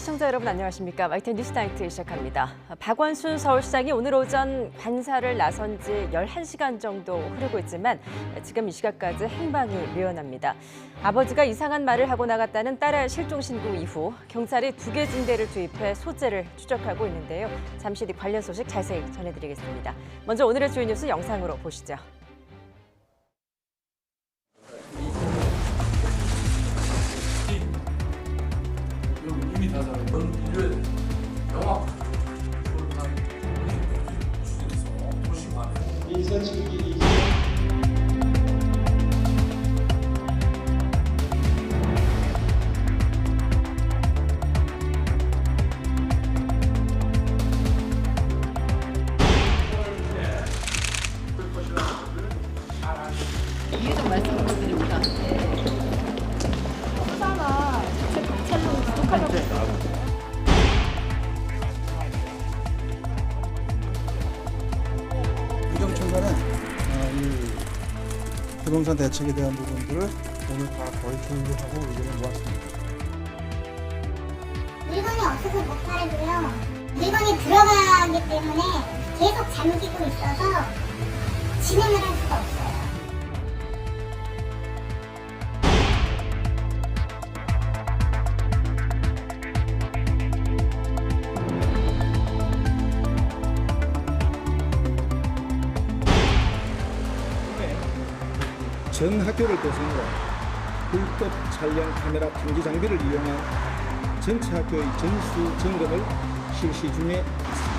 시청자 여러분 안녕하십니까. YTN 뉴스나이트 시작합니다. 박원순 서울시장이 오늘 오전 관사를 나선 지 11시간 정도 흐르고 있지만 지금 이 시각까지 행방이 묘연합니다. 아버지가 이상한 말을 하고 나갔다는 딸의 실종 신고 이후 경찰이 2개 중대를 투입해 소재를 추적하고 있는데요. 잠시 뒤 관련 소식 자세히 전해드리겠습니다. 먼저 오늘의 주요 뉴스 영상으로 보시죠. 이해좀 말씀드립니다. 수사나 자체 경찰로 구속하려고 행정처가는 이 부동산 대책에 대한 부분들을 오늘 다 거의 조율하고 의견을 모았습니다. 물건이 없어서 못 팔고요. 물건이 들어가기 때문에 계속 잠기고 있어서 진행을 할 수가 없어요. 전 학교를 대상으로 불법 촬영 카메라 탐지 장비를 이용한 전체 학교의 전수 점검을 실시 중에 있습니다.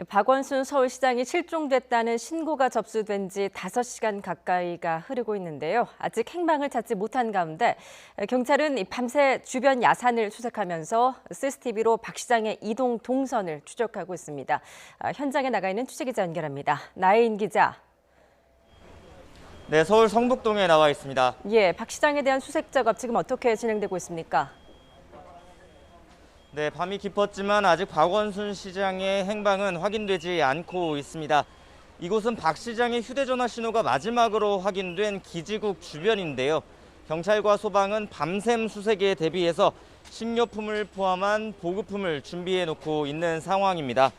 박원순 서울시장이 실종됐다는 신고가 접수된 지 5시간 가까이가 흐르고 있는데요. 아직 행방을 찾지 못한 가운데 경찰은 밤새 주변 야산을 수색하면서 CCTV로 박 시장의 이동 동선을 추적하고 있습니다. 현장에 나가 있는 취재기자 연결합니다. 나혜인 기자. 네, 서울 성북동에 나와 있습니다. 예, 박 시장에 대한 수색 작업 지금 어떻게 진행되고 있습니까? 네, 밤이 깊었지만 아직 박원순 시장의 행방은 확인되지 않고 있습니다. 이곳은 박 시장의 휴대전화 신호가 마지막으로 확인된 기지국 주변인데요. 경찰과 소방은 밤샘 수색에 대비해서 식료품을 포함한 보급품을 준비해 놓고 있는 상황입니다.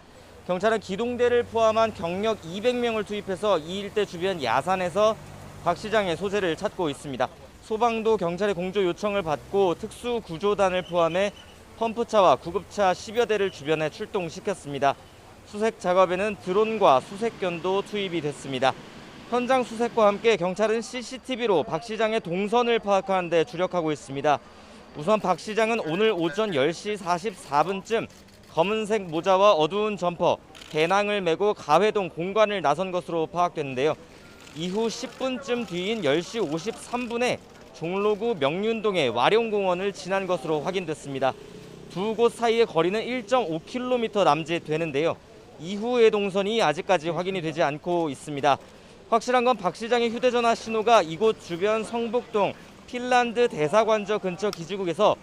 경찰은 기동대를 포함한 경력 200명을 투입해서 이 일대 주변 야산에서 박 시장의 소재를 찾고 있습니다. 소방도 경찰의 공조 요청을 받고 특수구조단을 포함해 펌프차와 구급차 10여 대를 주변에 출동시켰습니다. 수색 작업에는 드론과 수색견도 투입이 됐습니다. 현장 수색과 함께 경찰은 CCTV로 박 시장의 동선을 파악하는 데 주력하고 있습니다. 우선 박 시장은 오늘 오전 10시 44분쯤 검은색 모자와 어두운 점퍼, 배낭을 메고 가회동 공관을 나선 것으로 파악됐는데요. 이후 10분쯤 뒤인 10시 53분에 종로구 명륜동의 와룡공원을 지난 것으로 확인됐습니다. 두 곳 사이의 거리는 1.5km 남짓 되는데요. 이후의 동선이 아직까지 확인이 되지 않고 있습니다. 확실한 건 박 시장의 휴대전화 신호가 이곳 주변 성북동 핀란드 대사관저 근처 기지국에서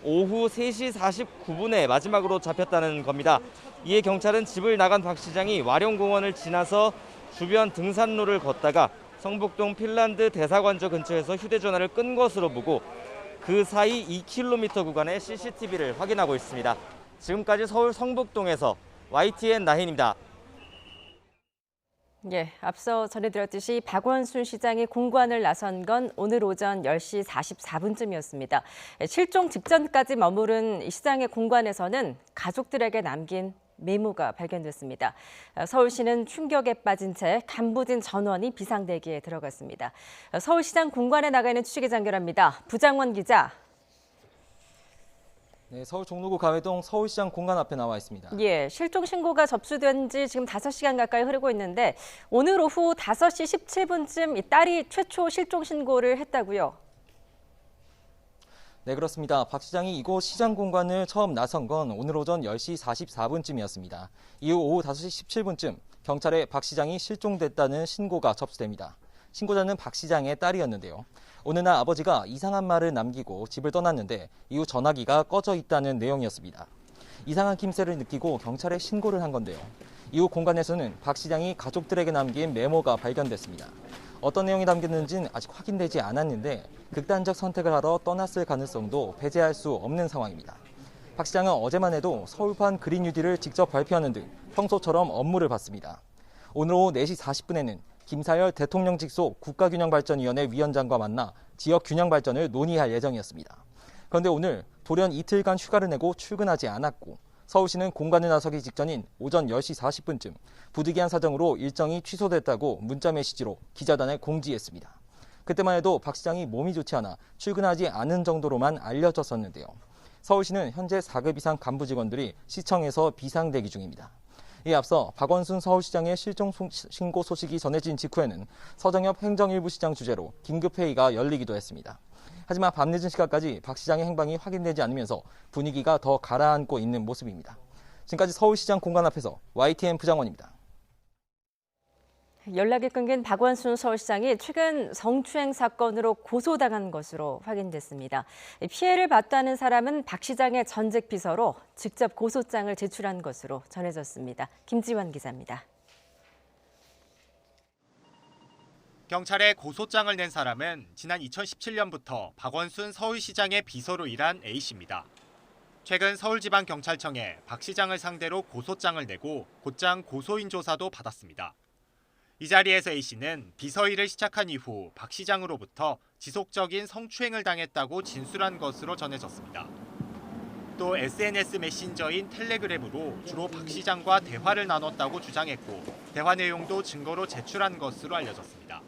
오후 3시 49분에 마지막으로 잡혔다는 겁니다. 이에 경찰은 집을 나간 박 시장이 와룡공원을 지나서 주변 등산로를 걷다가 성북동 핀란드 대사관저 근처에서 휴대전화를 끈 것으로 보고 그 사이 2km 구간의 CCTV를 확인하고 있습니다. 지금까지 서울 성북동에서 YTN 나혜인입니다. 예, 앞서 전해드렸듯이 박원순 시장이 공관을 나선 건 오늘 오전 10시 44분쯤이었습니다. 실종 직전까지 머무른 시장의 공관에서는 가족들에게 남긴 메모가 발견됐습니다. 서울시는 충격에 빠진 채 간부진 전원이 비상대기에 들어갔습니다. 서울시장 공관에 나가 있는 취재기자 연결합니다. 부장원 기자. 네, 서울 종로구 가회동 서울시장 공관 앞에 나와 있습니다. 예, 실종 신고가 접수된 지 지금 5시간 가까이 흐르고 있는데 오늘 오후 5시 17분쯤 이 딸이 최초 실종 신고를 했다고요? 네, 그렇습니다. 박 시장이 이곳 시장 공관을 처음 나선 건 오늘 오전 10시 44분쯤이었습니다. 이후 오후 5시 17분쯤 경찰에 박 시장이 실종됐다는 신고가 접수됩니다. 신고자는 박 시장의 딸이었는데요. 어느 날 아버지가 이상한 말을 남기고 집을 떠났는데 이후 전화기가 꺼져 있다는 내용이었습니다. 이상한 낌새를 느끼고 경찰에 신고를 한 건데요. 이후 공관에서는 박 시장이 가족들에게 남긴 메모가 발견됐습니다. 어떤 내용이 담겼는지는 아직 확인되지 않았는데 극단적 선택을 하러 떠났을 가능성도 배제할 수 없는 상황입니다. 박 시장은 어제만 해도 서울판 그린 뉴딜을 직접 발표하는 등 평소처럼 업무를 받습니다. 오늘 오후 4시 40분에는 김사열 대통령 직속 국가균형발전위원회 위원장과 만나 지역 균형 발전을 논의할 예정이었습니다. 그런데 오늘 돌연 이틀간 휴가를 내고 출근하지 않았고 서울시는 공관을 나서기 직전인 오전 10시 40분쯤 부득이한 사정으로 일정이 취소됐다고 문자 메시지로 기자단에 공지했습니다. 그때만 해도 박 시장이 몸이 좋지 않아 출근하지 않은 정도로만 알려졌었는데요. 서울시는 현재 4급 이상 간부 직원들이 시청에서 비상 대기 중입니다. 이에 앞서 박원순 서울시장의 실종 신고 소식이 전해진 직후에는 서정엽 행정일부 시장 주재로 긴급회의가 열리기도 했습니다. 하지만 밤늦은 시간까지 박 시장의 행방이 확인되지 않으면서 분위기가 더 가라앉고 있는 모습입니다. 지금까지 서울시장 공관 앞에서 YTN 부장원입니다. 연락이 끊긴 박원순 서울시장이 최근 성추행 사건으로 고소당한 것으로 확인됐습니다. 피해를 봤다는 사람은 박 시장의 전직 비서로 직접 고소장을 제출한 것으로 전해졌습니다. 김지환 기자입니다. 경찰에 고소장을 낸 사람은 지난 2017년부터 박원순 서울시장의 비서로 일한 A씨입니다. 최근 서울지방경찰청에 박 시장을 상대로 고소장을 내고 곧장 고소인 조사도 받았습니다. 이 자리에서 A씨는 비서 일을 시작한 이후 박 시장으로부터 지속적인 성추행을 당했다고 진술한 것으로 전해졌습니다. 또 SNS 메신저인 텔레그램으로 주로 박 시장과 대화를 나눴다고 주장했고 대화 내용도 증거로 제출한 것으로 알려졌습니다.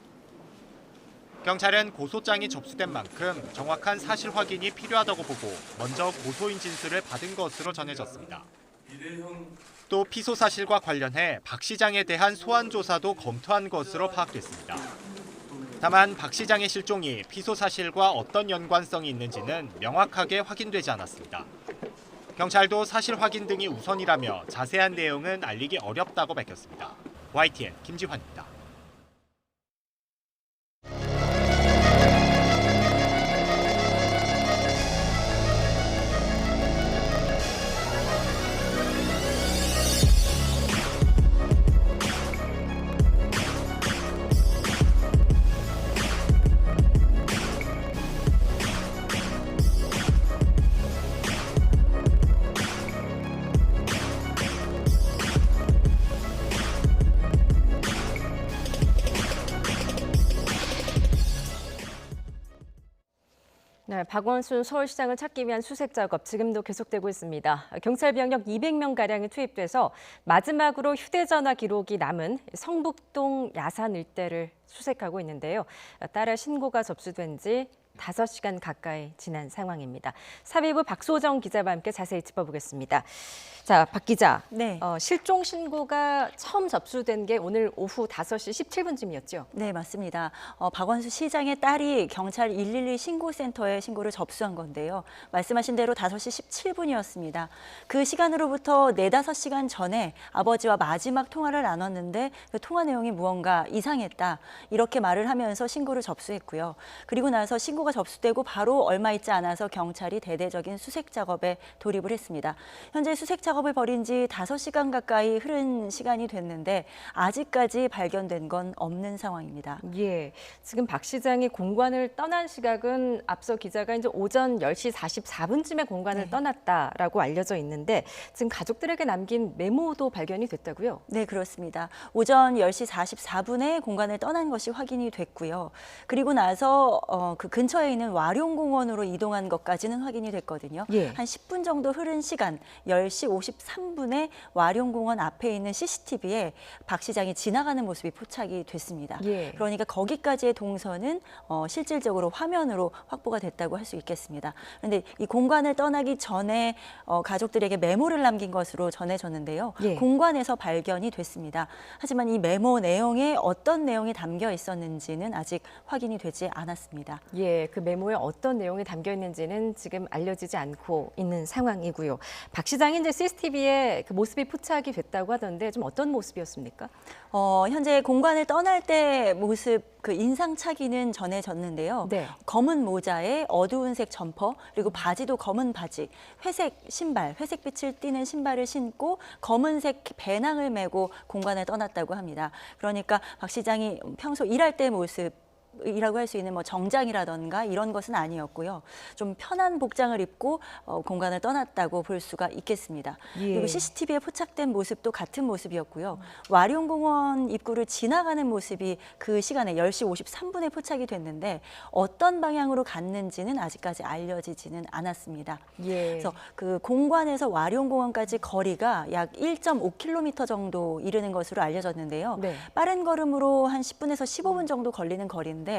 경찰은 고소장이 접수된 만큼 정확한 사실 확인이 필요하다고 보고 먼저 고소인 진술을 받은 것으로 전해졌습니다. 또 피소 사실과 관련해 박 시장에 대한 소환 조사도 검토한 것으로 파악됐습니다. 다만 박 시장의 실종이 피소 사실과 어떤 연관성이 있는지는 명확하게 확인되지 않았습니다. 경찰도 사실 확인 등이 우선이라며 자세한 내용은 알리기 어렵다고 밝혔습니다. YTN 김지환입니다. 네, 박원순 서울시장을 찾기 위한 수색 작업 지금도 계속되고 있습니다. 경찰 병력 200명가량이 투입돼서 마지막으로 휴대전화 기록이 남은 성북동 야산 일대를 수색하고 있는데요. 딸의 신고가 접수된 지 5시간 가까이 지난 상황입니다. 사회부 박소정 기자와 함께 자세히 짚어보겠습니다. 자, 박 기자. 네. 실종 신고가 처음 접수된 게 오늘 오후 5시 17분쯤이었죠? 네, 맞습니다. 박원순 시장의 딸이 경찰 112 신고센터에 신고를 접수한 건데요. 말씀하신 대로 5시 17분이었습니다. 그 시간으로부터 4-5시간 전에 아버지와 마지막 통화를 나눴는데 그 통화 내용이 무언가 이상했다. 이렇게 말을 하면서 신고를 접수했고요. 그리고 나서 신고가 접수되고 바로 얼마 있지 않아서 경찰이 대대적인 수색 작업에 돌입을 했습니다. 현재 수색 작업을 벌인 지 5시간 가까이 흐른 시간이 됐는데 아직까지 발견된 건 없는 상황입니다. 예, 지금 박 시장이 공관을 떠난 시각은 앞서 기자가 이제 오전 10시 44분쯤에 공관을 떠났다라고 알려져 있는데 지금 가족들에게 남긴 메모도 발견이 됐다고요? 네, 그렇습니다. 오전 10시 44분에 공관을 떠난 것이 확인이 됐고요. 그리고 나서 그 근처에 있는 와룡공원으로 이동한 것까지는 확인이 됐거든요. 예. 한 10분 정도 흐른 시간 10시 53분에 와룡공원 앞에 있는 CCTV에 박 시장이 지나가는 모습이 포착이 됐습니다. 예. 그러니까 거기까지의 동선은 실질적으로 화면으로 확보가 됐다고 할 수 있겠습니다. 그런데 이 공관을 떠나기 전에 가족들에게 메모를 남긴 것으로 전해졌는데요. 예. 공관에서 발견이 됐습니다. 하지만 이 메모 내용에 어떤 내용이 담겨 있었는지는 아직 확인이 되지 않았습니다. 예. 예, 그 메모에 어떤 내용이 담겨 있는지는 지금 알려지지 않고 있는 상황이고요. 박 시장이 이제 CCTV에 그 모습이 포착이 됐다고 하던데 좀 어떤 모습이었습니까? 현재 공관을 떠날 때 모습 그 인상착의는 전해졌는데요. 네. 검은 모자에 어두운 색 점퍼, 그리고 바지도 검은 바지, 회색 신발, 회색빛을 띠는 신발을 신고 검은색 배낭을 메고 공관을 떠났다고 합니다. 그러니까 박 시장이 평소 일할 때 모습 이라고 할 수 있는 뭐 정장이라던가 이런 것은 아니었고요. 좀 편한 복장을 입고 공간을 떠났다고 볼 수가 있겠습니다. 예. 그리고 CCTV에 포착된 모습도 같은 모습이었고요. 와룡공원 입구를 지나가는 모습이 그 시간에 10시 53분에 포착이 됐는데 어떤 방향으로 갔는지는 아직까지 알려지지는 않았습니다. 예. 그래서 그 공관에서 와룡공원까지 거리가 약 1.5km 정도 이르는 것으로 알려졌는데요. 네. 빠른 걸음으로 한 10분에서 15분 정도 걸리는 거리인데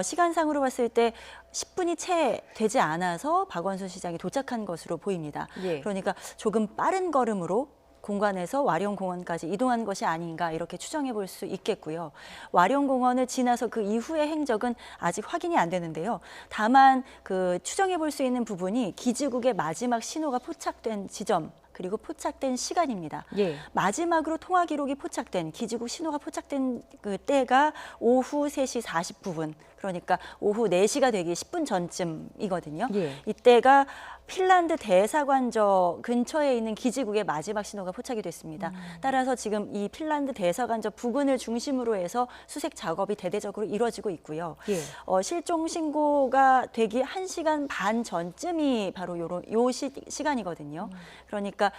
시간상으로 봤을 때 10분이 채 되지 않아서 박원순 시장이 도착한 것으로 보입니다. 예. 그러니까 조금 빠른 걸음으로 공관에서 와룡공원까지 이동한 것이 아닌가 이렇게 추정해 볼 수 있겠고요. 와룡공원을 지나서 그 이후의 행적은 아직 확인이 안 되는데요. 다만 그 추정해 볼 수 있는 부분이 기지국의 마지막 신호가 포착된 지점 그리고 포착된 시간입니다. 예. 마지막으로 통화 기록이 포착된 기지국 신호가 포착된 그 때가 오후 3시 49분. 그러니까 오후 4시가 되기 10분 전쯤이거든요. 예. 이때가 핀란드 대사관저 근처에 있는 기지국의 마지막 신호가 포착이 됐습니다. 따라서 지금 이 핀란드 대사관저 부근을 중심으로 해서 수색 작업이 대대적으로 이루어지고 있고요. 예. 실종 신고가 되기 1시간 반 전쯤이 바로 요 시간이거든요. 그러니까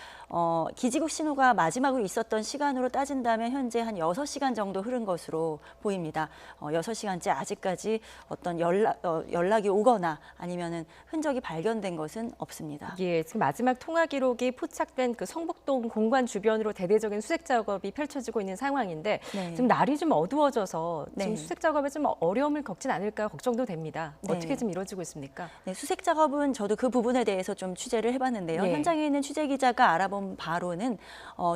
기지국 신호가 마지막으로 있었던 시간으로 따진다면 현재 한 6시간 정도 흐른 것으로 보입니다. 6시간째 아직까지 어떤 연락이 오거나 아니면은 흔적이 발견된 것은 없습니다. 예, 지금 마지막 통화 기록이 포착된 그 성북동 공관 주변으로 대대적인 수색 작업이 펼쳐지고 있는 상황인데 네. 지금 날이 좀 어두워져서 지금 네. 수색 작업에 좀 어려움을 겪진 않을까 걱정도 됩니다. 네. 어떻게 좀 이루어지고 있습니까? 네, 수색 작업은 저도 그 부분에 대해서 좀 취재를 해봤는데요. 예. 현장에 있는 취재 기자가 알아본 바로는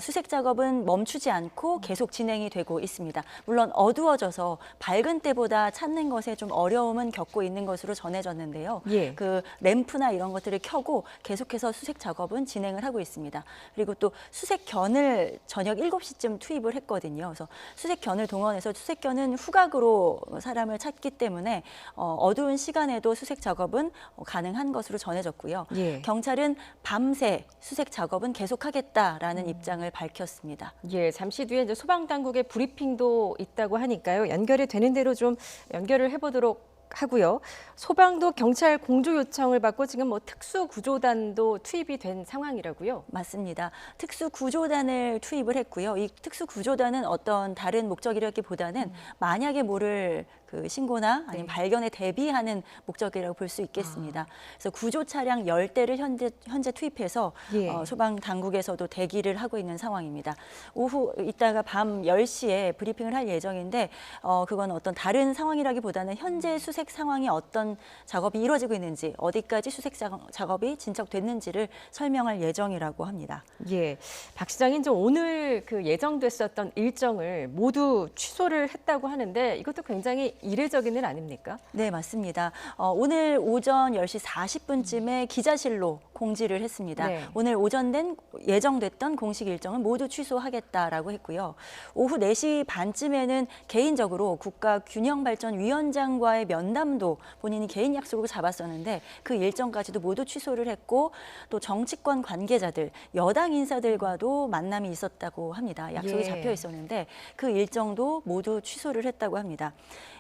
수색 작업은 멈추지 않고 계속 진행이 되고 있습니다. 물론 어두워져서 밝은 때보다 찾는 것에 좀 어려움은 겪고 있는 것으로 전해졌는데요. 예. 그 램프나 이런 것들을 켜고 계속해서 수색 작업은 진행을 하고 있습니다. 그리고 또 수색견을 저녁 7시쯤 투입을 했거든요. 그래서 수색견을 동원해서 수색견은 후각으로 사람을 찾기 때문에 어두운 시간에도 수색 작업은 가능한 것으로 전해졌고요. 예. 경찰은 밤새 수색 작업은 계속하겠다라는 입장을 밝혔습니다. 예, 잠시 뒤에 이제 소방당국의 브리핑도 있다고 하니까요. 연결이 되는 대로 좀 연결을 해보도록 하고요. 소방도 경찰 공조 요청을 받고 지금 뭐 특수구조단도 투입이 된 상황이라고요. 맞습니다. 특수구조단을 투입을 했고요. 이 특수구조단은 어떤 다른 목적이라기보다는 만약에 모를 그 신고나 아니면 발견에 대비하는 목적이라고 볼 수 있겠습니다. 그래서 구조 차량 10대를 현재 투입해서 예. 소방 당국에서도 대기를 하고 있는 상황입니다. 오후 이따가 밤 10시에 브리핑을 할 예정인데 그건 어떤 다른 상황이라기보다는 현재 수색 상황이 어떤 작업이 이루어지고 있는지 어디까지 수색 작업이 진척됐는지를 설명할 예정이라고 합니다. 예, 박 시장이 이제 오늘 그 예정됐었던 일정을 모두 취소를 했다고 하는데 이것도 굉장히 이례적인 일 아닙니까? 네, 맞습니다. 오늘 오전 10시 40분쯤에 기자실로 공지를 했습니다. 네. 오늘 오전 예정됐던 공식 일정은 모두 취소하겠다라고 했고요. 오후 4시 반쯤에는 개인적으로 국가균형발전위원장과의 면담도 본인이 개인 약속으로 잡았었는데 그 일정까지도 모두 취소를 했고 또 정치권 관계자들, 여당 인사들과도 만남이 있었다고 합니다. 약속이 예. 잡혀 있었는데 그 일정도 모두 취소를 했다고 합니다.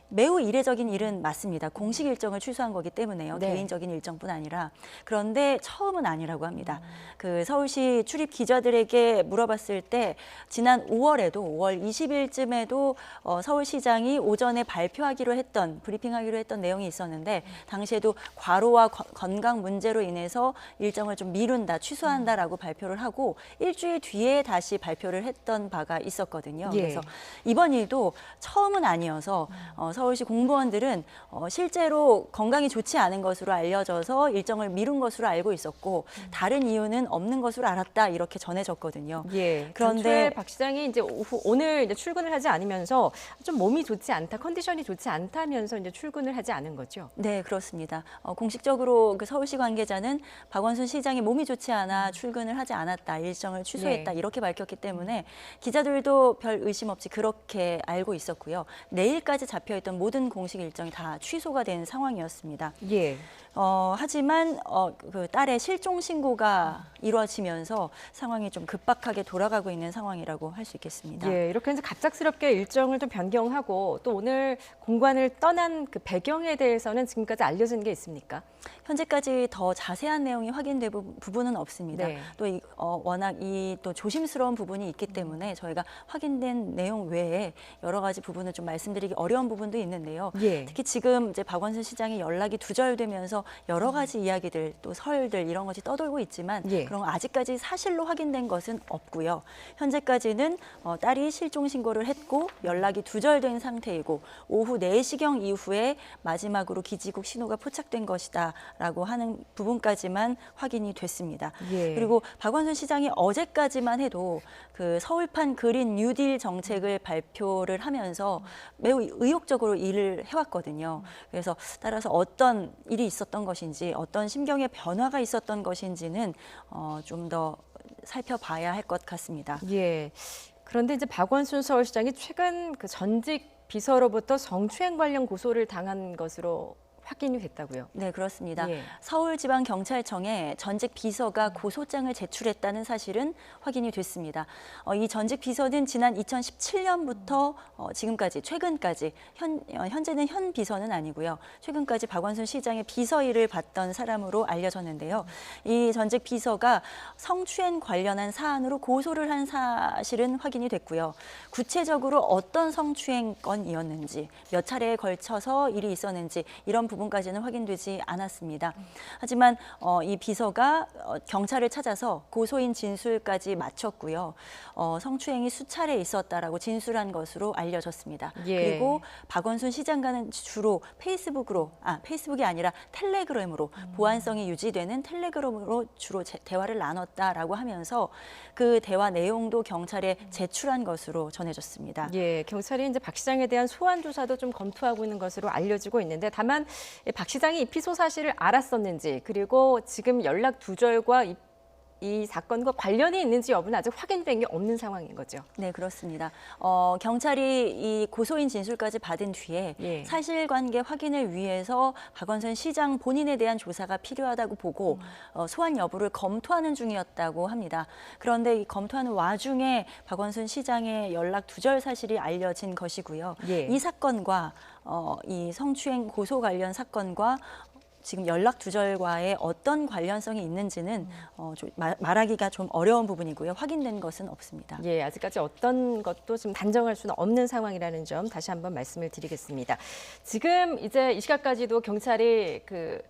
매우 이례적인 일은 맞습니다. 공식 일정을 취소한 거기 때문에요. 네. 개인적인 일정뿐 아니라. 그런데 처음은 아니라고 합니다. 그 서울시 출입 기자들에게 물어봤을 때 지난 5월 20일쯤에도 서울시장이 오전에 발표하기로 했던 브리핑하기로 했던 내용이 있었는데 당시에도 과로와 건강 문제로 인해서 일정을 좀 미룬다, 취소한다라고 발표를 하고 일주일 뒤에 다시 발표를 했던 바가 있었거든요. 예. 그래서 이번 일도 처음은 아니어서 서울시 공무원들은 실제로 건강이 좋지 않은 것으로 알려져서 일정을 미룬 것으로 알고 있었고 다른 이유는 없는 것으로 알았다 이렇게 전해졌거든요. 예. 그런데 박 시장이 이제 오늘 이제 출근을 하지 않으면서 좀 몸이 좋지 않다, 컨디션이 좋지 않다면서 이제 출근을 하지 않은 거죠. 네, 그렇습니다. 공식적으로 그 서울시 관계자는 박원순 시장이 몸이 좋지 않아 출근을 하지 않았다, 일정을 취소했다 예. 이렇게 밝혔기 때문에 기자들도 별 의심 없이 그렇게 알고 있었고요. 내일까지 잡혀있던 모든 공식 일정이 다 취소가 된 상황이었습니다. 예. 하지만 그 딸의 실종 신고가 이루어지면서 상황이 좀 급박하게 돌아가고 있는 상황이라고 할 수 있겠습니다. 예, 이렇게 이제 갑작스럽게 일정을 좀 변경하고 또 오늘 공관을 떠난 그 배경에 대해서는 지금까지 알려진 게 있습니까? 현재까지 더 자세한 내용이 확인된 부분은 없습니다. 네. 또 워낙 이 또 조심스러운 부분이 있기 때문에 저희가 확인된 내용 외에 여러 가지 부분을 좀 말씀드리기 어려운 부분도 있는데요. 예. 특히 지금 이제 박원순 시장이 연락이 두절되면서 여러 가지 이야기들 또 설들 이런 것이 떠돌고 있지만 예. 그런 아직까지 사실로 확인된 것은 없고요. 현재까지는 딸이 실종 신고를 했고 연락이 두절된 상태이고 오후 4시경 이후에 마지막으로 기지국 신호가 포착된 것이다라고 하는 부분까지만 확인이 됐습니다. 예. 그리고 박원순 시장이 어제까지만 해도 그 서울판 그린 뉴딜 정책을 발표를 하면서 매우 의욕적으로 일을 해왔거든요. 그래서 따라서 어떤 일이 있었던 것인지 어떤 심경의 변화가 있었던 것인지는 좀 더 살펴봐야 할 것 같습니다. 예. 그런데 이제 박원순 서울시장이 최근 그 전직 비서로부터 성추행 관련 고소를 당한 것으로 확인이 됐다고요? 네, 그렇습니다. 예. 서울지방경찰청에 전직 비서가 고소장을 제출했다는 사실은 확인이 됐습니다. 이 전직 비서는 지난 2017년부터 지금까지 최근까지 현재는 현 비서는 아니고요. 최근까지 박원순 시장의 비서 일을 받던 사람으로 알려졌는데요. 이 전직 비서가 성추행 관련한 사안으로 고소를 한 사실은 확인이 됐고요. 구체적으로 어떤 성추행 건이었는지 몇 차례에 걸쳐서 일이 있었는지 이런 부분까지는 확인되지 않았습니다. 하지만 이 비서가 경찰을 찾아서 고소인 진술까지 마쳤고요. 성추행이 수차례 있었다라고 진술한 것으로 알려졌습니다. 예. 그리고 박원순 시장과는 주로 페이스북이 아니라 텔레그램으로 보안성이 유지되는 텔레그램으로 주로 대화를 나눴다라고 하면서 그 대화 내용도 경찰에 제출한 것으로 전해졌습니다. 예, 경찰이 이제 박 시장에 대한 소환 조사도 좀 검토하고 있는 것으로 알려지고 있는데 다만 박 시장이 이 피소 사실을 알았었는지 그리고 지금 연락 두절과 이 사건과 관련이 있는지 여부는 아직 확인된 게 없는 상황인 거죠. 네, 그렇습니다. 경찰이 이 고소인 진술까지 받은 뒤에 예. 사실관계 확인을 위해서 박원순 시장 본인에 대한 조사가 필요하다고 보고 소환 여부를 검토하는 중이었다고 합니다. 그런데 이 검토하는 와중에 박원순 시장의 연락 두절 사실이 알려진 것이고요. 예. 이 사건과 이 성추행 고소 관련 사건과 지금 연락 두절과의 어떤 관련성이 있는지는 말하기가 좀 어려운 부분이고요. 확인된 것은 없습니다. 예, 아직까지 어떤 것도 지금 단정할 수는 없는 상황이라는 점 다시 한번 말씀을 드리겠습니다. 지금 이제 이 시각까지도 경찰이 그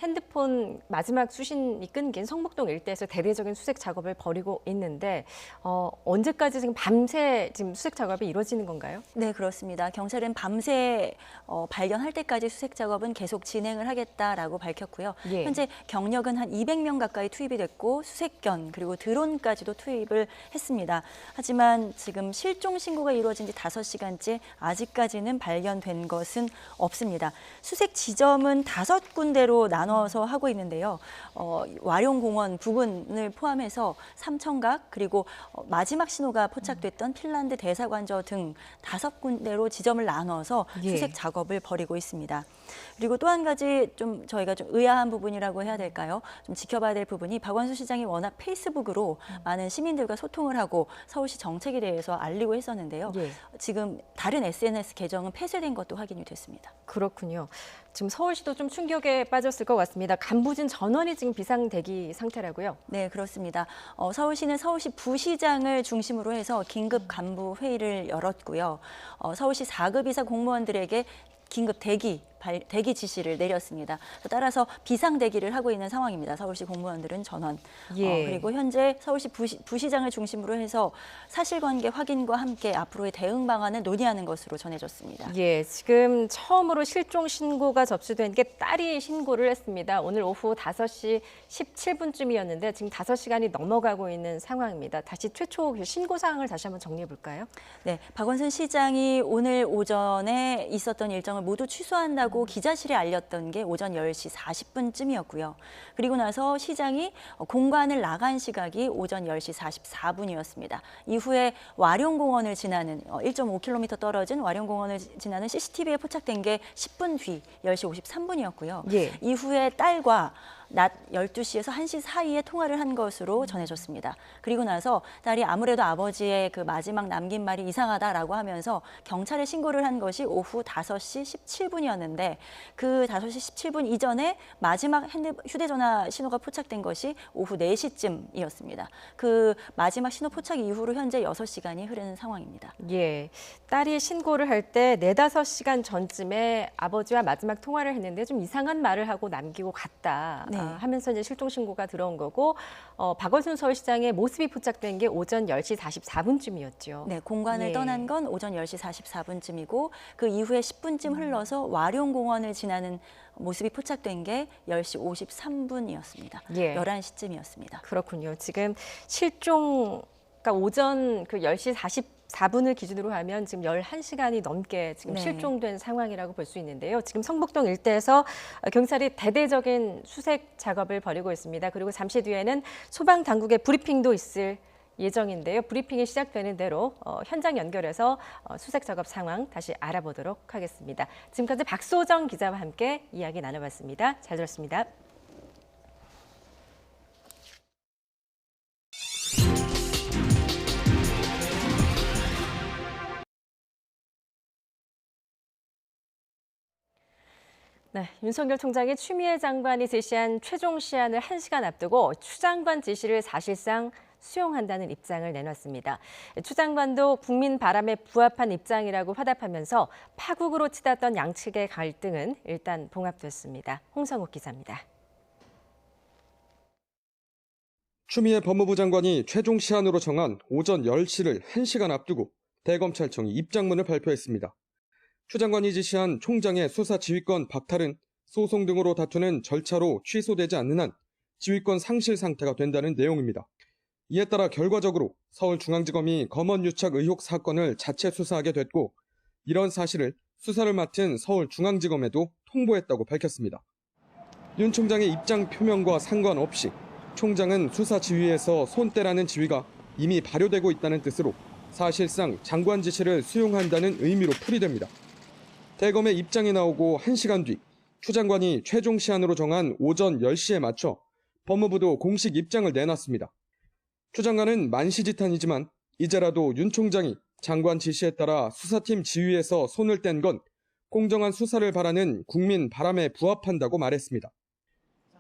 핸드폰 마지막 수신이 끊긴 성북동 일대에서 대대적인 수색 작업을 벌이고 있는데 언제까지 지금 밤새 지금 수색 작업이 이루어지는 건가요? 네, 그렇습니다. 경찰은 밤새 발견할 때까지 수색 작업은 계속 진행을 하겠다라고 밝혔고요. 예. 현재 경력은 한 200명 가까이 투입이 됐고 수색견 그리고 드론까지도 투입을 했습니다. 하지만 지금 실종 신고가 이루어진 지 5시간째 아직까지는 발견된 것은 없습니다. 수색 지점은 5군데로 나눠서 하고 있는데요. 와룡공원 부근을 포함해서 삼청각 그리고 마지막 신호가 포착됐던 핀란드 대사관저 등 5군데로 지점을 나눠서 예. 수색 작업을 벌이고 있습니다. 그리고 또 한 가지 좀 저희가 좀 의아한 부분이라고 해야 될까요? 좀 지켜봐야 될 부분이 박원순 시장이 워낙 페이스북으로 많은 시민들과 소통을 하고 서울시 정책에 대해서 알리고 했었는데요. 예. 지금 다른 SNS 계정은 폐쇄된 것도 확인이 됐습니다. 그렇군요. 지금 서울시도 좀 충격에 빠졌을 것 같습니다. 간부진 전원이 지금 비상대기 상태라고요? 네, 그렇습니다. 서울시는 서울시 부시장을 중심으로 해서 긴급 간부 회의를 열었고요. 서울시 4급 이사 공무원들에게 긴급 대기 대기 지시를 내렸습니다. 따라서 비상 대기를 하고 있는 상황입니다. 서울시 공무원들은 전원. 예. 그리고 현재 서울시 부시장을 중심으로 해서 사실관계 확인과 함께 앞으로의 대응 방안을 논의하는 것으로 전해졌습니다. 예, 지금 처음으로 실종 신고가 접수된 게 딸이 신고를 했습니다. 오늘 오후 5시 17분쯤이었는데 지금 5시간이 넘어가고 있는 상황입니다. 다시 최초 신고 사항을 다시 한번 정리해 볼까요? 네, 박원순 시장이 오늘 오전에 있었던 일정을 모두 취소한다고 기자실에 알렸던 게 오전 10시 40분쯤이었고요. 그리고 나서 시장이 공관을 나간 시각이 오전 10시 44분이었습니다. 이후에 와룡공원을 지나는 1.5km 떨어진 와룡공원을 지나는 CCTV에 포착된 게 10분 뒤 10시 53분이었고요. 예. 이후에 딸과 낮 12시에서 1시 사이에 통화를 한 것으로 전해졌습니다. 그리고 나서 딸이 아무래도 아버지의 그 마지막 남긴 말이 이상하다라고 하면서 경찰에 신고를 한 것이 오후 5시 17분이었는데 그 5시 17분 이전에 마지막 휴대전화 신호가 포착된 것이 오후 4시쯤이었습니다. 그 마지막 신호 포착 이후로 현재 6시간이 흐르는 상황입니다. 예, 딸이 신고를 할 때 4-5시간 전쯤에 아버지와 마지막 통화를 했는데 좀 이상한 말을 하고 남기고 갔다. 네. 하면서 이제 실종 신고가 들어온 거고 박원순 서울시장의 모습이 포착된 게 오전 10시 44분쯤이었죠. 네, 공관을 예. 떠난 건 오전 10시 44분쯤이고 그 이후에 10분쯤 흘러서 와룡공원을 지나는 모습이 포착된 게 10시 53분이었습니다. 예. 11시쯤이었습니다. 그렇군요. 지금 실종, 그러니까 오전 그 10시 44분을 기준으로 하면 지금 11시간이 넘게 지금 네. 실종된 상황이라고 볼 수 있는데요. 지금 성북동 일대에서 경찰이 대대적인 수색 작업을 벌이고 있습니다. 그리고 잠시 뒤에는 소방당국의 브리핑도 있을 예정인데요. 브리핑이 시작되는 대로 현장 연결해서 수색 작업 상황 다시 알아보도록 하겠습니다. 지금까지 박소정 기자와 함께 이야기 나눠봤습니다. 잘 들었습니다. 네, 윤석열 총장이 추미애 장관이 제시한 최종 시한을 1시간 앞두고 추 장관 지시를 사실상 수용한다는 입장을 내놨습니다. 추 장관도 국민 바람에 부합한 입장이라고 화답하면서 파국으로 치닫던 양측의 갈등은 일단 봉합됐습니다. 홍성욱 기자입니다. 추미애 법무부 장관이 최종 시한으로 정한 오전 10시를 1시간 앞두고 대검찰청이 입장문을 발표했습니다. 추 장관이 지시한 총장의 수사 지휘권 박탈은 소송 등으로 다투는 절차로 취소되지 않는 한 지휘권 상실 상태가 된다는 내용입니다. 이에 따라 결과적으로 서울중앙지검이 검언 유착 의혹 사건을 자체 수사하게 됐고 이런 사실을 수사를 맡은 서울중앙지검에도 통보했다고 밝혔습니다. 윤 총장의 입장 표명과 상관없이 총장은 수사 지휘에서 손떼라는 지휘가 이미 발효되고 있다는 뜻으로 사실상 장관 지시를 수용한다는 의미로 풀이됩니다. 대검의 입장이 나오고 1시간 뒤 추 장관이 최종 시한으로 정한 오전 10시에 맞춰 법무부도 공식 입장을 내놨습니다. 추 장관은 만시지탄이지만 이제라도 윤 총장이 장관 지시에 따라 수사팀 지휘에서 손을 뗀 건 공정한 수사를 바라는 국민 바람에 부합한다고 말했습니다.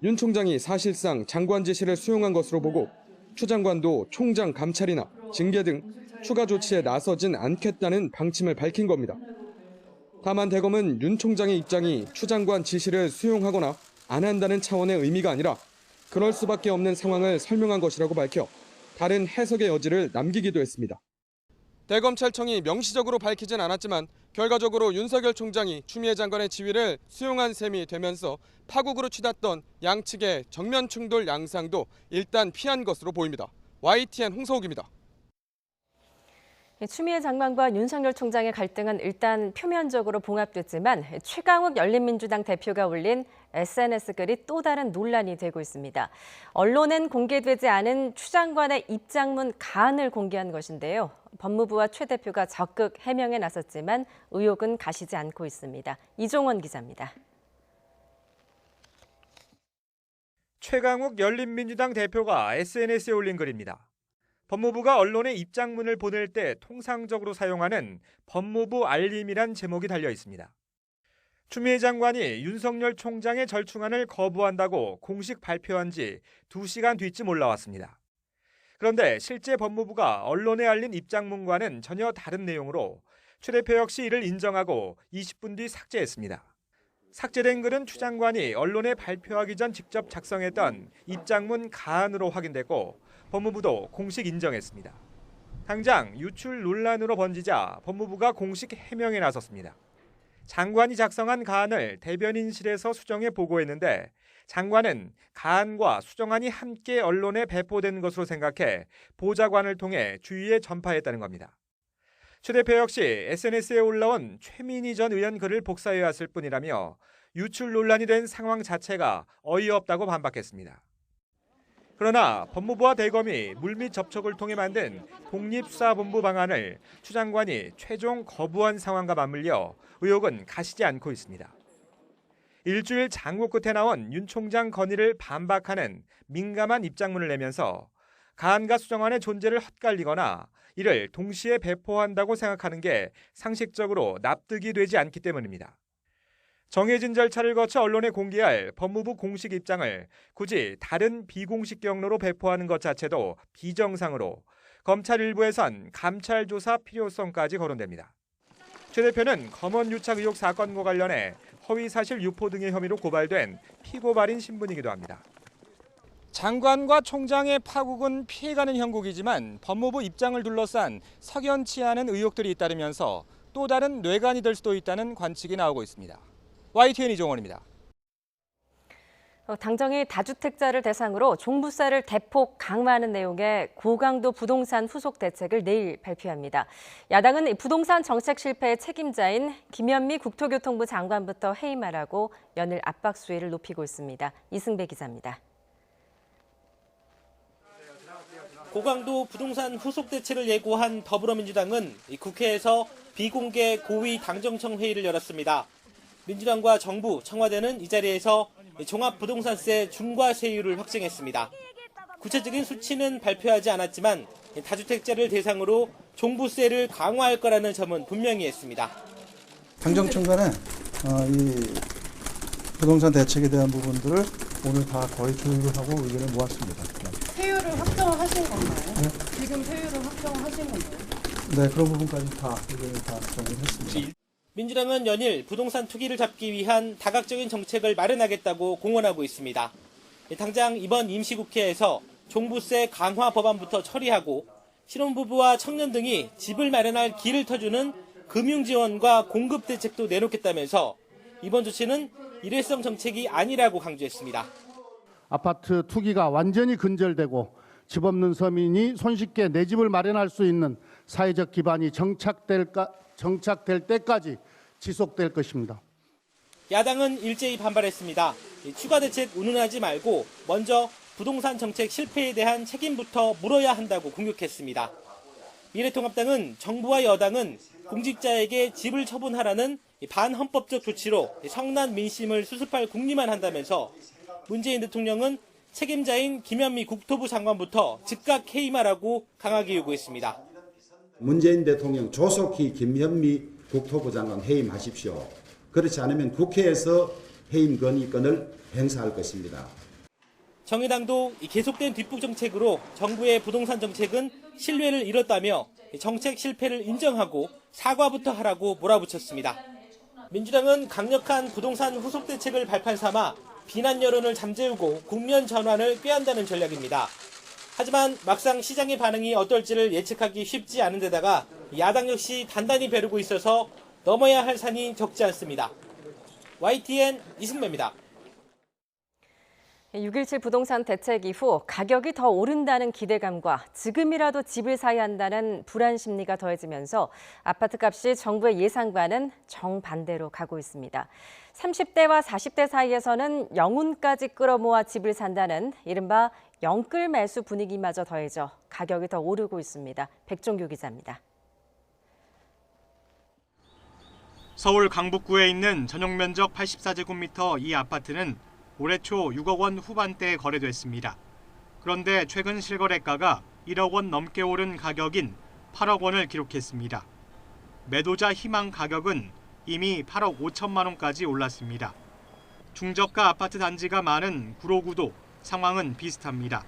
윤 총장이 사실상 장관 지시를 수용한 것으로 보고 추 장관도 총장 감찰이나 징계 등 추가 조치에 나서진 않겠다는 방침을 밝힌 겁니다. 다만 대검은 윤 총장의 입장이 추 장관 지시를 수용하거나 안 한다는 차원의 의미가 아니라 그럴 수밖에 없는 상황을 설명한 것이라고 밝혀 다른 해석의 여지를 남기기도 했습니다. 대검찰청이 명시적으로 밝히진 않았지만 결과적으로 윤석열 총장이 추미애 장관의 지휘를 수용한 셈이 되면서 파국으로 치닫던 양측의 정면 충돌 양상도 일단 피한 것으로 보입니다. YTN 홍서욱입니다. 추미애 장관과 윤석열 총장의 갈등은 일단 표면적으로 봉합됐지만 최강욱 열린민주당 대표가 올린 SNS 글이 또 다른 논란이 되고 있습니다. 언론엔 공개되지 않은 추 장관의 입장문 가안을 공개한 것인데요. 법무부와 최 대표가 적극 해명에 나섰지만 의혹은 가시지 않고 있습니다. 이종원 기자입니다. 최강욱 열린민주당 대표가 SNS에 올린 글입니다. 법무부가 언론에 입장문을 보낼 때 통상적으로 사용하는 법무부 알림이란 제목이 달려 있습니다. 추미애 장관이 윤석열 총장의 절충안을 거부한다고 공식 발표한 지 2시간 뒤쯤 올라왔습니다. 그런데 실제 법무부가 언론에 알린 입장문과는 전혀 다른 내용으로 최 대표 역시 이를 인정하고 20분 뒤 삭제했습니다. 삭제된 글은 추 장관이 언론에 발표하기 전 직접 작성했던 입장문 가안으로 확인됐고 법무부도 공식 인정했습니다. 당장 유출 논란으로 번지자 법무부가 공식 해명에 나섰습니다. 장관이 작성한 가안을 대변인실에서 수정해 보고했는데 장관은 가안과 수정안이 함께 언론에 배포된 것으로 생각해 보좌관을 통해 주위에 전파했다는 겁니다. 최 대표 역시 SNS에 올라온 최민희 전 의원 글을 복사해왔을 뿐이라며 유출 논란이 된 상황 자체가 어이없다고 반박했습니다. 그러나 법무부와 대검이 물밑 접촉을 통해 만든 독립수사본부 방안을 추 장관이 최종 거부한 상황과 맞물려 의혹은 가시지 않고 있습니다. 일주일 장고 끝에 나온 윤 총장 건의를 반박하는 민감한 입장문을 내면서 가안과 수정안의 존재를 헛갈리거나 이를 동시에 배포한다고 생각하는 게 상식적으로 납득이 되지 않기 때문입니다. 정해진 절차를 거쳐 언론에 공개할 법무부 공식 입장을 굳이 다른 비공식 경로로 배포하는 것 자체도 비정상으로 검찰 일부에선 감찰 조사 필요성까지 거론됩니다. 최 대표는 검언 유착 의혹 사건과 관련해 허위사실 유포 등의 혐의로 고발된 피고발인 신분이기도 합니다. 장관과 총장의 파국은 피해가는 형국이지만 법무부 입장을 둘러싼 석연치 않은 의혹들이 잇따르면서 또 다른 뇌관이 될 수도 있다는 관측이 나오고 있습니다. YTN 이종원입니다. 당정이 다주택자를 대상으로 종부세를 대폭 강화하는 내용의 고강도 부동산 후속 대책을 내일 발표합니다. 야당은 부동산 정책 실패의 책임자인 김현미 국토교통부 장관부터 해임하라고 연일 압박 수위를 높이고 있습니다. 이승배 기자입니다. 고강도 부동산 후속 대책을 예고한 더불어민주당은 국회에서 비공개 고위 당정청 회의를 열었습니다. 민주당과 정부, 청와대는 이 자리에서 종합부동산세 중과세율을 확정했습니다. 구체적인 수치는 발표하지 않았지만 다주택자를 대상으로 종부세를 강화할 거라는 점은 분명히 했습니다. 당정청간에 이 부동산 대책에 대한 부분들을 오늘 다 거의 조율을 하고 의견을 모았습니다. 세율을 확정을 하신 건가요? 네? 지금 세율을 확정을 하신 건가요? 네, 그런 부분까지 다 의견을 다 정리했습니다. 민주당은 연일 부동산 투기를 잡기 위한 다각적인 정책을 마련하겠다고 공언하고 있습니다. 당장 이번 임시국회에서 종부세 강화 법안부터 처리하고 신혼부부와 청년 등이 집을 마련할 길을 터주는 금융지원과 공급대책도 내놓겠다면서 이번 조치는 일회성 정책이 아니라고 강조했습니다. 아파트 투기가 완전히 근절되고 집 없는 서민이 손쉽게 내 집을 마련할 수 있는 사회적 기반이 정착될 때까지 지속될 것입니다. 야당은 일제히 반발했습니다. 추가 대책 운운하지 말고 먼저 부동산 정책 실패에 대한 책임부터 물어야 한다고 공격했습니다. 미래통합당은 정부와 여당은 공직자에게 집을 처분하라는 반헌법적 조치로 성난 민심을 수습할 궁리만 한다면서 문재인 대통령은 책임자인 김현미 국토부 장관부터 즉각 해임하라고 강하게 요구했습니다. 문재인 대통령 조속히 김현미 국토부 장관 해임하십시오. 그렇지 않으면 국회에서 해임 건의권을 행사할 것입니다. 정의당도 계속된 뒷북 정책으로 정부의 부동산 정책은 신뢰를 잃었다며 정책 실패를 인정하고 사과부터 하라고 몰아붙였습니다. 민주당은 강력한 부동산 후속 대책을 발판 삼아 비난 여론을 잠재우고 국면 전환을 꾀한다는 전략입니다. 하지만 막상 시장의 반응이 어떨지를 예측하기 쉽지 않은 데다가 야당 역시 단단히 벼르고 있어서 넘어야 할 산이 적지 않습니다. YTN 이승배입니다. 6.17 부동산 대책 이후 가격이 더 오른다는 기대감과 지금이라도 집을 사야 한다는 불안 심리가 더해지면서 아파트 값이 정부의 예상과는 정반대로 가고 있습니다. 30대와 40대 사이에서는 영혼까지 끌어모아 집을 산다는 이른바 영끌 매수 분위기마저 더해져 가격이 더 오르고 있습니다. 백종규 기자입니다. 서울 강북구에 있는 전용 면적 84제곱미터 이 아파트는 올해 초 6억 원 후반대에 거래됐습니다. 그런데 최근 실거래가가 1억 원 넘게 오른 가격인 8억 원을 기록했습니다. 매도자 희망 가격은 이미 8억 5천만 원까지 올랐습니다. 중저가 아파트 단지가 많은 구로구도 상황은 비슷합니다.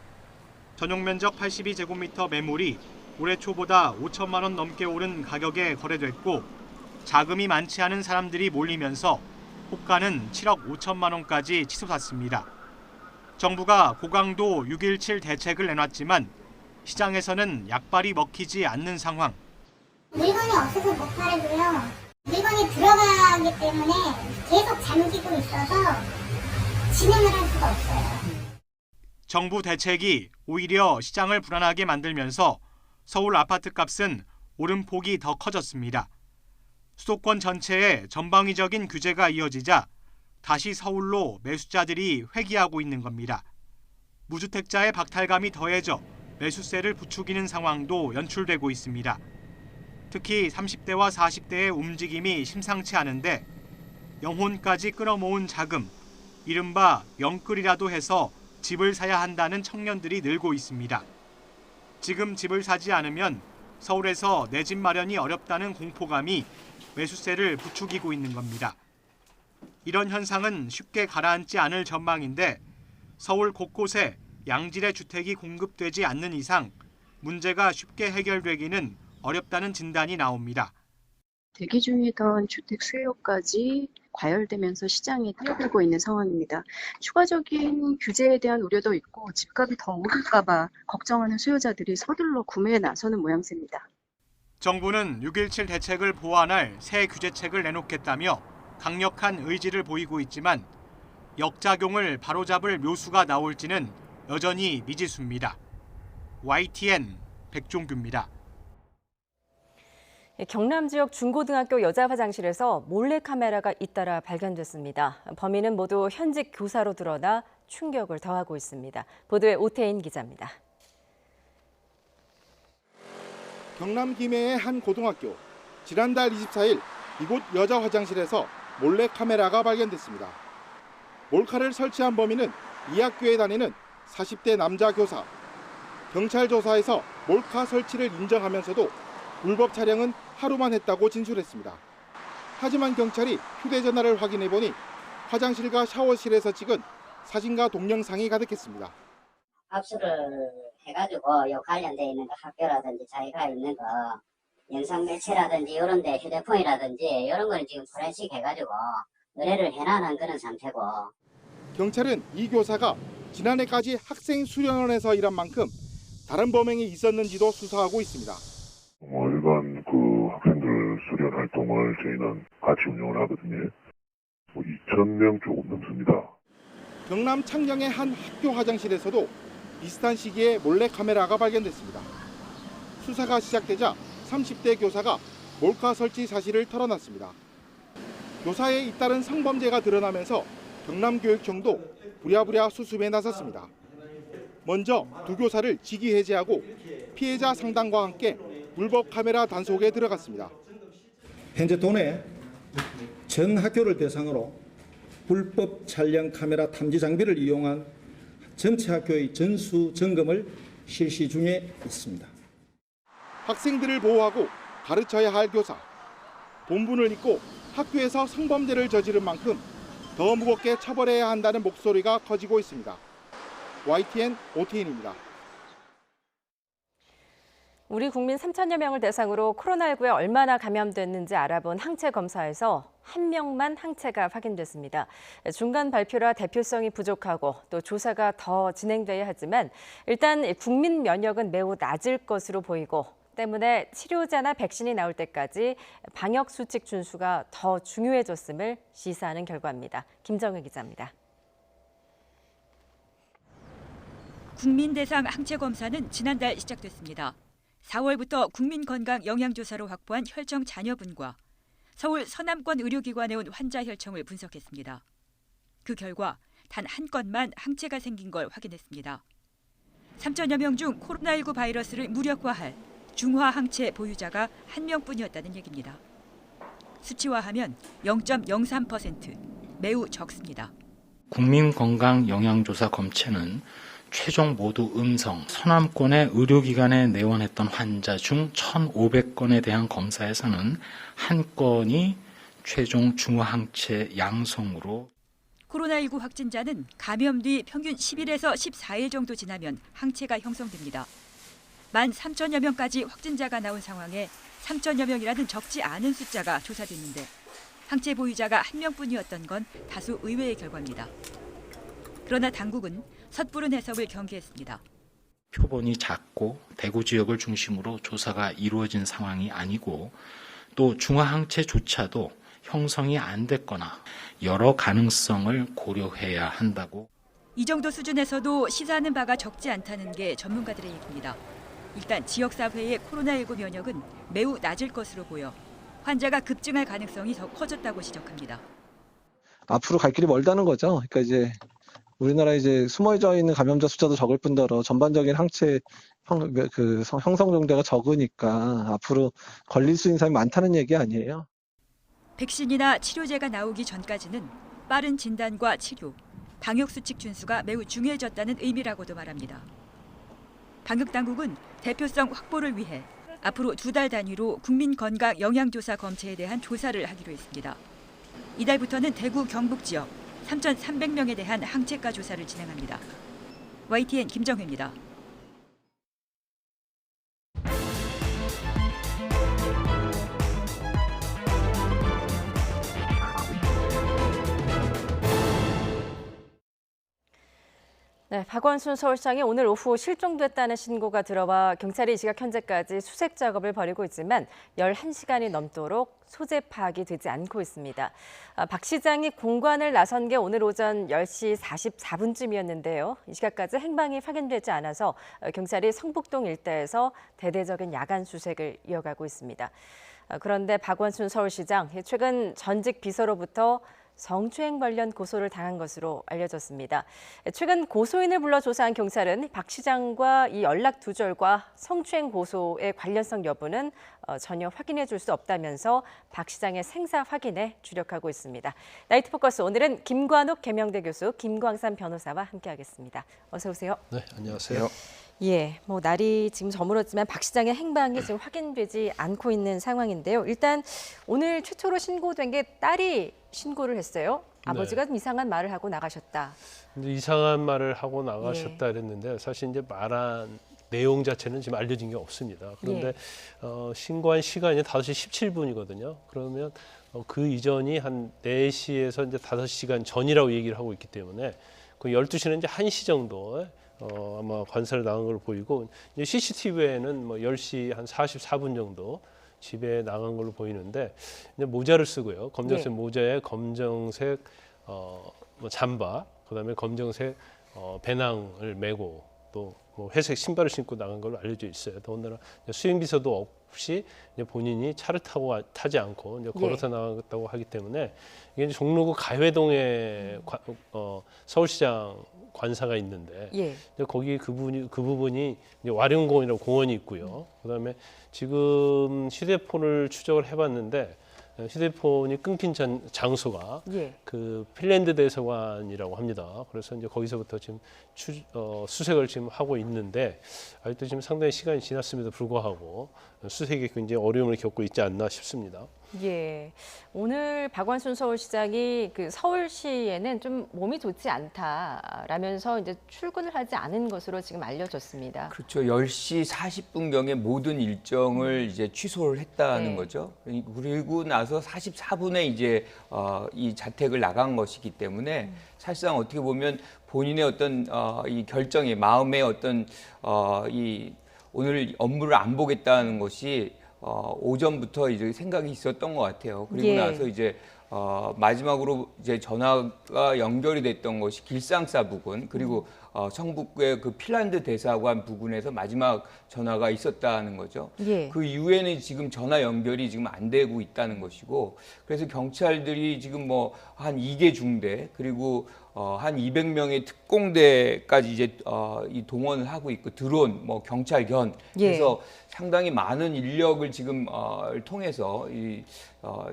전용 면적 82제곱미터 매물이 올해 초보다 5천만 원 넘게 오른 가격에 거래됐고 자금이 많지 않은 사람들이 몰리면서 호가는 7억 5천만 원까지 치솟았습니다. 정부가 고강도 6.17 대책을 내놨지만 시장에서는 약발이 먹히지 않는 상황. 물건이 없어서 못 팔고요. 물건이 들어가기 때문에 계속 잠기고 있어서 진행을 할 수가 없어요. 정부 대책이 오히려 시장을 불안하게 만들면서 서울 아파트 값은 오름폭이 더 커졌습니다. 수도권 전체에 전방위적인 규제가 이어지자 다시 서울로 매수자들이 회귀하고 있는 겁니다. 무주택자의 박탈감이 더해져 매수세를 부추기는 상황도 연출되고 있습니다. 특히 30대와 40대의 움직임이 심상치 않은데 영혼까지 끌어모은 자금, 이른바 영끌이라도 해서 집을 사야 한다는 청년들이 늘고 있습니다. 지금 집을 사지 않으면 서울에서 내 집 마련이 어렵다는 공포감이 매수세를 부추기고 있는 겁니다. 이런 현상은 쉽게 가라앉지 않을 전망인데 서울 곳곳에 양질의 주택이 공급되지 않는 이상 문제가 쉽게 해결되기는 어렵다는 진단이 나옵니다. 대기 중이던 주택 수요까지 과열되면서 시장에 뛰어들고 있는 상황입니다. 추가적인 규제에 대한 우려도 있고 집값이 더 오를까 봐 걱정하는 수요자들이 서둘러 구매에 나서는 모양새입니다. 정부는 6.17 대책을 보완할 새 규제책을 내놓겠다며 강력한 의지를 보이고 있지만 역작용을 바로잡을 묘수가 나올지는 여전히 미지수입니다. YTN 백종규입니다. 경남 지역 중고등학교 여자 화장실에서 몰래카메라가 잇따라 발견됐습니다. 범인은 모두 현직 교사로 드러나 충격을 더하고 있습니다. 보도에 오태인 기자입니다. 경남 김해의 한 고등학교. 지난달 24일 이곳 여자 화장실에서 몰래카메라가 발견됐습니다. 몰카를 설치한 범인은 이 학교에 다니는 40대 남자 교사. 경찰 조사에서 몰카 설치를 인정하면서도 불법 촬영은 하루만 했다고 진술했습니다. 하지만 경찰이 휴대전화를 확인해보니 화장실과 샤워실에서 찍은 사진과 동영상이 가득했습니다. 압수를 해가지고 요 관련돼 있는 거 학교라든지 자기가 있는 거 영상 매체라든지 이런 데 휴대폰이라든지 이런 거는 지금 포렌식 해가지고 의뢰를 해놔는 그런 상태고. 경찰은 이 교사가 지난해까지 학생 수련원에서 일한 만큼 다른 범행이 있었는지도 수사하고 있습니다. 일반 학생들 수련 활동을 저희는 같이 운영을 하거든요. 2,000명 조금 넘습니다. 경남 창녕의 한 학교 화장실에서도 비슷한 시기에 몰래카메라가 발견됐습니다. 수사가 시작되자 30대 교사가 몰카 설치 사실을 털어놨습니다. 교사에 잇따른 성범죄가 드러나면서 경남교육청도 부랴부랴 수습에 나섰습니다. 먼저 두 교사를 직위 해제하고 피해자 상담과 함께 불법 카메라 단속에 들어갔습니다. 현재 도내 전 학교를 대상으로 불법 촬영 카메라 탐지 장비를 이용한 전체 학교의 전수 점검을 실시 중에 있습니다. 학생들을 보호하고 가르쳐야 할 교사. 본분을 잊고 학교에서 성범죄를 저지른 만큼 더 무겁게 처벌해야 한다는 목소리가 커지고 있습니다. YTN 오태인입니다. 우리 국민 3천여 명을 대상으로 코로나19에 얼마나 감염됐는지 알아본 항체 검사에서 1명만 항체가 확인됐습니다. 중간 발표라 대표성이 부족하고 또 조사가 더 진행돼야 하지만 일단 국민 면역은 매우 낮을 것으로 보이고 때문에 치료제나 백신이 나올 때까지 방역 수칙 준수가 더 중요해졌음을 시사하는 결과입니다. 김정혜 기자입니다. 국민 대상 항체 검사는 지난달 시작됐습니다. 4월부터 국민건강영양조사로 확보한 혈청 잔여분과 서울 서남권 의료기관에 온 환자 혈청을 분석했습니다. 그 결과 단 한 건만 항체가 생긴 걸 확인했습니다. 3천여 명 중 코로나19 바이러스를 무력화할 중화 항체 보유자가 1명뿐이었다는 얘기입니다. 수치화하면 0.03%, 매우 적습니다. 국민건강영양조사 검체는 최종 모두 음성, 서남권의 의료기관에 내원했던 환자 중 1,500건에 대한 검사에서는 한 건이 최종 중화항체 양성으로. 코로나19 확진자는 감염 뒤 평균 10일에서 14일 정도 지나면 항체가 형성됩니다. 13,000여 명까지 확진자가 나온 상황에 3,000여 명이라는 적지 않은 숫자가 조사됐는데 항체 보유자가 1명뿐이었던 건 다소 의외의 결과입니다. 그러나 당국은 섣부른 해석을 경계했습니다. 표본이 작고 대구 지역을 중심으로 조사가 이루어진 상황이 아니고 또 중화항체조차도 형성이 안 됐거나 여러 가능성을 고려해야 한다고. 이 정도 수준에서도 시사하는 바가 적지 않다는 게 전문가들의 얘기입니다. 일단 지역사회의 코로나19 면역은 매우 낮을 것으로 보여 환자가 급증할 가능성이 더 커졌다고 지적합니다. 앞으로 갈 길이 멀다는 거죠. 그러니까 이제 우리나라 이제 숨어져 있는 감염자 숫자도 적을 뿐더러 전반적인 항체 형성 정도가 적으니까 앞으로 걸릴 수 있는 사람이 많다는 얘기 아니에요. 백신이나 치료제가 나오기 전까지는 빠른 진단과 치료, 방역수칙 준수가 매우 중요해졌다는 의미라고도 말합니다. 방역당국은 대표성 확보를 위해 앞으로 2달 단위로 국민건강 영양조사 검체에 대한 조사를 하기로 했습니다. 이달부터는 대구 경북 지역 3,300명에 대한 항체가 조사를 진행합니다. YTN 김정혜입니다. 네, 박원순 서울시장이 오늘 오후 실종됐다는 신고가 들어와 경찰이 이 시각 현재까지 수색 작업을 벌이고 있지만 11시간이 넘도록 소재 파악이 되지 않고 있습니다. 박 시장이 공관을 나선 게 오늘 오전 10시 44분쯤이었는데요. 이 시각까지 행방이 확인되지 않아서 경찰이 성북동 일대에서 대대적인 야간 수색을 이어가고 있습니다. 그런데 박원순 서울시장, 최근 전직 비서로부터 성추행 관련 고소를 당한 것으로 알려졌습니다. 최근 고소인을 불러 조사한 경찰은 박 시장과 이 연락 두절과 성추행 고소의 관련성 여부는 전혀 확인해 줄 수 없다면서 박 시장의 생사 확인에 주력하고 있습니다. 나이트 포커스 오늘은 김관욱 계명대 교수, 김광삼 변호사와 함께하겠습니다. 어서 오세요. 네, 안녕하세요. 예, 날이 지금 저물었지만 박 시장의 행방이 지금 확인되지 않고 있는 상황인데요. 일단 오늘 최초로 신고된 게 딸이 신고를 했어요. 아버지가 좀 이상한 말을 하고 나가셨다. 근데 이상한 말을 하고 나가셨다 그랬는데 사실 이제 말한 내용 자체는 지금 알려진 게 없습니다. 그런데 신고한 시간이 5시 17분이거든요. 그러면 그 이전이 한 4시에서 이제 5시간 전이라고 얘기를 하고 있기 때문에 그 12시는 이제 1시 정도 아마 관사를 나간 걸로 보이고 이제 CCTV에는 뭐 10시 한 44분 정도 집에 나간 걸로 보이는데 이제 모자를 쓰고요. 검정색 모자에 검정색 뭐 잠바, 그다음에 검정색 배낭을 메고 또 뭐 회색 신발을 신고 나간 걸로 알려져 있어요. 더군다나 수행 비서도 없이 이제 본인이 차를 타지 않고 이제 걸어서 나갔다고 하기 때문에 이게 이제 종로구 가회동에 서울시장 관사가 있는데 이제 거기 그 부분이 이제 와룡공원이라고 공원이 있고요. 그다음에 지금 휴대폰을 추적을 해봤는데 휴대폰이 끊긴 장소가 그 핀란드 대사관이라고 합니다. 그래서 이제 거기서부터 지금 수색을 지금 하고 있는데 아직도 지금 상당히 시간이 지났음에도 불구하고 수색이 굉장히 어려움을 겪고 있지 않나 싶습니다. 예, 오늘 박원순 서울시장이 그 서울시에는 좀 몸이 좋지 않다라면서 이제 출근을 하지 않은 것으로 지금 알려졌습니다. 그렇죠. 10시 40분경에 모든 일정을 이제 취소를 했다는 거죠. 그리고 나서 44분에 이제 이 자택을 나간 것이기 때문에 사실상 어떻게 보면 본인의 어떤 이 결정이 마음의 어떤 이 오늘 업무를 안 보겠다는 것이 오전부터 이제 생각이 있었던 것 같아요. 그리고 나서 이제 마지막으로 이제 전화가 연결이 됐던 것이 길상사 부근 그리고 성북의 그 핀란드 대사관 부근에서 마지막 전화가 있었다는 거죠. 그 이후에는 지금 전화 연결이 지금 안 되고 있다는 것이고 그래서 경찰들이 지금 뭐 한 2개 중대 그리고 한 200명의 특공대까지 이제 이 동원을 하고 있고 드론, 뭐 경찰견 그래서 상당히 많은 인력을 지금 통해서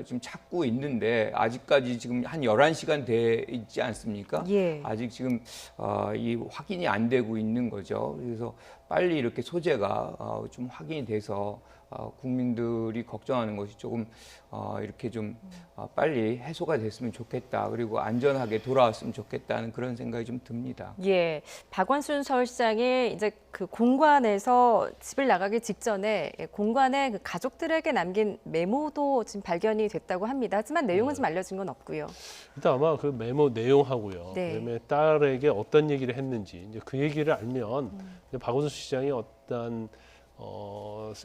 지금 찾고 있는데 아직까지 지금 한 11시간 돼 있지 않습니까? 아직 지금 이 확인이 안 되고 있는 거죠. 그래서 빨리 이렇게 소재가 좀 확인이 돼서 국민들이 걱정하는 것이 조금 이렇게 좀 빨리 해소가 됐으면 좋겠다. 그리고 안전하게 돌아왔으면 좋겠다는 그런 생각이 좀 듭니다. 예, 박원순 서울시장이 이제 그 공관에서 집을 나가기 직전에 공관에 그 가족들에게 남긴 메모도 지금 발견이 됐다고 합니다. 하지만 내용은 좀 알려진 건 없고요. 일단 아마 그 메모 내용하고요. 네. 그다음에 딸에게 어떤 얘기를 했는지 이제 그 얘기를 알면 이제 박원순 시장이 어떤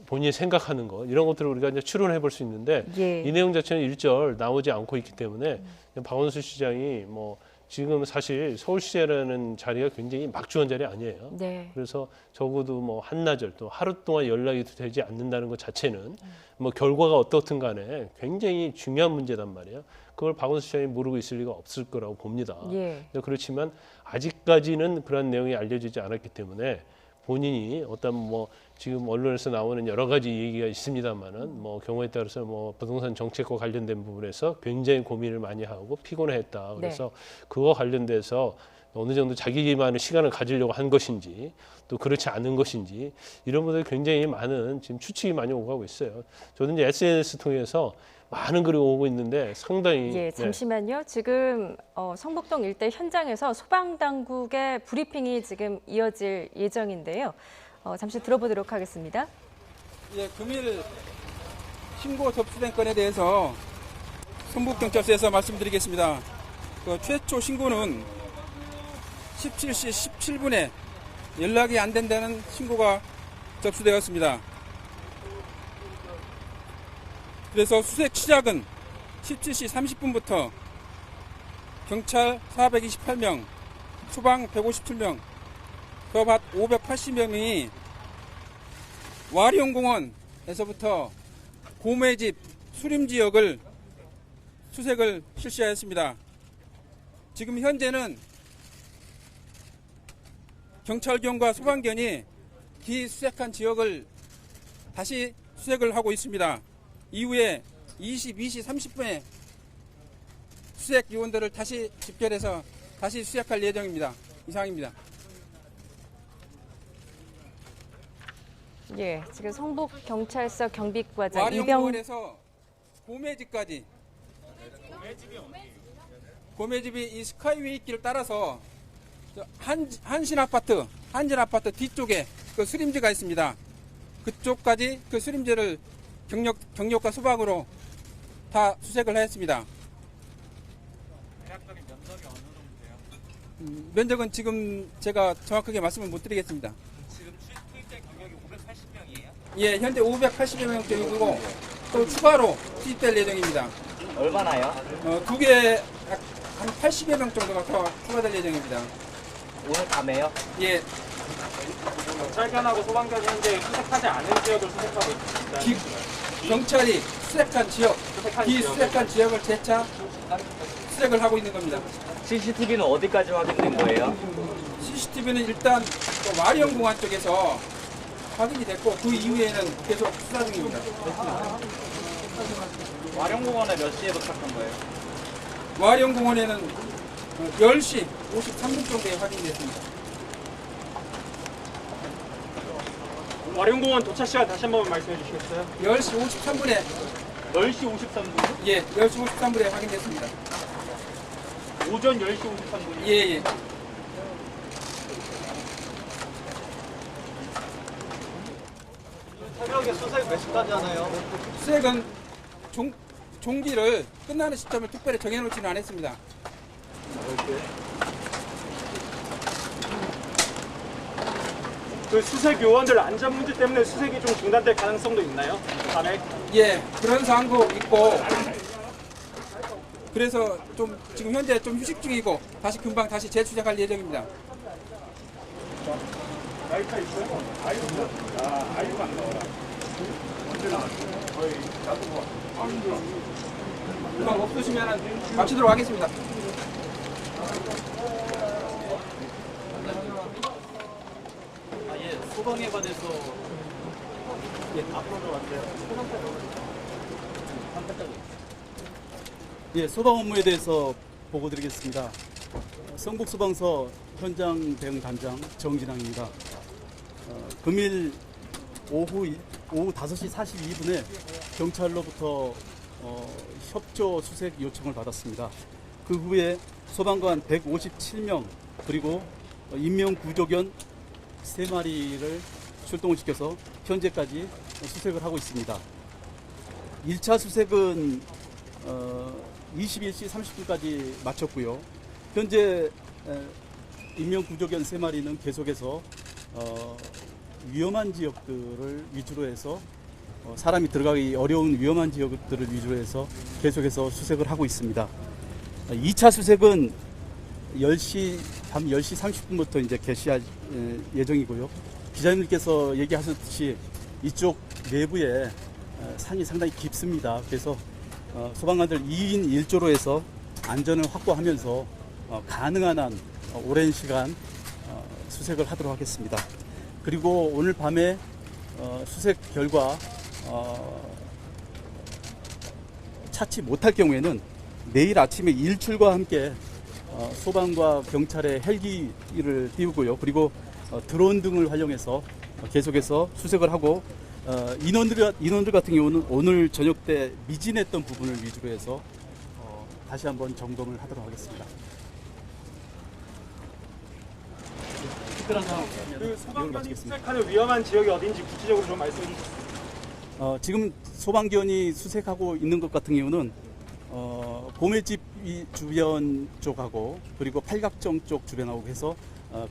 본인이 생각하는 것 이런 것들을 우리가 이제 추론해 볼 수 있는데 예. 이 내용 자체는 일절 나오지 않고 있기 때문에 박원순 시장이 뭐 지금 사실 서울시장이라는 자리가 굉장히 막중한 자리 아니에요. 네. 그래서 적어도 뭐 한나절 또 하루 동안 연락이 되지 않는다는 것 자체는 뭐 결과가 어떻든 간에 굉장히 중요한 문제단 말이에요. 그걸 박원순 시장이 모르고 있을 리가 없을 거라고 봅니다. 예. 그렇지만 아직까지는 그런 내용이 알려지지 않았기 때문에 본인이 어떤 뭐 지금 언론에서 나오는 여러 가지 얘기가 있습니다만은 뭐 경우에 따라서 뭐 부동산 정책과 관련된 부분에서 굉장히 고민을 많이 하고 피곤했다. 그래서 그거 관련돼서 어느 정도 자기만의 시간을 가지려고 한 것인지 또 그렇지 않은 것인지 이런 분들이 굉장히 많은 지금 추측이 많이 오고 가고 있어요. 저는 이제 SNS 통해서 많은 글이 오고 있는데 상당히 예, 잠시만요. 지금 성북동 일대 현장에서 소방당국의 브리핑이 지금 이어질 예정인데요. 잠시 들어보도록 하겠습니다. 예, 금일 신고 접수된 건에 대해서 성북경찰서에서 말씀드리겠습니다. 그 최초 신고는 17시 17분에 연락이 안 된다는 신고가 접수되었습니다. 그래서 수색 시작은 17시 30분부터 경찰 428명, 소방 157명, 더밭 580명이 와룡공원에서부터 고매집 수림지역을 수색을 실시하였습니다. 지금 현재는 경찰견과 소방견이 기수색한 지역을 다시 수색을 하고 있습니다. 이후에 22시 30분에 수색 요원들을 다시 집결해서 다시 수색할 예정입니다. 이상입니다. 예, 지금 성북경찰서 경비과장 와룡공원에서 고매집까지 고매집이 이 스카이웨이 길을 따라서 한진 아파트 뒤쪽에 그 수림지가 있습니다. 그쪽까지 그 수림지를 경력과 소방으로 다 수색을 했습니다. 대략적인 면적이 어느 정도 돼요? 면적은 지금 제가 정확하게 말씀을 못 드리겠습니다. 지금 투입된 경력이 580명이에요? 예, 현재 580여 명 정도고 또 추가로 투입될 예정입니다. 얼마나요? 두 개 한 80여 명 정도가 더 추가될 예정입니다. 오늘 밤에요? 예. 경찰견하고 소방견이 현재 수색하지 않은 지역을 수색하고 있습니다. 경찰이 수색한 지역, 비수색한 지역을 재차 수색을 하고 있는 겁니다. CCTV는 어디까지 확인된 거예요? CCTV는 일단 와룡공원 쪽에서 확인이 됐고 그 이후에는 계속 수사 중입니다. 와룡공원에 몇 시에 도착한 거예요? 와룡공원에는 10시 53분 정도에 확인됐습니다. 와룡공원 도착 시간 다시 한 번 말씀해 주시겠어요? 10시 53분에 10시 53분? 예, 10시 53분에 확인됐습니다. 오전 10시 53분? 예, 예. 새벽에 수색 몇 시까지 하나요? 수색은 종기를 끝나는 시점을 특별히 정해놓지는 않았습니다. 그 수색 요원들 안전 문제 때문에 수색이 좀 중단될 가능성도 있나요? 밤에? 예, 그런 사항도 있고 그래서 좀 지금 현재 좀 휴식 중이고 금방 다시 재수색할 예정입니다. 아이가 있어요? 아이가 안 나와라. 언제 나왔어요? 거의 금방 없으시면 마치도록 하겠습니다. 소방에 관해서 앞으로 왔어요. 예, 소방 업무에 대해서 보고드리겠습니다. 성북소방서 현장 대응 단장 정진항입니다. 금일 오후 5시 42분에 경찰로부터 협조 수색 요청을 받았습니다. 그 후에 소방관 157명 그리고 인명구조견 3마리를 출동을 시켜서 현재까지 수색을 하고 있습니다. 1차 수색은 21시 30분까지 마쳤고요. 현재 인명구조견 3마리는 계속해서 위험한 지역들을 위주로 해서 사람이 들어가기 어려운 위험한 지역들을 위주로 해서 계속해서 수색을 하고 있습니다. 2차 수색은 밤 10시 30분부터 이제 개시할 예정이고요. 기자님께서 얘기하셨듯이 이쪽 내부에 산이 상당히 깊습니다. 그래서 소방관들 2인 1조로 해서 안전을 확보하면서 가능한 한 오랜 시간 수색을 하도록 하겠습니다. 그리고 오늘 밤에 수색 결과 찾지 못할 경우에는 내일 아침에 일출과 함께 소방과 경찰의 헬기를 띄우고요. 그리고 드론 등을 활용해서 계속해서 수색을 하고 인원들 같은 경우는 오늘 저녁 때 미진했던 부분을 위주로 해서 다시 한번 점검을 하도록 하겠습니다. 그 소방관이 수색하는 위험한 지역이 어딘지 구체적으로 좀 말씀해 주시죠. 지금 소방견이 수색하고 있는 것 같은 경우는 고매집 주변 쪽하고 그리고 팔각정 쪽 주변하고 해서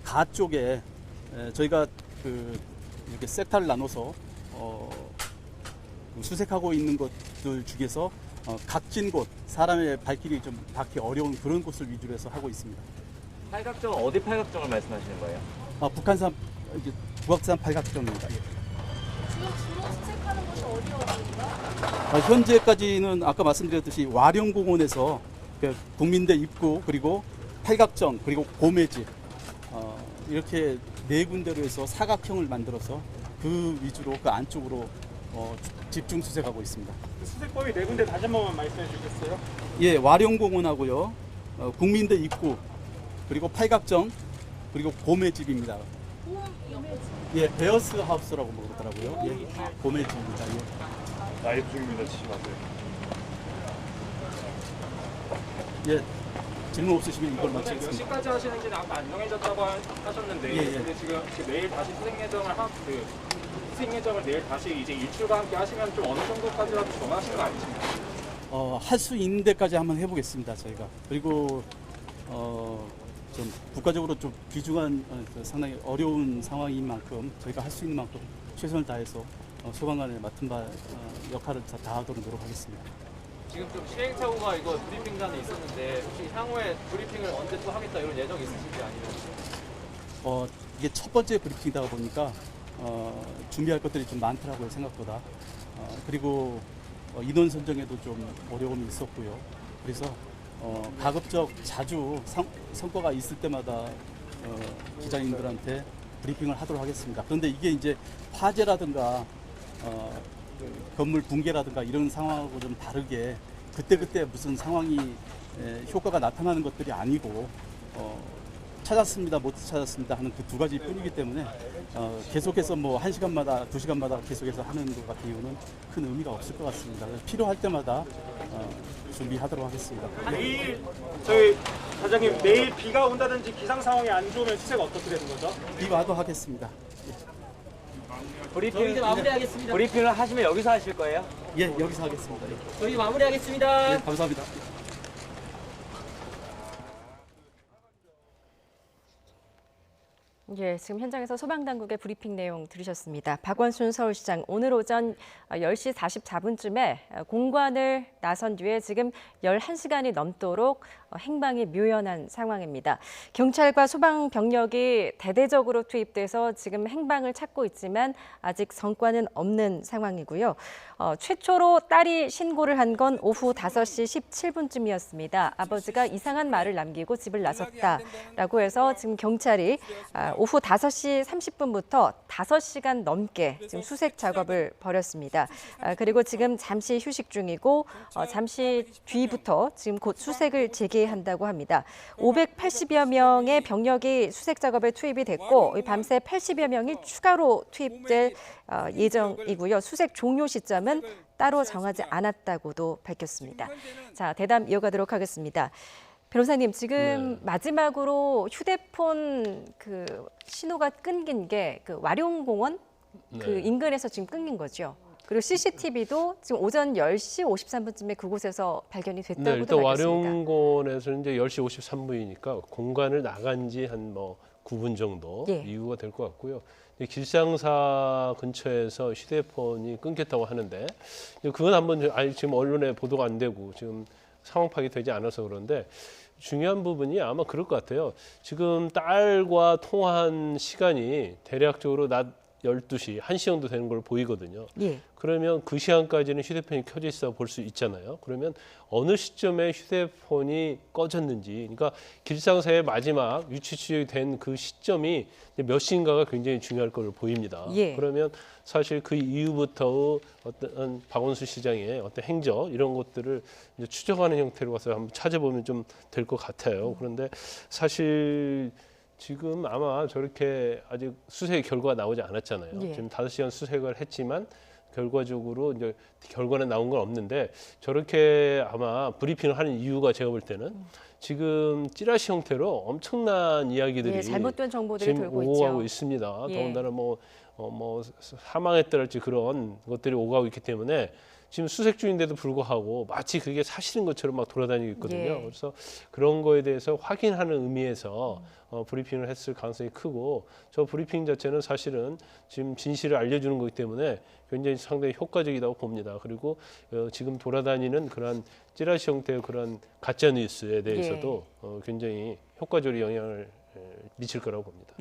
가 쪽에 저희가 이렇게 섹터를 나눠서 수색하고 있는 것들 중에서 각진 곳, 사람의 발길이 좀 닿기 어려운 그런 곳을 위주로 해서 하고 있습니다. 팔각정 어디 팔각정을 말씀하시는 거예요? 북한산 북악산 팔각정입니다. 지금 주로 수색하는 곳이 어디인가? 현재까지는 아까 말씀드렸듯이 와룡공원에서 국민대 입구 그리고 팔각정 그리고 고매집 이렇게 네 군데로 해서 사각형을 만들어서 그 위주로 그 안쪽으로 집중 수색하고 있습니다. 수색범위 네 군데 다시 한 번만 말씀해 주시겠어요? 예, 와룡공원하고요, 국민대 입구 그리고 팔각정 그리고 고매집입니다. 예, 베어스 하우스라고 그러더라고요. 예, 고매집입니다. 예. 라이브 중입니다. 치지 마세요. 예, 질문 없으시면 이걸 몇 마치겠습니다. 시까지 하시는지는 아까 안 정해졌다고 하셨는데 예, 예. 근데 지금 내일 다시 수색 예정을 내일 다시 이제 일출과 함께 하시면 좀 어느 정도까지라도 정하신 거 아니십니까? 할 수 있는 데까지 한번 해보겠습니다. 저희가. 그리고 좀 국가적으로 좀 귀중한 상당히 어려운 상황인 만큼 저희가 할 수 있는 만큼 최선을 다해서 소방관의 맡은 바 역할을 다하도록 노력하겠습니다. 지금 좀 시행착오가 이거 브리핑단에 있었는데 혹시 향후에 브리핑을 언제 또 하겠다 이런 예정 있으신지 아니면? 이게 첫 번째 브리핑이다 보니까 준비할 것들이 좀 많더라고요, 생각보다. 그리고 인원 선정에도 좀 어려움이 있었고요. 그래서 가급적 자주 성과가 있을 때마다 기자님들한테 브리핑을 하도록 하겠습니다. 그런데 이게 이제 화재라든가 건물 붕괴라든가 이런 상황하고 좀 다르게 그때그때 무슨 상황이 효과가 나타나는 것들이 아니고 찾았습니다, 못 찾았습니다 하는 그 두 가지 뿐이기 때문에 계속해서 뭐 1시간마다 2시간마다 계속해서 하는 것 같은 경우는 큰 의미가 없을 것 같습니다. 필요할 때마다 준비하도록 하겠습니다. 내일 저희 사장님 내일 비가 온다든지 기상 상황이 안 좋으면 수색 어떻게 되는 거죠? 비 와도 하겠습니다. 브리핑 이제 마무리하겠습니다. 브리핑을 하시면 여기서 하실 거예요? 예, 여기서 하겠습니다. 예. 저희 마무리하겠습니다. 예, 감사합니다. 예, 지금 현장에서 소방당국의 브리핑 내용 들으셨습니다. 박원순 서울시장 오늘 오전 10시 44분쯤에 공관을 나선 뒤에 지금 11시간이 넘도록 행방이 묘연한 상황입니다. 경찰과 소방 병력이 대대적으로 투입돼서 지금 행방을 찾고 있지만 아직 성과는 없는 상황이고요. 최초로 딸이 신고를 한 건 오후 5시 17분쯤이었습니다. 아버지가 이상한 말을 남기고 집을 나섰다라고 해서 지금 경찰이 오후 5시 30분부터 5시간 넘게 지금 수색 작업을 벌였습니다. 그리고 지금 잠시 휴식 중이고 잠시 뒤부터 지금 곧 수색을 재개한다고 합니다. 580여 명의 병력이 수색 작업에 투입이 됐고 밤새 80여 명이 추가로 투입될 예정이고요. 수색 종료 시점은 따로 정하지 않았다고도 밝혔습니다. 자, 대담 이어가도록 하겠습니다. 변호사님, 지금 마지막으로 휴대폰 그 신호가 끊긴 게 그 와룡공원 그 인근에서 지금 끊긴 거죠. 그리고 CCTV도 지금 오전 10시 53분쯤에 그곳에서 발견이 됐다고도 일단 밝혔습니다. 와룡공원에서는 이제 10시 53분이니까 공간을 나간 지 한 9분 정도 이후가 될 것 같고요. 길상사 근처에서 휴대폰이 끊겼다고 하는데 그건 한번 지금 언론에 보도가 안 되고 지금 상황 파악이 되지 않아서 그런데 중요한 부분이 아마 그럴 것 같아요. 지금 딸과 통화한 시간이 대략적으로 낮 12시, 1시 정도 되는 걸 보이거든요. 그러면 그 시간까지는 휴대폰이 켜져 있어 볼 수 있잖아요. 그러면 어느 시점에 휴대폰이 꺼졌는지, 그러니까 길상사의 마지막 위치 추적이 된 그 시점이 몇 시인가가 굉장히 중요할 걸로 보입니다. 그러면 사실 그 이후부터 어떤 박원순 시장의 어떤 행적 이런 것들을 이제 추적하는 형태로 가서 한번 찾아보면 좀 될 것 같아요. 그런데 사실 지금 아마 저렇게 아직 수색 결과가 나오지 않았잖아요. 지금 5시간 수색을 했지만 결과적으로 이제 결과는 나온 건 없는데 저렇게 아마 브리핑을 하는 이유가 제가 볼 때는 지금 찌라시 형태로 엄청난 이야기들이 잘못된 정보들이 지금 돌고 오가고 있죠. 있습니다. 더군다나 사망했다랄지 그런 것들이 오가고 있기 때문에 지금 수색 중인데도 불구하고 마치 그게 사실인 것처럼 막 돌아다니고 있거든요. 그래서 그런 거에 대해서 확인하는 의미에서 브리핑을 했을 가능성이 크고 저 브리핑 자체는 사실은 지금 진실을 알려주는 거기 때문에 굉장히 상당히 효과적이라고 봅니다. 그리고 지금 돌아다니는 그런 찌라시 형태의 그런 가짜 뉴스에 대해서도 굉장히 효과적으로 영향을 미칠 거라고 봅니다.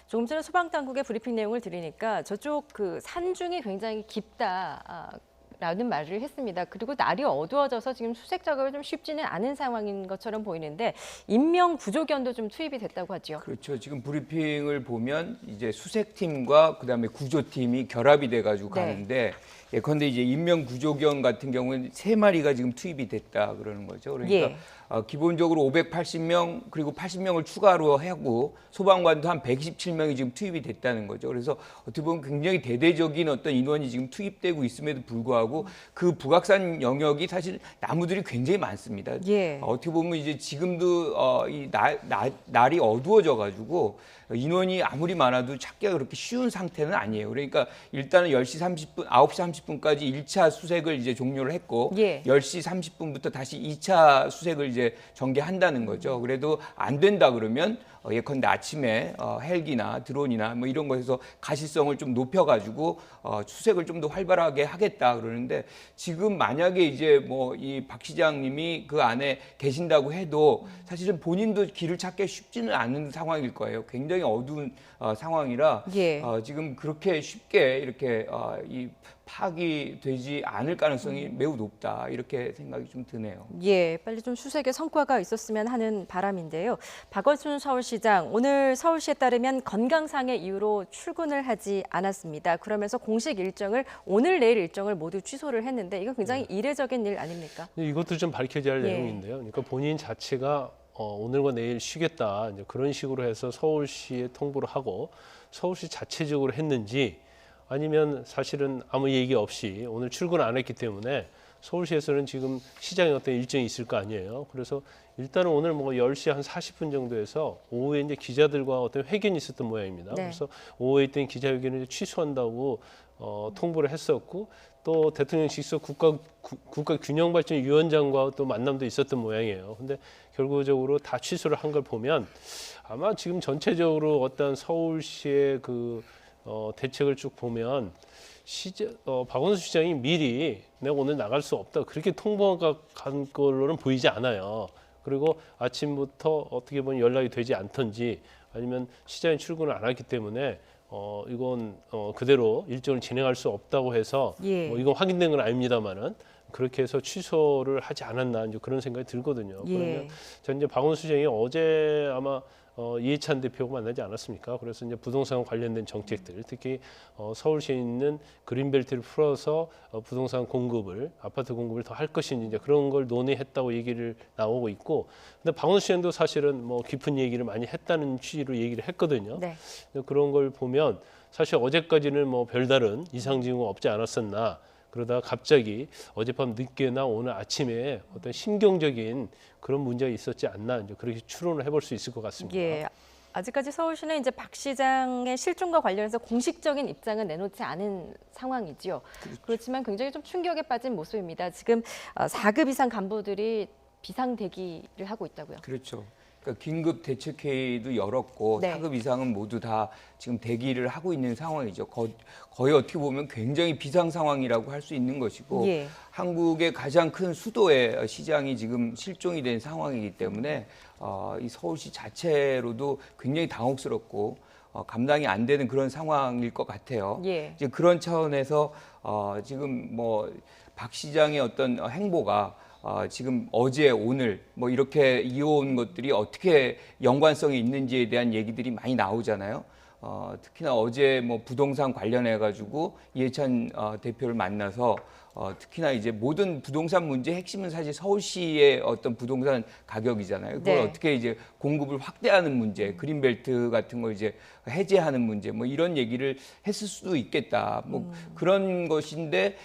조금 전에 소방당국의 브리핑 내용을 들으니까 저쪽 그 산중이 굉장히 깊다. 라는 말을 했습니다. 그리고 날이 어두워져서 지금 수색 작업이 좀 쉽지는 않은 상황인 것처럼 보이는데 인명 구조견도 좀 투입이 됐다고 하죠. 그렇죠. 지금 브리핑을 보면 이제 수색팀과 그다음에 구조팀이 결합이 돼가지고 가는데 그런데 이제 인명 구조견 같은 경우는 3마리가 지금 투입이 됐다 그러는 거죠. 그러니까 기본적으로 580명 그리고 80명을 추가로 하고 소방관도 한 127명이 지금 투입이 됐다는 거죠. 그래서 어떻게 보면 굉장히 대대적인 어떤 인원이 지금 투입되고 있음에도 불구하고 그 북악산 영역이 사실 나무들이 굉장히 많습니다. 어떻게 보면 이제 지금도 이 날이 어두워져 가지고 인원이 아무리 많아도 찾기가 그렇게 쉬운 상태는 아니에요. 그러니까 일단은 10시 30분, 9시 30분까지 1차 수색을 이제 종료를 했고 10시 30분부터 다시 2차 수색을 이제 전개한다는 거죠. 그래도 안 된다 그러면 예컨대 아침에 헬기나 드론이나 뭐 이런 거에서 가시성을 좀 높여가지고 수색을 좀 더 활발하게 하겠다 그러는데 지금 만약에 이제 뭐 이 박 시장님이 그 안에 계신다고 해도 사실은 본인도 길을 찾기 쉽지는 않은 상황일 거예요. 굉장히 어두운 상황이라 지금 그렇게 쉽게 이렇게 이 파악이 되지 않을 가능성이 매우 높다 이렇게 생각이 좀 드네요. 빨리 좀 수색에 성과가 있었으면 하는 바람인데요. 박원순 서울시장 오늘 서울시에 따르면 건강상의 이유로 출근을 하지 않았습니다. 그러면서 공식 일정을 오늘 내일 일정을 모두 취소를 했는데 이건 굉장히 이례적인 일 아닙니까? 이것도 좀 밝혀져야 할 내용인데요. 그러니까 본인 자체가 오늘과 내일 쉬겠다 이제 그런 식으로 해서 서울시에 통보를 하고 서울시 자체적으로 했는지 아니면 사실은 아무 얘기 없이 오늘 출근 안 했기 때문에 서울시에서는 지금 시장에 어떤 일정이 있을 거 아니에요. 그래서 일단은 오늘 10시 한 40분 정도에서 오후에 이제 기자들과 어떤 회견이 있었던 모양입니다. 그래서 오후에 있던 기자회견을 취소한다고 통보를 했었고 또 대통령 직속 국가균형발전위원장과 또 만남도 있었던 모양이에요. 근데 결과적으로 다 취소를 한 걸 보면 아마 지금 전체적으로 어떤 서울시의 그 대책을 쭉 보면 박원순 시장이 미리 내가 오늘 나갈 수 없다 그렇게 통보가 간 걸로는 보이지 않아요. 그리고 아침부터 어떻게 보면 연락이 되지 않던지 아니면 시장이 출근을 안 했기 때문에 이건 그대로 일정을 진행할 수 없다고 해서 이건 확인된 건 아닙니다만은 그렇게 해서 취소를 하지 않았나 이제 그런 생각이 들거든요. 그러면 전 이제 박원순 시장이 어제 아마 이해찬 대표가 만나지 않았습니까? 그래서 이제 부동산 관련된 정책들, 특히 서울시에 있는 그린벨트를 풀어서 부동산 공급을, 아파트 공급을 더 할 것인지 이제 그런 걸 논의했다고 얘기를 나오고 있고, 근데 박원순 시장도 사실은 뭐 깊은 얘기를 많이 했다는 취지로 얘기를 했거든요. 네. 그런 걸 보면 사실 어제까지는 뭐 별다른 이상 징후가 없지 않았었나. 그러다가 갑자기 어젯밤 늦게나 오늘 아침에 어떤 심경적인 그런 문제가 있었지 않나 이제 그렇게 추론을 해볼 수 있을 것 같습니다. 예. 아직까지 서울시는 이제 박 시장의 실종과 관련해서 공식적인 입장은 내놓지 않은 상황이지요. 그렇지만 굉장히 좀 충격에 빠진 모습입니다. 지금 4급 이상 간부들이 비상 대기를 하고 있다고요. 그렇죠. 그러니까 긴급 대책회의도 열었고 네. 4급 이상은 모두 다 지금 대기를 하고 있는 상황이죠. 거의 어떻게 보면 굉장히 비상 상황이라고 할 수 있는 것이고 예. 한국의 가장 큰 수도의 시장이 지금 실종이 된 상황이기 때문에 이 서울시 자체로도 굉장히 당혹스럽고 감당이 안 되는 그런 상황일 것 같아요. 예. 이제 그런 차원에서 지금 뭐 박 시장의 어떤 행보가 지금 어제 오늘 뭐 이렇게 이어온 것들이 어떻게 연관성이 있는지에 대한 얘기들이 많이 나오잖아요. 특히나 어제 뭐 부동산 관련해 가지고 이해찬 대표를 만나서 특히나 이제 모든 부동산 문제의 핵심은 사실 서울시의 어떤 부동산 가격이잖아요. 그걸 네. 어떻게 이제 공급을 확대하는 문제, 그린벨트 같은 거 이제 해제하는 문제, 뭐 이런 얘기를 했을 수도 있겠다. 뭐 그런 것인데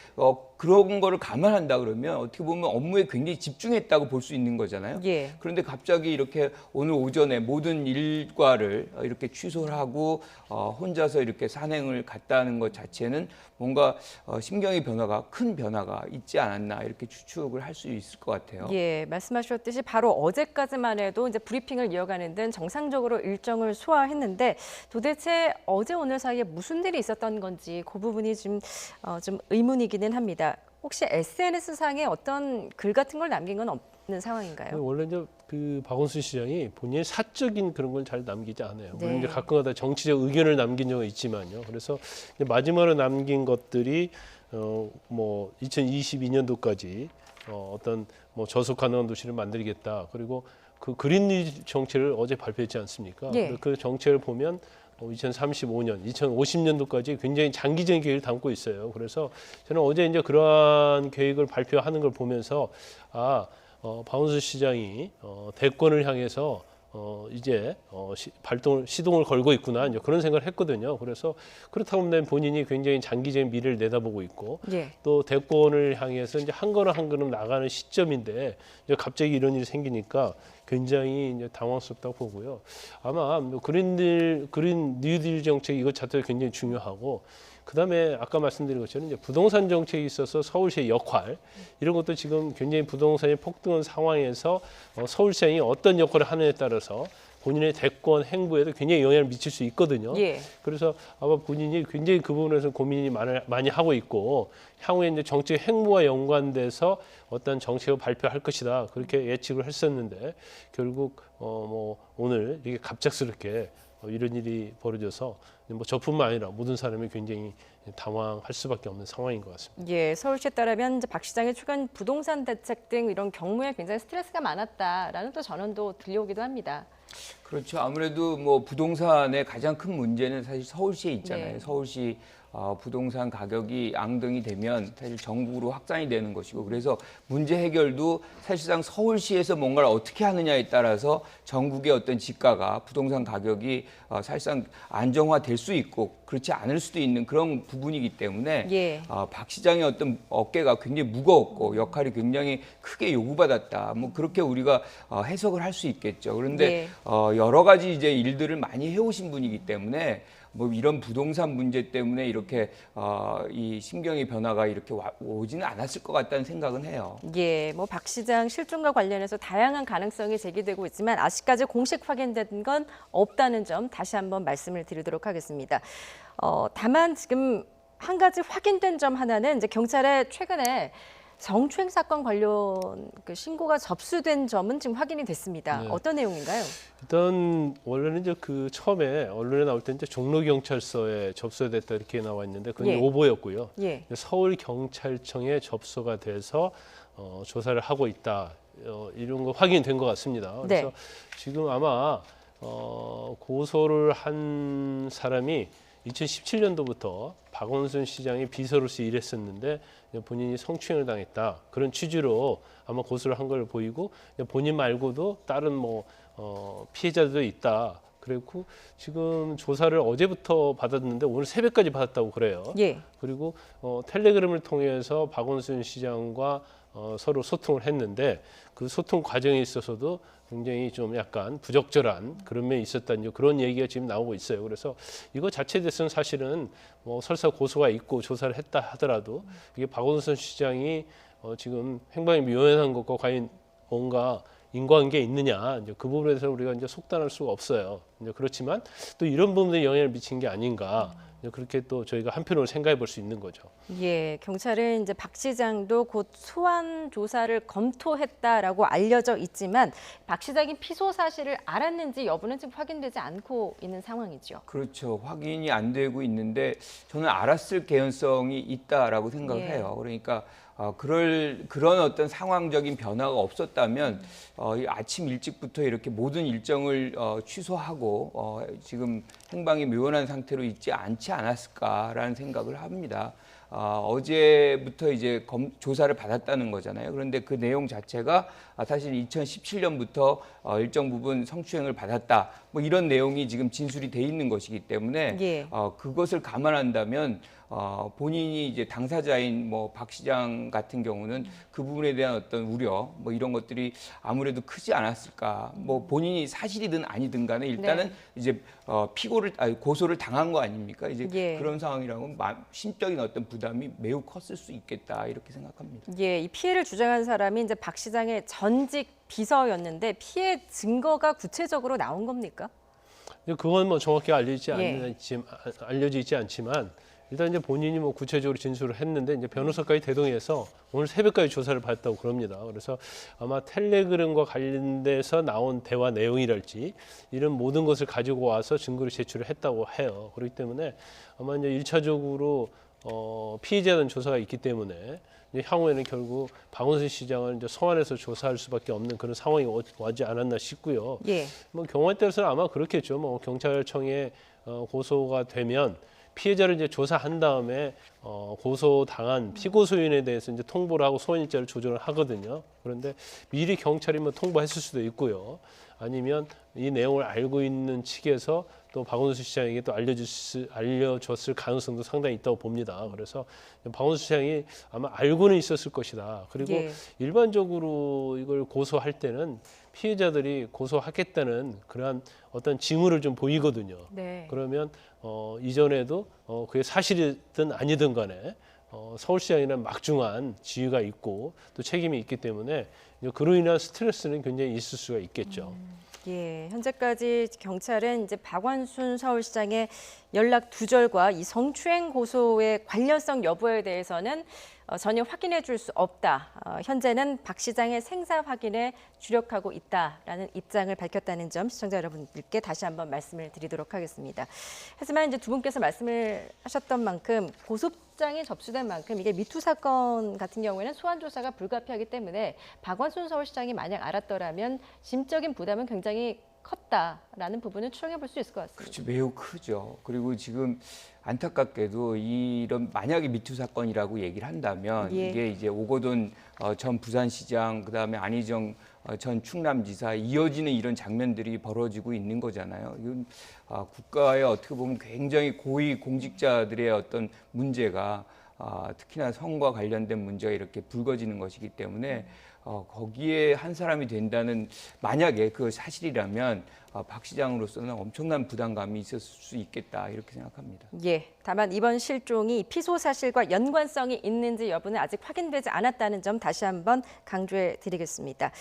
그런 거를 감안한다 그러면 어떻게 보면 업무에 굉장히 집중했다고 볼 수 있는 거잖아요. 예. 그런데 갑자기 이렇게 오늘 오전에 모든 일과를 이렇게 취소를 하고 혼자서 이렇게 산행을 갔다는 것 자체는 뭔가 심경의 변화가 큰 변화가 있지 않았나 이렇게 추측을 할 수 있을 것 같아요. 예, 말씀하셨듯이 바로 어제까지만 해도 이제 브리핑을 이어가는 등 정상적으로 일정을 소화했는데 도대체 어제 오늘 사이에 무슨 일이 있었던 건지 그 부분이 좀 의문이기는 합니다. 혹시 SNS상에 어떤 글 같은 걸 남긴 건 없는 상황인가요? 원래 이제 그 박원순 시장이 본인의 사적인 그런 건 잘 남기지 않아요. 물론 네. 이제 가끔가다 정치적 의견을 남긴 적은 있지만요. 그래서 이제 마지막으로 남긴 것들이 뭐 2022년도까지 어떤 뭐 저속 가능한 도시를 만들겠다. 그리고 그 그린뉴 정책을 어제 발표했지 않습니까? 예. 그 정책을 보면 2035년, 2050년도까지 굉장히 장기적인 계획을 담고 있어요. 그래서 저는 어제 이제 그러한 계획을 발표하는 걸 보면서 박원순 시장이 대권을 향해서 이제 시동을 걸고 있구나 이제 그런 생각을 했거든요. 그래서 그렇다고 하면 본인이 굉장히 장기적인 미래를 내다보고 있고 예. 또 대권을 향해서 이제 한 걸음 한 걸음 나가는 시점인데 이제 갑자기 이런 일이 생기니까 굉장히 이제 당황스럽다고 보고요. 아마 그린 뉴딜 정책 이것 자체가 굉장히 중요하고. 그다음에 아까 말씀드린 것처럼 이제 부동산 정책에 있어서 서울시의 역할 이런 것도 지금 굉장히 부동산이 폭등한 상황에서 서울시장이 어떤 역할을 하느냐에 따라서 본인의 대권 행보에도 굉장히 영향을 미칠 수 있거든요. 예. 그래서 아마 본인이 굉장히 그 부분에서 고민이 많이 하고 있고 향후에 이제 정책 행보와 연관돼서 어떤 정책을 발표할 것이다 그렇게 예측을 했었는데 결국 뭐 오늘 이게 갑작스럽게 이런 일이 벌어져서 뭐 저뿐만 아니라 모든 사람이 굉장히 당황할 수밖에 없는 상황인 것 같습니다. 예, 서울시에 따르면 이제 박 시장의 최근 부동산 대책 등 이런 경무에 굉장히 스트레스가 많았다라는 또 전언도 들려오기도 합니다. 그렇죠. 아무래도 뭐 부동산의 가장 큰 문제는 사실 서울시에 있잖아요. 네. 서울시 부동산 가격이 앙등이 되면 사실 전국으로 확산이 되는 것이고 그래서 문제 해결도 사실상 서울시에서 뭔가를 어떻게 하느냐에 따라서 전국의 어떤 지가가 부동산 가격이 사실상 안정화될 수 있고 그렇지 않을 수도 있는 그런 부분이기 때문에 예. 박 시장의 어떤 어깨가 굉장히 무거웠고 역할이 굉장히 크게 요구받았다. 뭐 그렇게 우리가 해석을 할 수 있겠죠. 그런데 예. 여러 가지 이제 일들을 많이 해오신 분이기 때문에 뭐 이런 부동산 문제 때문에 이렇게 이 심경의 변화가 이렇게 오지는 않았을 것 같다는 생각은 해요. 예, 뭐 박 시장 실종과 관련해서 다양한 가능성이 제기되고 있지만 아직까지 공식 확인된 건 없다는 점 다시 한번 말씀을 드리도록 하겠습니다. 다만 지금 한 가지 확인된 점 하나는 이제 경찰에 최근에 성추행 사건 관련 그 신고가 접수된 점은 지금 확인이 됐습니다. 네. 어떤 내용인가요? 일단 원래는 이제 그 처음에 언론에 나올 때 이제 종로경찰서에 접수됐다 이렇게 나와 있는데 그건 예. 오보였고요. 예. 서울경찰청에 접수가 돼서 조사를 하고 있다. 이런 거 확인된 것 같습니다. 그래서 네. 지금 아마 고소를 한 사람이 2017년도부터 박원순 시장이 비서로서 일했었는데 본인이 성추행을 당했다. 그런 취지로 아마 고소를 한 걸 보이고 본인 말고도 다른 피해자들도 있다. 그리고 지금 조사를 어제부터 받았는데 오늘 새벽까지 받았다고 그래요. 예. 그리고 텔레그램을 통해서 박원순 시장과 서로 소통을 했는데 그 소통 과정에 있어서도 굉장히 좀 약간 부적절한 그런 면이 있었다는 그런 얘기가 지금 나오고 있어요. 그래서 이거 자체에 대해서는 사실은 설사 고소가 있고 조사를 했다 하더라도 이게 박원순 시장이 지금 행방이 묘연한 것과 과연 뭔가 인과관계 있느냐 이제 그 부분에 대해서 우리가 이제 속단할 수가 없어요. 이제 그렇지만 또 이런 부분에 영향을 미친 게 아닌가 그렇게 또 저희가 한편으로 생각해 볼 수 있는 거죠. 예, 경찰은 이제 박 시장도 곧 소환 조사를 검토했다라고 알려져 있지만 박 시장이 피소 사실을 알았는지 여부는 지금 확인되지 않고 있는 상황이죠. 그렇죠. 확인이 안 되고 있는데 저는 알았을 개연성이 있다라고 생각을 해요. 그러니까 그런 어떤 상황적인 변화가 없었다면 이 아침 일찍부터 이렇게 모든 일정을 취소하고 지금 행방이 묘연한 상태로 있지 않지 않았을까라는 생각을 합니다. 어제부터 이제 조사를 받았다는 거잖아요. 그런데 그 내용 자체가 사실 2017년부터 일정 부분 성추행을 받았다. 이런 내용이 지금 진술이 돼 있는 것이기 때문에 그것을 감안한다면 본인이 이제 당사자인 박 시장 같은 경우는 그 부분에 대한 어떤 우려 이런 것들이 아무래도 크지 않았을까. 본인이 사실이든 아니든 간에 일단은 이제 고소를 당한 거 아닙니까? 이제 그런 상황이라면 심적인 어떤 부담이 매우 컸을 수 있겠다 이렇게 생각합니다. 예, 이 피해를 주장한 사람이 이제 박 시장의 전직 비서였는데 피해 증거가 구체적으로 나온 겁니까? 그건 정확히 알려져 있지 않지만 일단 이제 본인이 구체적으로 진술을 했는데 이제 변호사까지 대동해서 오늘 새벽까지 조사를 받았다고 그럽니다. 그래서 아마 텔레그램과 관련돼서 나온 대화 내용이랄지 이런 모든 것을 가지고 와서 증거를 제출을 했다고 해요. 그렇기 때문에 아마 이제 1차적으로 피의자에 대한 조사가 있기 때문에 이제 향후에는 결국 박원순 시장을 이제 소환해서 조사할 수밖에 없는 그런 상황이 오지 않았나 싶고요. 경우에 따라서는 아마 그렇겠죠. 경찰청에 고소가 되면 피해자를 이제 조사한 다음에 고소당한 피고소인에 대해서 이제 통보를 하고 소환일자를 조정을 하거든요. 그런데 미리 경찰이 통보했을 수도 있고요. 아니면 이 내용을 알고 있는 측에서 또 박원순 시장에게 또 알려줬을 가능성도 상당히 있다고 봅니다. 그래서 박원순 시장이 아마 알고는 있었을 것이다. 그리고 일반적으로 이걸 고소할 때는 피해자들이 고소하겠다는 그러한 어떤 징후를 좀 보이거든요. 그러면 이전에도 그게 사실이든 아니든 간에 서울시장이라는 막중한 지위가 있고 또 책임이 있기 때문에 그로 인한 스트레스는 굉장히 있을 수가 있겠죠. 예, 현재까지 경찰은 이제 박원순 서울시장의 연락 두절과 이 성추행 고소의 관련성 여부에 대해서는 전혀 확인해 줄 수 없다. 현재는 박 시장의 생사 확인에 주력하고 있다라는 입장을 밝혔다는 점 시청자 여러분들께 다시 한번 말씀을 드리도록 하겠습니다. 하지만 이제 두 분께서 말씀을 하셨던 만큼 고소장이 접수된 만큼 이게 미투 사건 같은 경우에는 소환 조사가 불가피하기 때문에 박원순 서울시장이 만약 알았더라면 심적인 부담은 굉장히 컸다라는 부분을 추정해 볼 수 있을 것 같습니다. 그렇죠. 매우 크죠. 그리고 지금 안타깝게도 이런 만약에 미투 사건이라고 얘기를 한다면 이게 이제 오거돈 전 부산시장 그다음에 안희정 전 충남지사 이어지는 이런 장면들이 벌어지고 있는 거잖아요. 이건 국가의 어떻게 보면 굉장히 고위 공직자들의 어떤 문제가 특히나 성과 관련된 문제가 이렇게 불거지는 것이기 때문에 거기에 한 사람이 된다는 만약에 그 사실이라면 박 시장으로서는 엄청난 부담감이 있었을 수 있겠다 이렇게 생각합니다. 예, 다만 이번 실종이 피소 사실과 연관성이 있는지 여부는 아직 확인되지 않았다는 점 다시 한번 강조해 드리겠습니다.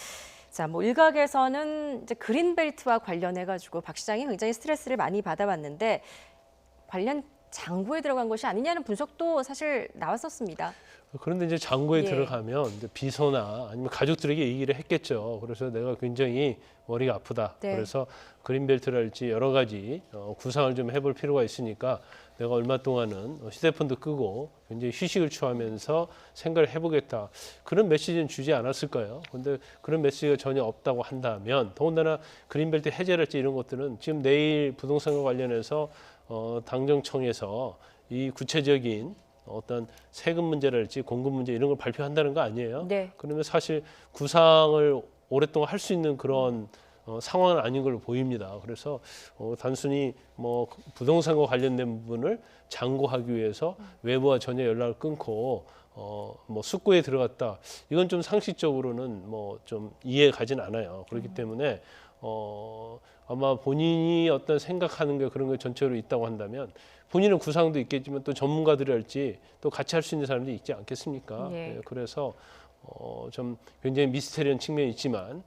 자, 일각에서는 이제 그린벨트와 관련해 가지고 박 시장이 굉장히 스트레스를 많이 받아왔는데 관련 장부에 들어간 것이 아니냐는 분석도 사실 나왔었습니다. 그런데 이제 장고에 예. 들어가면 이제 비서나 아니면 가족들에게 얘기를 했겠죠. 그래서 내가 굉장히 머리가 아프다. 네. 그래서 그린벨트랄지 여러 가지 구상을 좀 해볼 필요가 있으니까 내가 얼마 동안은 휴대폰도 끄고 굉장히 휴식을 취하면서 생각을 해보겠다. 그런 메시지는 주지 않았을까요? 근데 그런 메시지가 전혀 없다고 한다면 더군다나 그린벨트 해제랄지 이런 것들은 지금 내일 부동산과 관련해서 당정청에서 이 구체적인 어떤 세금 문제랄지 공급 문제 이런 걸 발표한다는 거 아니에요? 네. 그러면 사실 구상을 오랫동안 할 수 있는 그런 상황은 아닌 걸로 보입니다. 그래서 단순히 뭐 부동산과 관련된 부분을 장고하기 위해서 외부와 전혀 연락을 끊고 뭐 숙고에 들어갔다. 이건 좀 상식적으로는 뭐 좀 이해 가진 않아요. 그렇기 때문에 아마 본인이 어떤 생각하는 게 그런 게 전체로 있다고 한다면 본인은 구상도 있겠지만 또 전문가들이 할지 또 같이 할 수 있는 사람들이 있지 않겠습니까? 예. 네, 그래서 좀 굉장히 미스테리한 측면이 있지만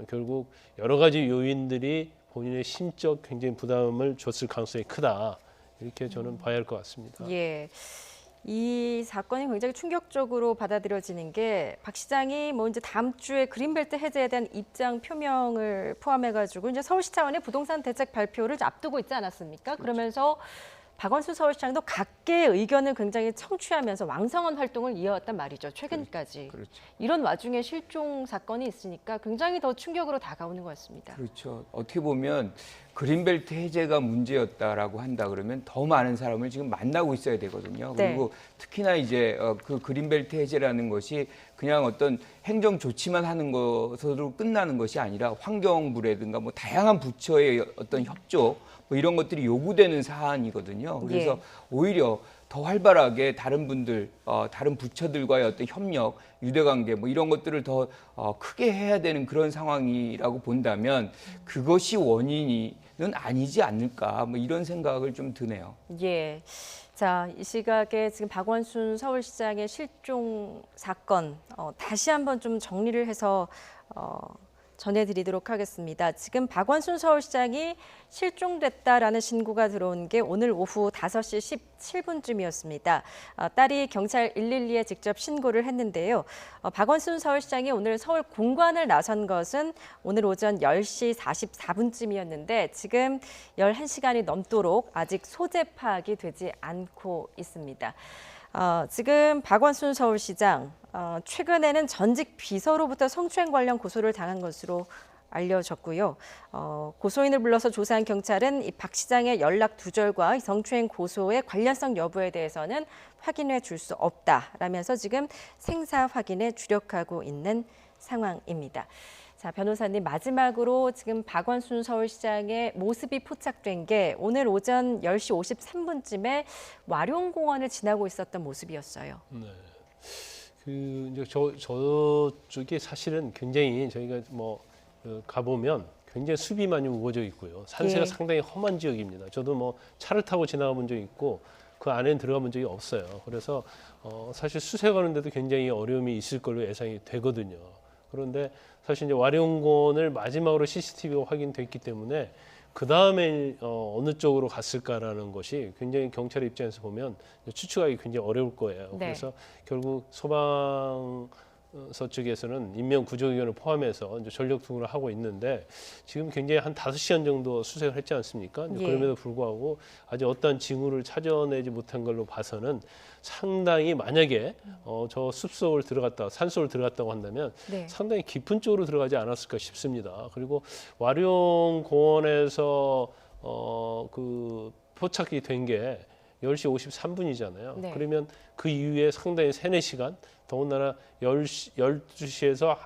결국 여러 가지 요인들이 본인의 심적 굉장히 부담을 줬을 가능성이 크다. 이렇게 저는 봐야 할 것 같습니다. 예. 이 사건이 굉장히 충격적으로 받아들여지는 게 박 시장이 뭐 이제 다음 주에 그린벨트 해제에 대한 입장 표명을 포함해가지고 이제 서울시 차원의 부동산 대책 발표를 앞두고 있지 않았습니까? 그러면서 박원순 서울시장도 각계의 의견을 굉장히 청취하면서 왕성한 활동을 이어왔단 말이죠. 최근까지. 그렇죠. 이런 와중에 실종 사건이 있으니까 굉장히 더 충격으로 다가오는 것 같습니다. 그렇죠. 어떻게 보면 그린벨트 해제가 문제였다라고 한다 그러면 더 많은 사람을 지금 만나고 있어야 되거든요. 네. 그리고 특히나 이제 그 그린벨트 해제라는 것이 그냥 어떤 행정 조치만 하는 것으로 끝나는 것이 아니라 환경부라든가 뭐 다양한 부처의 어떤 협조 뭐 이런 것들이 요구되는 사안이거든요. 그래서 예. 오히려 더 활발하게 다른 분들, 다른 부처들과의 어떤 협력, 유대관계 뭐 이런 것들을 더 크게 해야 되는 그런 상황이라고 본다면 그것이 원인은 아니지 않을까 뭐 이런 생각을 좀 드네요. 예. 자, 이 시각에 지금 박원순 서울시장의 실종 사건 다시 한번 좀 정리를 해서 전해드리도록 하겠습니다. 지금 박원순 서울시장이 실종됐다라는 신고가 들어온 게 오늘 오후 5시 17분쯤이었습니다. 딸이 경찰 112에 직접 신고를 했는데요. 박원순 서울시장이 오늘 서울 공관을 나선 것은 오늘 오전 10시 44분쯤이었는데 지금 11시간이 넘도록 아직 소재 파악이 되지 않고 있습니다. 지금 박원순 서울시장 최근에는 전직 비서로부터 성추행 관련 고소를 당한 것으로 알려졌고요. 고소인을 불러서 조사한 경찰은 이 박 시장의 연락 두절과 성추행 고소의 관련성 여부에 대해서는 확인해 줄 수 없다라면서 지금 생사 확인에 주력하고 있는 상황입니다. 자, 변호사님 마지막으로 지금 박원순 서울시장의 모습이 포착된 게 오늘 오전 10시 53분쯤에 와룡공원을 지나고 있었던 모습이었어요. 네. 이제 저쪽이 사실은 굉장히 저희가 뭐 가보면 굉장히 숲이 많이 우거져 있고요. 산세가 예. 상당히 험한 지역입니다. 저도 뭐 차를 타고 지나가 본 적이 있고 그 안에는 들어가 본 적이 없어요. 그래서 사실 수색하는데도 굉장히 어려움이 있을 걸로 예상이 되거든요. 그런데 사실 이제 와룡공원을 마지막으로 CCTV가 확인됐기 때문에 그 다음에 어느 쪽으로 갔을까라는 것이 굉장히 경찰의 입장에서 보면 추측하기 굉장히 어려울 거예요. 네. 그래서 결국 소방서 쪽에서는 인명 구조 의견을 포함해서 이제 전력 투구를 하고 있는데 지금 굉장히 한 5시간 정도 수색을 했지 않습니까? 예. 그럼에도 불구하고 아직 어떠한 징후를 찾아내지 못한 걸로 봐서는 상당히 만약에 저 숲속을 들어갔다, 산속을 들어갔다고 한다면 네. 상당히 깊은 쪽으로 들어가지 않았을까 싶습니다. 그리고 와룡공원에서 그 포착이 된 게 10시 53분이잖아요. 네. 그러면 그 이후에 상당히 3, 4시간, 더군다나 12시에서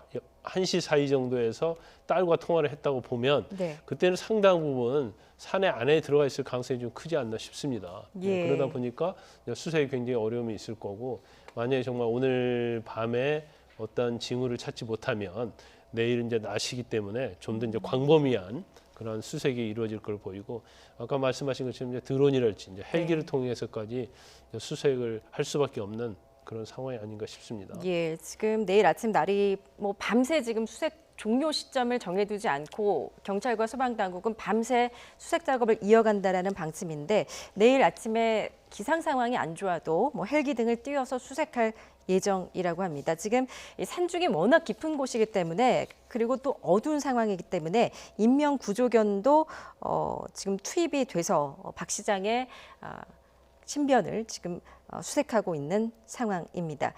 1시 사이 정도에서 딸과 통화를 했다고 보면 네. 그때는 상당 부분 산에 안에 들어가 있을 가능성이 좀 크지 않나 싶습니다. 예. 그러다 보니까 수색에 굉장히 어려움이 있을 거고 만약에 정말 오늘 밤에 어떤 징후를 찾지 못하면 내일 이제 낮이기 때문에 좀 더 이제 광범위한 그런 수색이 이루어질 걸 보이고 아까 말씀하신 것처럼 이제 드론이랄지 이제 헬기를 통해서까지 수색을 할 수밖에 없는 그런 상황이 아닌가 싶습니다. 예, 지금 내일 아침 날이 뭐 밤새 지금 수색 종료 시점을 정해두지 않고 경찰과 소방당국은 밤새 수색 작업을 이어간다라는 방침인데 내일 아침에 기상 상황이 안 좋아도 헬기 등을 띄워서 수색할 예정이라고 합니다. 지금 이 산중이 워낙 깊은 곳이기 때문에 그리고 또 어두운 상황이기 때문에 인명 구조견도 지금 투입이 돼서 박 시장의 신변을 지금 수색하고 있는 상황입니다.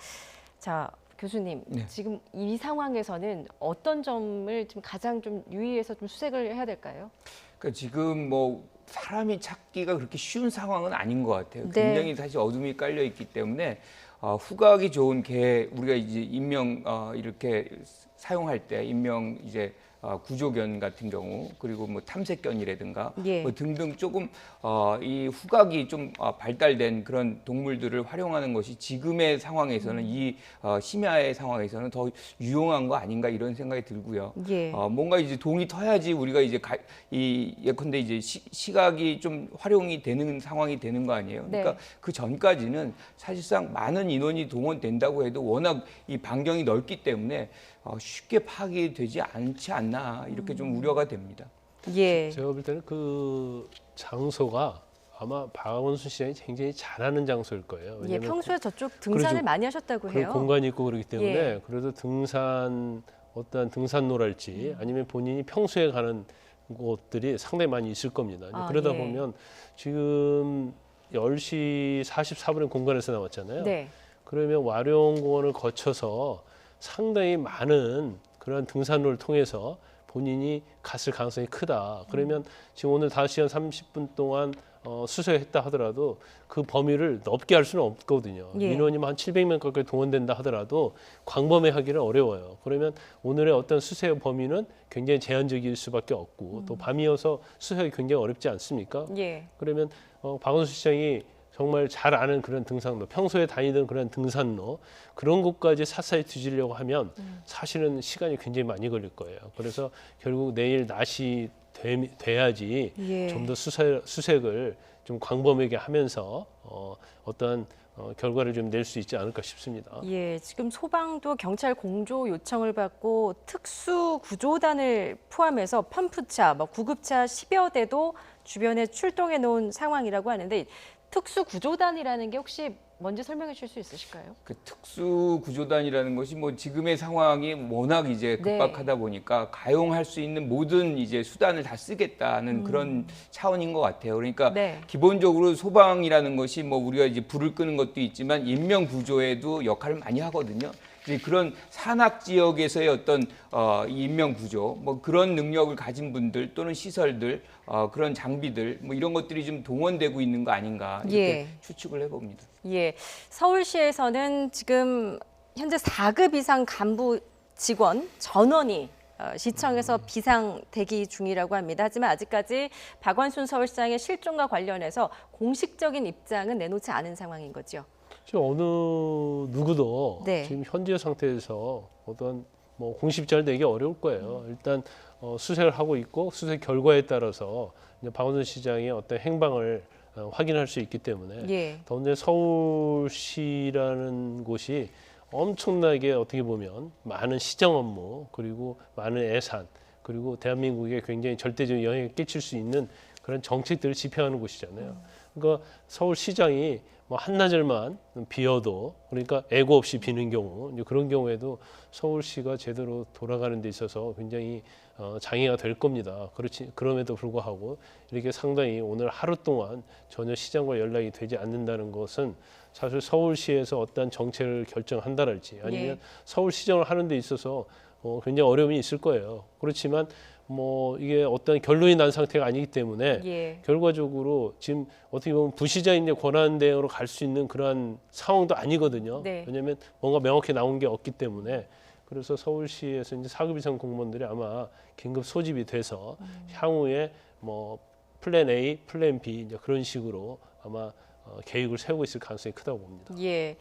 자, 교수님, 네. 지금 이 상황에서는 어떤 점을 좀 가장 좀 유의해서 좀 수색을 해야 될까요? 그러니까 지금 뭐 사람이 찾기가 그렇게 쉬운 상황은 아닌 것 같아요. 네. 굉장히 사실 어둠이 깔려 있기 때문에 후각이 좋은 개 우리가 이제 인명 이렇게 사용할 때 인명 이제 구조견 같은 경우 그리고 뭐 탐색견이라든가 예. 뭐 등등 조금 이 후각이 좀 발달된 그런 동물들을 활용하는 것이 지금의 상황에서는 이 심야의 상황에서는 더 유용한 거 아닌가 이런 생각이 들고요. 예. 뭔가 이제 동이 터야지 우리가 이제 예컨대 이제 시각이 좀 활용이 되는 상황이 되는 거 아니에요. 그러니까 네. 그 전까지는 사실상 많은 인원이 동원된다고 해도 워낙 이 반경이 넓기 때문에 쉽게 파악이 되지 않지 않나 이렇게 좀 우려가 됩니다. 예. 제가 볼 때는 그 장소가 아마 박원순 시장이 굉장히 잘하는 장소일 거예요. 예, 왜냐하면 평소에 저쪽 등산을 그렇죠. 많이 하셨다고 해요. 공간이 있고 그렇기 때문에 예. 그래도 어떠한 등산로랄지 아니면 본인이 평소에 가는 곳들이 상당히 많이 있을 겁니다. 그러다 예. 보면 지금 10시 44분에 공간에서 나왔잖아요. 네. 그러면 와룡공원을 거쳐서 상당히 많은 그런 등산로를 통해서 본인이 갔을 가능성이 크다. 그러면 지금 오늘 5시간 30분 동안 수색했다 하더라도 그 범위를 넓게 할 수는 없거든요. 예. 인원이 한 700명 가까이 동원된다 하더라도 광범위하기는 어려워요. 그러면 오늘의 어떤 수색 범위는 굉장히 제한적일 수밖에 없고 또 밤이어서 수색이 굉장히 어렵지 않습니까? 예. 그러면 박원순 시장이 정말 잘 아는 그런 등산로, 평소에 다니던 그런 등산로 그런 곳까지 사사히 뒤지려고 하면 사실은 시간이 굉장히 많이 걸릴 거예요. 그래서 결국 내일 낮이 돼야지 예. 좀 더 수색을 좀 광범위하게 하면서 어떤 결과를 좀 낼 수 있지 않을까 싶습니다. 예, 지금 소방도 경찰 공조 요청을 받고 특수 구조단을 포함해서 펌프차, 구급차 10여 대도 주변에 출동해 놓은 상황이라고 하는데 특수 구조단이라는 게 혹시 먼저 설명해 주실 수 있으실까요? 그 특수 구조단이라는 것이 뭐 지금의 상황이 워낙 이제 급박하다 보니까 가용할 수 있는 모든 이제 수단을 다 쓰겠다는 그런 차원인 것 같아요. 그러니까 네. 기본적으로 소방이라는 것이 뭐 우리가 이제 불을 끄는 것도 있지만 인명 구조에도 역할을 많이 하거든요. 이제 그런 산악 지역에서의 어떤 인명 구조, 뭐 그런 능력을 가진 분들 또는 시설들, 그런 장비들, 뭐 이런 것들이 좀 동원되고 있는 거 아닌가 이렇게 예. 추측을 해봅니다. 예, 서울시에서는 지금 현재 4급 이상 간부 직원 전원이 시청에서 비상 대기 중이라고 합니다. 하지만 아직까지 박원순 서울시장의 실종과 관련해서 공식적인 입장은 내놓지 않은 상황인 거죠. 지금 어느 누구도 네. 지금 현재 상태에서 어떤 뭐 공식 입장을 내기 어려울 거예요. 일단 수색을 하고 있고 수색 결과에 따라서 이제 박원순 시장의 어떤 행방을 확인할 수 있기 때문에 예. 더군다나 서울시라는 곳이 엄청나게 어떻게 보면 많은 시정 업무 그리고 많은 예산 그리고 대한민국에 굉장히 절대적인 영향을 끼칠 수 있는 그런 정책들을 집행하는 곳이잖아요. 그러니까 서울시장이 뭐 한나절만 비어도 그러니까 애고 없이 비는 경우 이제 그런 경우에도 서울시가 제대로 돌아가는 데 있어서 굉장히 장애가 될 겁니다. 그럼에도 불구하고 이렇게 상당히 오늘 하루 동안 전혀 시장과 연락이 되지 않는다는 것은 사실 서울시에서 어떤 정책을 결정한다랄지 아니면 예. 서울시정을 하는 데 있어서 굉장히 어려움이 있을 거예요. 그렇지만 뭐 이게 어떤 결론이 난 상태가 아니기 때문에 예. 결과적으로 지금 어떻게 보면 부시장인데 권한 대행으로 갈 수 있는 그런 상황도 아니거든요. 네. 왜냐하면 뭔가 명확히 나온 게 없기 때문에 그래서 서울시에서 이제 4급 이상 공무원들이 아마 긴급 소집이 돼서 향후에 뭐 플랜 A, 플랜 B 이제 그런 식으로 아마 계획을 세우고 있을 가능성이 크다고 봅니다. 예.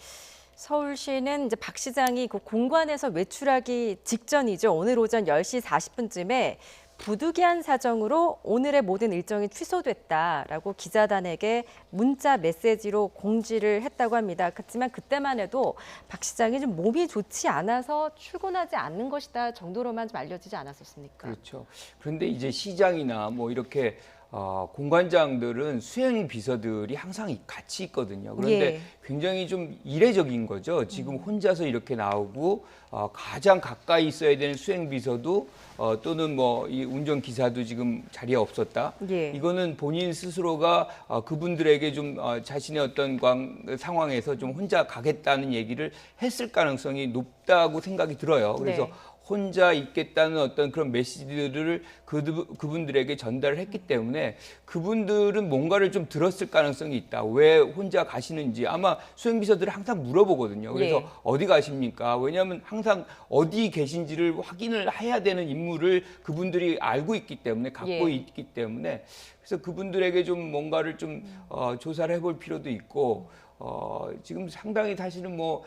서울시는 이제 박 시장이 그 공관에서 외출하기 직전이죠. 오늘 오전 10시 40분쯤에 부득이한 사정으로 오늘의 모든 일정이 취소됐다라고 기자단에게 문자 메시지로 공지를 했다고 합니다. 그렇지만 그때만 해도 박 시장이 좀 몸이 좋지 않아서 출근하지 않는 것이다 정도로만 좀 알려지지 않았었습니까? 그렇죠. 그런데 이제 시장이나 뭐 이렇게 공관장들은 수행 비서들이 항상 같이 있거든요. 그런데 예. 굉장히 좀 이례적인 거죠. 지금 혼자서 이렇게 나오고 가장 가까이 있어야 되는 수행 비서도 또는 뭐 이 운전 기사도 지금 자리에 없었다. 예. 이거는 본인 스스로가 그분들에게 좀 자신의 어떤 상황에서 좀 혼자 가겠다는 얘기를 했을 가능성이 높다고 생각이 들어요. 그래서 네. 혼자 있겠다는 어떤 그런 메시지들을 그분들에게 전달을 했기 때문에 그분들은 뭔가를 좀 들었을 가능성이 있다. 왜 혼자 가시는지 아마 수행비서들은 항상 물어보거든요. 그래서 예. 어디 가십니까? 왜냐하면 항상 어디 계신지를 확인을 해야 되는 임무를 그분들이 알고 있기 때문에 갖고 예. 있기 때문에 그래서 그분들에게 좀 뭔가를 좀 조사를 해볼 필요도 있고 지금 상당히 사실은 뭐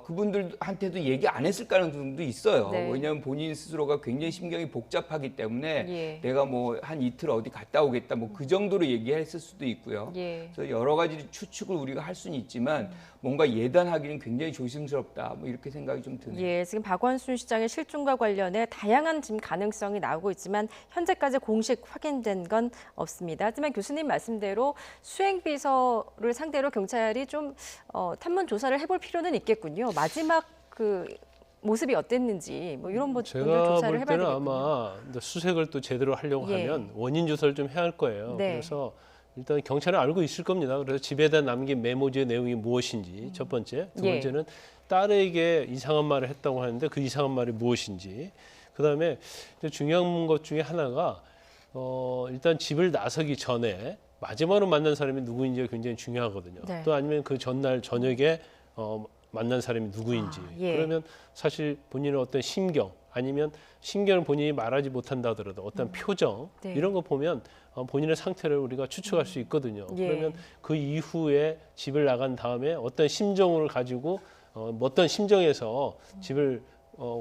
그분들한테도 얘기 안 했을 가능성도 있어요. 네. 왜냐하면 본인 스스로가 굉장히 심경이 복잡하기 때문에 예. 내가 뭐 한 이틀 어디 갔다 오겠다 뭐 그 정도로 얘기했을 수도 있고요. 예. 그래서 여러 가지 추측을 우리가 할 수는 있지만 뭔가 예단하기는 굉장히 조심스럽다. 뭐 이렇게 생각이 좀 드네요. 예, 지금 박원순 시장의 실종과 관련해 다양한 지금 가능성이 나오고 있지만 현재까지 공식 확인된 건 없습니다. 하지만 교수님 말씀대로 수행비서를 상대로 경찰이 좀 탐문 조사를 해볼 필요는 있겠군요. 마지막 그 모습이 어땠는지 뭐 이런 부분들 제가 조사를 볼 해봐야 때는 되겠군요. 아마 수색을 또 제대로 하려고 예. 하면 원인 조사를 좀 해야 할 거예요. 네. 그래서 일단 경찰은 알고 있을 겁니다. 그래서 집에다 남긴 메모지의 내용이 무엇인지 첫 번째, 두 예. 번째는 딸에게 이상한 말을 했다고 하는데 그 이상한 말이 무엇인지, 그다음에 중요한 것 중에 하나가 일단 집을 나서기 전에 마지막으로 만난 사람이 누구인지가 굉장히 중요하거든요. 네. 또 아니면 그 전날 저녁에 만난 사람이 누구인지. 예. 그러면 사실 본인의 어떤 심경 아니면 심경을 본인이 말하지 못한다 하더라도 어떤 표정 네. 이런 거 보면 본인의 상태를 우리가 추측할 수 있거든요. 예. 그러면 그 이후에 집을 나간 다음에 어떤 심정을 가지고 어떤 심정에서 집을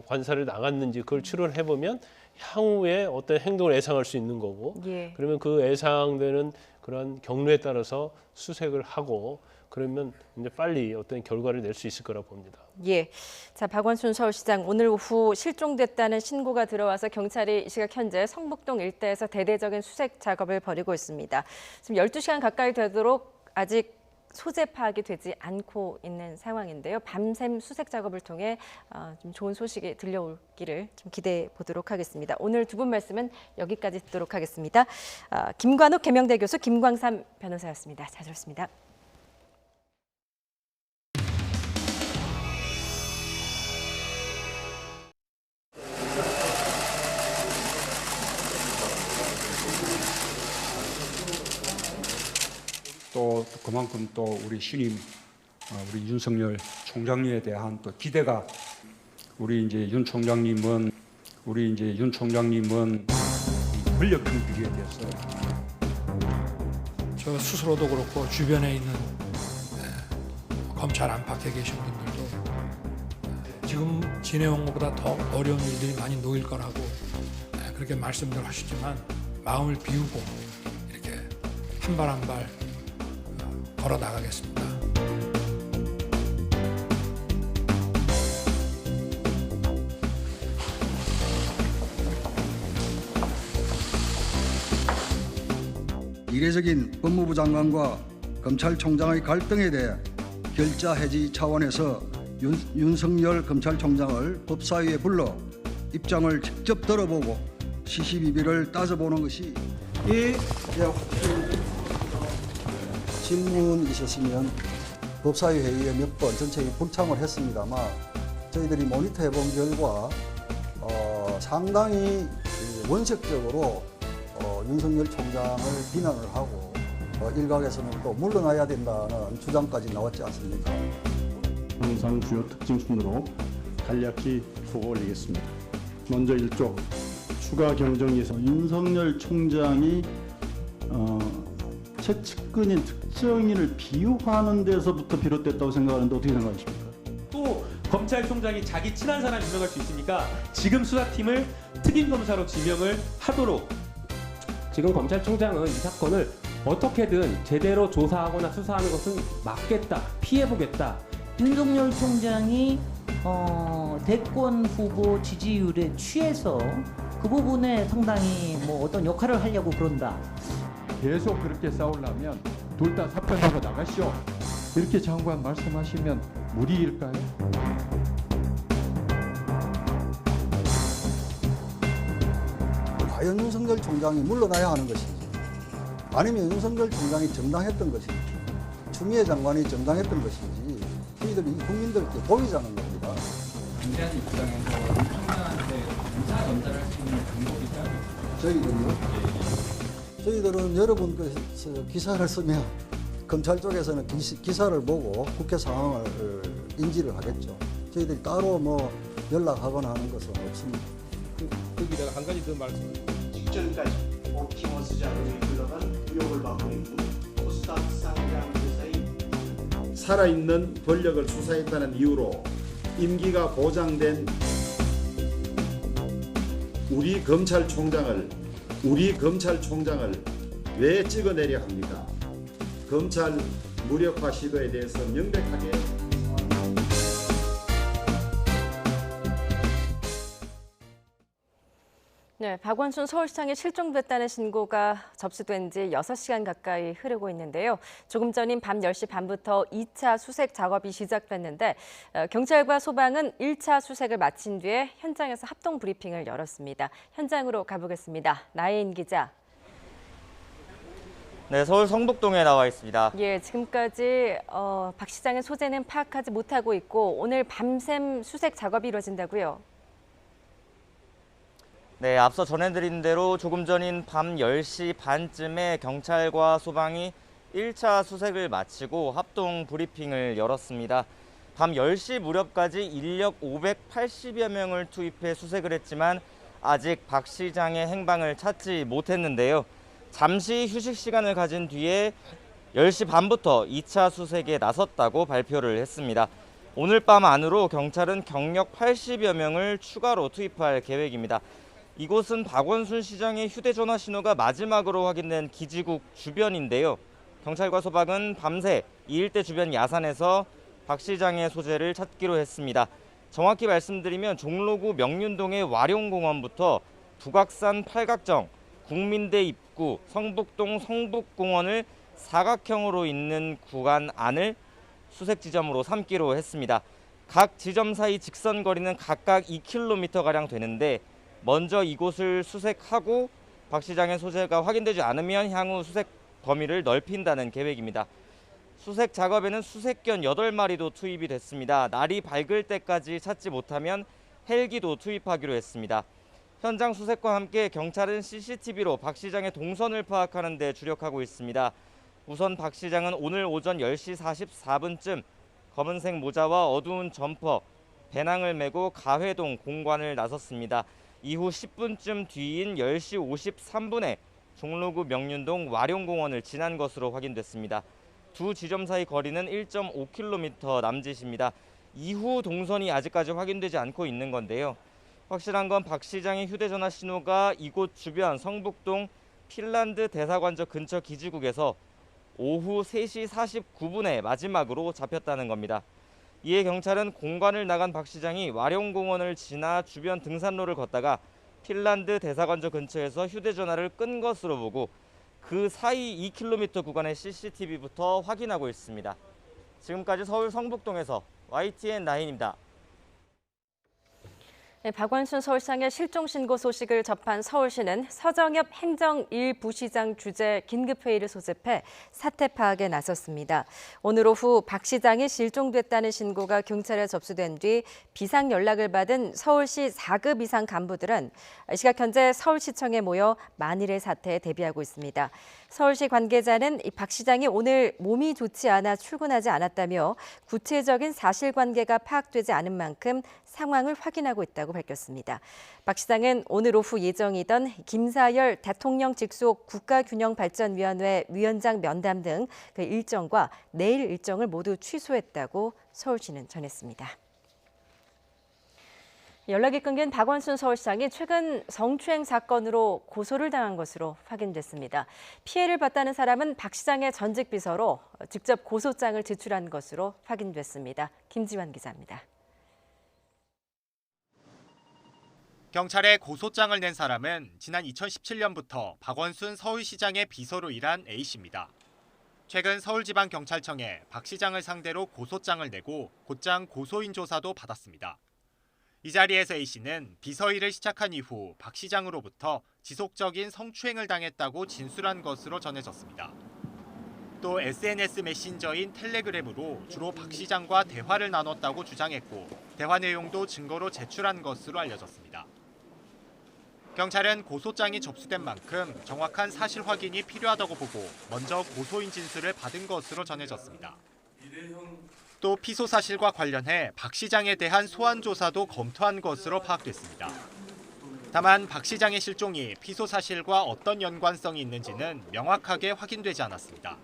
관사를 나갔는지 그걸 추론해 보면 향후에 어떤 행동을 예상할 수 있는 거고 예. 그러면 그 예상되는 그런 경로에 따라서 수색을 하고 그러면 이제 빨리 어떤 결과를 낼 수 있을 거라고 봅니다. 예. 자, 박원순 서울시장 오늘 오후 실종됐다는 신고가 들어와서 경찰이 이 시각 현재 성북동 일대에서 대대적인 수색 작업을 벌이고 있습니다. 지금 12시간 가까이 되도록 아직 소재 파악이 되지 않고 있는 상황인데요. 밤샘 수색 작업을 통해 좀 좋은 소식이 들려오기를 좀 기대해 보도록 하겠습니다. 오늘 두 분 말씀은 여기까지 듣도록 하겠습니다. 김관욱 계명대 교수, 김광삼 변호사였습니다. 잘 들었습니다. 또 그만큼 또 우리 신임 우리 윤석열 총장님에 대한 또 기대가 우리 이제 윤 총장님은 권력 등비리에 대해서 저 스스로도 그렇고 주변에 있는 검찰 안팎에 계신 분들도 지금 지내온 것보다 더 어려운 일들이 많이 놓일 거라고 그렇게 말씀들 하시지만 마음을 비우고 이렇게 한 발 한 발 걸어 나가겠습니다. 이례적인 법무부 장관과 검찰총장의 갈등에 대해 결자 해지 차원에서 윤석열 검찰총장을 법사위에 불러 입장을 직접 들어보고 시시비비를 따져보는 것이 질문이셨으면 법사위 회의에 몇 번 전체에 불참을 했습니다만 저희들이 모니터해 본 결과 상당히 원색적으로 윤석열 총장을 비난을 하고 일각에서는 또 물러나야 된다는 주장까지 나왔지 않습니까? 항상 주요 특징 순으로 간략히 보고 올리겠습니다. 먼저 1조 추가 경정에서 윤석열 총장이 최측근인 특정인을 비호하는 데서부터 비롯됐다고 생각하는데 어떻게 생각하십니까? 또 검찰총장이 자기 친한 사람 임명할 수 있으니까 지금 수사팀을 특임검사로 지명을 하도록. 지금 검찰총장은 이 사건을 어떻게든 제대로 조사하거나 수사하는 것은 막겠다, 피해보겠다. 윤석열 총장이 대권 후보 지지율에 취해서 그 부분에 상당히 뭐 어떤 역할을 하려고 그런다. 계속 그렇게 싸우려면 둘 다 사표하고 나가시오. 이렇게 장관 말씀하시면 무리일까요? 과연 윤석열 총장이 물러나야 하는 것인지, 아니면 윤석열 총장이 정당했던 것인지, 추미애 장관이 정당했던 것인지 저희들이 국민들께 보이자는 겁니다. 반대하는 입장에서 총장한테 인사 전달할 수 있는 방법이 있다면? 저희들요? 저희들은 여러분께서 기사를 쓰면 검찰 쪽에서는 기사를 보고 국회 상황을 인지를 하겠죠. 저희들이 따로 뭐 연락하거나 하는 것은 없습니다. 거기다가 한 가지 더 말씀. 직전까지 옵티머스 자금이 흘러간 의혹을 받고 있는 코스닥 상장 회사의 살아있는 권력을 수사했다는 이유로 임기가 보장된 우리 검찰총장을 왜 찍어내려 합니까? 검찰 무력화 시도에 대해서 명백하게 네, 박원순 서울시장이 실종됐다는 신고가 접수된 지 6시간 가까이 흐르고 있는데요. 조금 전인 밤 10시 반부터 2차 수색 작업이 시작됐는데 경찰과 소방은 1차 수색을 마친 뒤에 현장에서 합동 브리핑을 열었습니다. 현장으로 가보겠습니다. 나혜인 기자. 네, 서울 성북동에 나와 있습니다. 예, 지금까지 박 시장의 소재는 파악하지 못하고 있고 오늘 밤샘 수색 작업이 이루어진다고요? 네, 앞서 전해드린 대로 조금 전인 밤 10시 반쯤에 경찰과 소방이 1차 수색을 마치고 합동 브리핑을 열었습니다. 밤 10시 무렵까지 인력 580여 명을 투입해 수색을 했지만 아직 박 시장의 행방을 찾지 못했는데요. 잠시 휴식 시간을 가진 뒤에 10시 반부터 2차 수색에 나섰다고 발표를 했습니다. 오늘 밤 안으로 경찰은 경력 80여 명을 추가로 투입할 계획입니다. 이곳은 박원순 시장의 휴대전화 신호가 마지막으로 확인된 기지국 주변인데요. 경찰과 소방은 밤새 이 일대 주변 야산에서 박 시장의 소재를 찾기로 했습니다. 정확히 말씀드리면 종로구 명륜동의 와룡공원부터 북악산 팔각정, 국민대 입구, 성북동 성북공원을 사각형으로 잇는 구간 안을 수색 지점으로 삼기로 했습니다. 각 지점 사이 직선 거리는 각각 2km가량 되는데 먼저 이곳을 수색하고 박 시장의 소재가 확인되지 않으면 향후 수색 범위를 넓힌다는 계획입니다. 수색 작업에는 수색견 8마리도 투입이 됐습니다. 날이 밝을 때까지 찾지 못하면 헬기도 투입하기로 했습니다. 현장 수색과 함께 경찰은 CCTV로 박 시장의 동선을 파악하는 데 주력하고 있습니다. 우선 박 시장은 오늘 오전 10시 44분쯤 검은색 모자와 어두운 점퍼, 배낭을 메고 가회동 공관을 나섰습니다. 이후 10분쯤 뒤인 10시 53분에 종로구 명륜동 와룡공원을 지난 것으로 확인됐습니다. 두 지점 사이 거리는 1.5km 남짓입니다. 이후 동선이 아직까지 확인되지 않고 있는 건데요. 확실한 건 박 시장의 휴대전화 신호가 이곳 주변 성북동 핀란드 대사관저 근처 기지국에서 오후 3시 49분에 마지막으로 잡혔다는 겁니다. 이에 경찰은 공관을 나간 박 시장이 와룡공원을 지나 주변 등산로를 걷다가 핀란드 대사관저 근처에서 휴대전화를 끈 것으로 보고 그 사이 2km 구간의 CCTV부터 확인하고 있습니다. 지금까지 서울 성북동에서 YTN 나인입니다. 네, 박원순 서울시장의 실종 신고 소식을 접한 서울시는 서정엽 행정 1부시장 주재 긴급회의를 소집해 사태 파악에 나섰습니다. 오늘 오후 박 시장이 실종됐다는 신고가 경찰에 접수된 뒤 비상 연락을 받은 서울시 4급 이상 간부들은 시각 현재 서울시청에 모여 만일의 사태에 대비하고 있습니다. 서울시 관계자는 박 시장이 오늘 몸이 좋지 않아 출근하지 않았다며 구체적인 사실관계가 파악되지 않은 만큼 상황을 확인하고 있다고 밝혔습니다. 박 시장은 오늘 오후 예정이던 김사열 대통령 직속 국가균형발전위원회 위원장 면담 등 그 일정과 내일 일정을 모두 취소했다고 서울시는 전했습니다. 연락이 끊긴 박원순 서울시장이 최근 성추행 사건으로 고소를 당한 것으로 확인됐습니다. 피해를 봤다는 사람은 박 시장의 전직 비서로 직접 고소장을 제출한 것으로 확인됐습니다. 김지환 기자입니다. 경찰에 고소장을 낸 사람은 지난 2017년부터 박원순 서울시장의 비서로 일한 A씨입니다. 최근 서울지방경찰청에 박 시장을 상대로 고소장을 내고 곧장 고소인 조사도 받았습니다. 이 자리에서 A씨는 비서 일을 시작한 이후 박 시장으로부터 지속적인 성추행을 당했다고 진술한 것으로 전해졌습니다. 또 SNS 메신저인 텔레그램으로 주로 박 시장과 대화를 나눴다고 주장했고 대화 내용도 증거로 제출한 것으로 알려졌습니다. 경찰은 고소장이 접수된 만큼 정확한 사실 확인이 필요하다고 보고 먼저 고소인 진술을 받은 것으로 전해졌습니다. 또 피소 사실과 관련해 박 시장에 대한 소환 조사도 검토한 것으로 파악됐습니다. 다만 박 시장의 실종이 피소 사실과 어떤 연관성이 있는지는 명확하게 확인되지 않았습니다.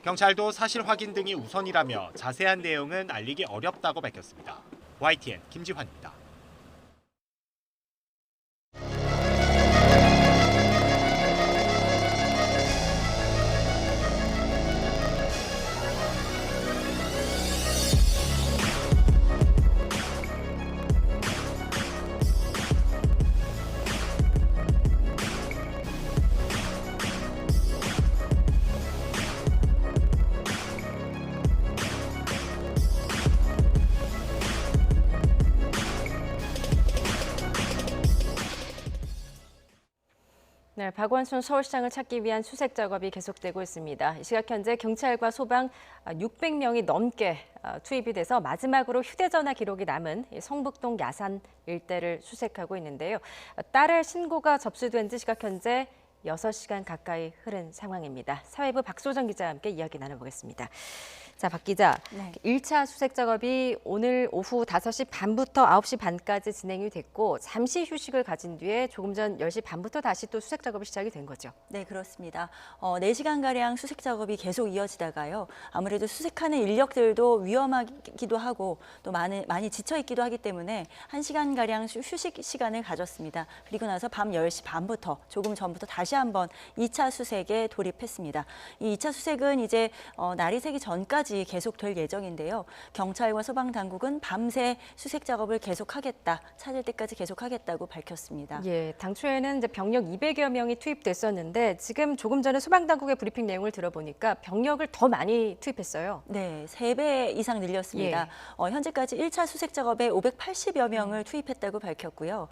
경찰도 사실 확인 등이 우선이라며 자세한 내용은 알리기 어렵다고 밝혔습니다. YTN 김지환입니다. 네, 박원순 서울시장을 찾기 위한 수색 작업이 계속되고 있습니다. 이 시각 현재 경찰과 소방 600명이 넘게 투입이 돼서 마지막으로 휴대전화 기록이 남은 성북동 야산 일대를 수색하고 있는데요. 딸의 신고가 접수된 지 시각 현재 6시간 가까이 흐른 상황입니다. 사회부 박소정 기자와 함께 이야기 나눠보겠습니다. 자, 박 기자, 네. 1차 수색 작업이 오늘 오후 5시 반부터 9시 반까지 진행이 됐고 잠시 휴식을 가진 뒤에 조금 전 10시 반부터 다시 또 수색 작업이 시작이 된 거죠. 네, 그렇습니다. 4시간가량 수색 작업이 계속 이어지다가요. 아무래도 수색하는 인력들도 위험하기도 하고 또 많이 지쳐있기도 하기 때문에 1시간가량 휴식 시간을 가졌습니다. 그리고 나서 밤 10시 반부터 조금 전부터 다시 한번 2차 수색에 돌입했습니다. 이 2차 수색은 이제 날이 새기 전까지 계속될 예정인데요. 경찰과 소방당국은 밤새 수색 작업을 계속하겠다, 찾을 때까지 계속하겠다고 밝혔습니다. 예, 당초에는 이제 병력 200여 명이 투입됐었는데 지금 조금 전에 소방당국의 브리핑 내용을 들어보니까 병력을 더 많이 투입했어요. 네, 3배 이상 늘렸습니다. 예. 현재까지 1차 수색 작업에 580여 명을 투입했다고 밝혔고요.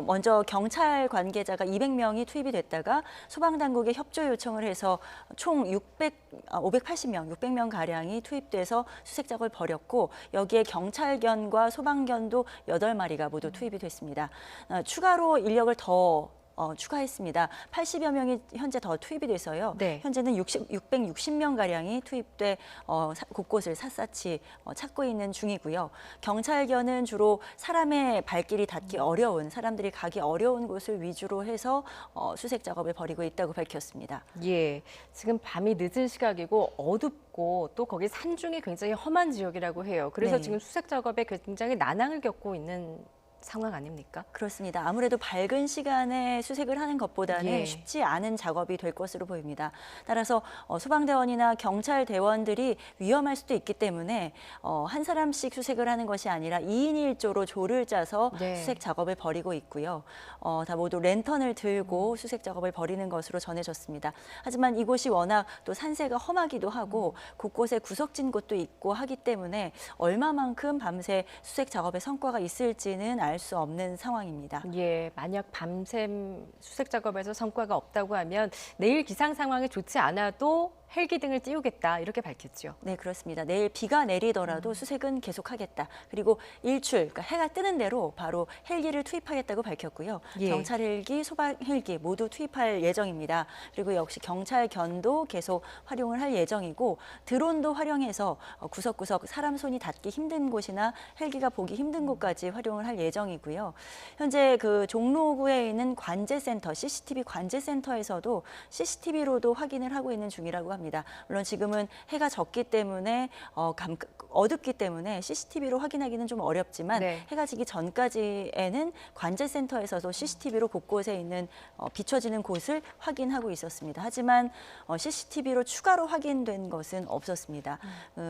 먼저 경찰 관계자가 200명이 투입이 됐다가 소방당국에 협조 요청을 해서 총 580명, 600명 가량이 투입돼서 수색 작업을 벌였고 여기에 경찰견과 소방견도 8마리가 모두 투입이 됐습니다. 추가로 인력을 더 추가했습니다. 80여 명이 현재 더 투입이 돼서요. 네. 현재는 660명가량이 투입돼 곳곳을 샅샅이 찾고 있는 중이고요. 경찰견은 주로 사람의 발길이 닿기 어려운, 사람들이 가기 어려운 곳을 위주로 해서 수색 작업을 벌이고 있다고 밝혔습니다. 예, 지금 밤이 늦은 시각이고 어둡고 또 거기 산중이 굉장히 험한 지역이라고 해요. 그래서 네. 지금 수색 작업에 굉장히 난항을 겪고 있는 상황 아닙니까? 그렇습니다. 아무래도 밝은 시간에 수색을 하는 것보다는 예. 쉽지 않은 작업이 될 것으로 보입니다. 따라서 소방대원이나 경찰대원들이 위험할 수도 있기 때문에 한 사람씩 수색을 하는 것이 아니라 2인 1조로 조를 짜서 네. 수색 작업을 벌이고 있고요. 다 모두 랜턴을 들고 수색 작업을 벌이는 것으로 전해졌습니다. 하지만 이곳이 워낙 또 산세가 험하기도 하고 곳곳에 구석진 곳도 있고 하기 때문에 얼마만큼 밤새 수색 작업의 성과가 있을지는 알 수 없는 상황입니다. 예, 만약 밤샘 수색 작업에서 성과가 없다고 하면 내일 기상 상황이 좋지 않아도 헬기 등을 띄우겠다 이렇게 밝혔죠. 네, 그렇습니다. 내일 비가 내리더라도 수색은 계속하겠다. 그리고 일출, 그러니까 해가 뜨는 대로 바로 헬기를 투입하겠다고 밝혔고요. 예. 경찰 헬기, 소방 헬기 모두 투입할 예정입니다. 그리고 역시 경찰견도 계속 활용을 할 예정이고 드론도 활용해서 구석구석 사람 손이 닿기 힘든 곳이나 헬기가 보기 힘든 곳까지 활용을 할 예정이고요. 현재 그 종로구에 있는 관제센터, CCTV 관제센터에서도 CCTV로도 확인을 하고 있는 중이라고 합니다. 합니다. 물론 지금은 해가 졌기 때문에 어둡기 때문에 CCTV로 확인하기는 좀 어렵지만 네. 해가 지기 전까지에는 관제센터에서도 CCTV로 곳곳에 있는 비춰지는 곳을 확인하고 있었습니다. 하지만 CCTV로 추가로 확인된 것은 없었습니다.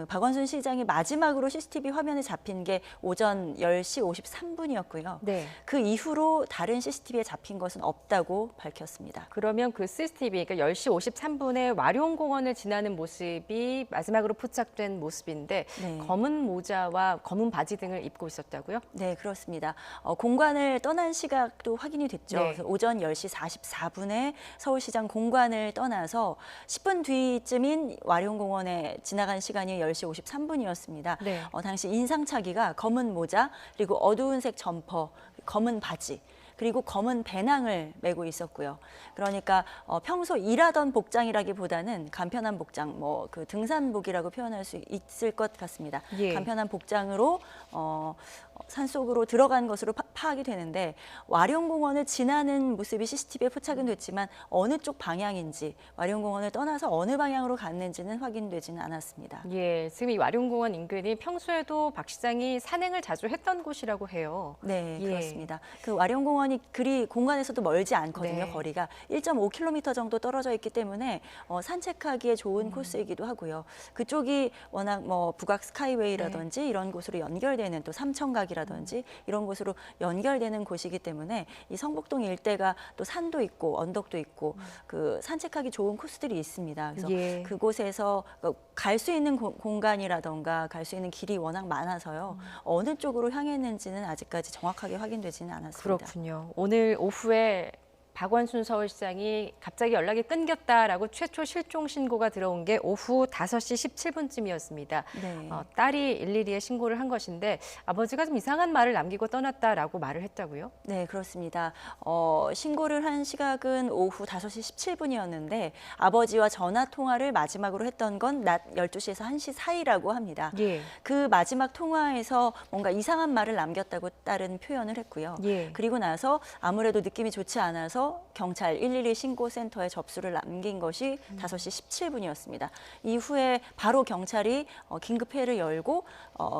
박원순 시장이 마지막으로 CCTV 화면에 잡힌 게 오전 10시 53분이었고요. 네. 그 이후로 다른 CCTV에 잡힌 것은 없다고 밝혔습니다. 그러면 그 CCTV, 그러니까 10시 53분에 와룡공원을 지나는 모습이 마지막으로 포착된 모습인데 네. 검은 모자와 검은 바지 등을 입고 있었다고요? 네, 그렇습니다. 공관을 떠난 시각도 확인이 됐죠. 네. 그래서 오전 10시 44분에 서울시장 공관을 떠나서 10분 뒤쯤인 와룡공원에 지나간 시간이 10시 53분이었습니다. 네. 당시 인상착의가 검은 모자, 그리고 어두운 색 점퍼, 검은 바지, 그리고 검은 배낭을 메고 있었고요. 그러니까 평소 일하던 복장이라기보다는 간편한 복장, 뭐 그 등산복이라고 표현할 수 있을 것 같습니다. 예. 간편한 복장으로 산속으로 들어간 것으로 파악이 되는데 와룡공원을 지나는 모습이 CCTV에 포착은 됐지만 어느 쪽 방향인지 와룡공원을 떠나서 어느 방향으로 갔는지는 확인되지는 않았습니다. 예, 지금 이 와룡공원 인근이 평소에도 박 시장이 산행을 자주 했던 곳이라고 해요. 네, 예. 그렇습니다. 그 와룡공원이 그리 공간에서도 멀지 않거든요. 네. 거리가 1.5km 정도 떨어져 있기 때문에 산책하기에 좋은 코스이기도 하고요. 그쪽이 워낙 뭐 북악 스카이웨이라든지 이런 곳으로 연결되는 또 삼청각이라든지 이런 곳으로 연결되는 곳이기 때문에 이 성북동 일대가 또 산도 있고 언덕도 있고 그 산책하기 좋은 코스들이 있습니다. 그래서 예. 그곳에서 갈 수 있는 공간이라던가 갈 수 있는 길이 워낙 많아서요. 어느 쪽으로 향했는지는 아직까지 정확하게 확인되지는 않았습니다. 그렇군요. 오늘 오후에 박원순 서울시장이 갑자기 연락이 끊겼다라고 최초 실종 신고가 들어온 게 오후 5시 17분쯤이었습니다. 네. 딸이 112에 신고를 한 것인데 아버지가 좀 이상한 말을 남기고 떠났다라고 말을 했다고요? 네, 그렇습니다. 신고를 한 시각은 오후 5시 17분이었는데 아버지와 전화 통화를 마지막으로 했던 건 낮 12시에서 1시 사이라고 합니다. 예. 그 마지막 통화에서 뭔가 이상한 말을 남겼다고 딸은 표현을 했고요. 예. 그리고 나서 아무래도 느낌이 좋지 않아서 경찰 112 신고센터에 접수를 남긴 것이 5시 17분이었습니다. 이후에 바로 경찰이 긴급회의를 열고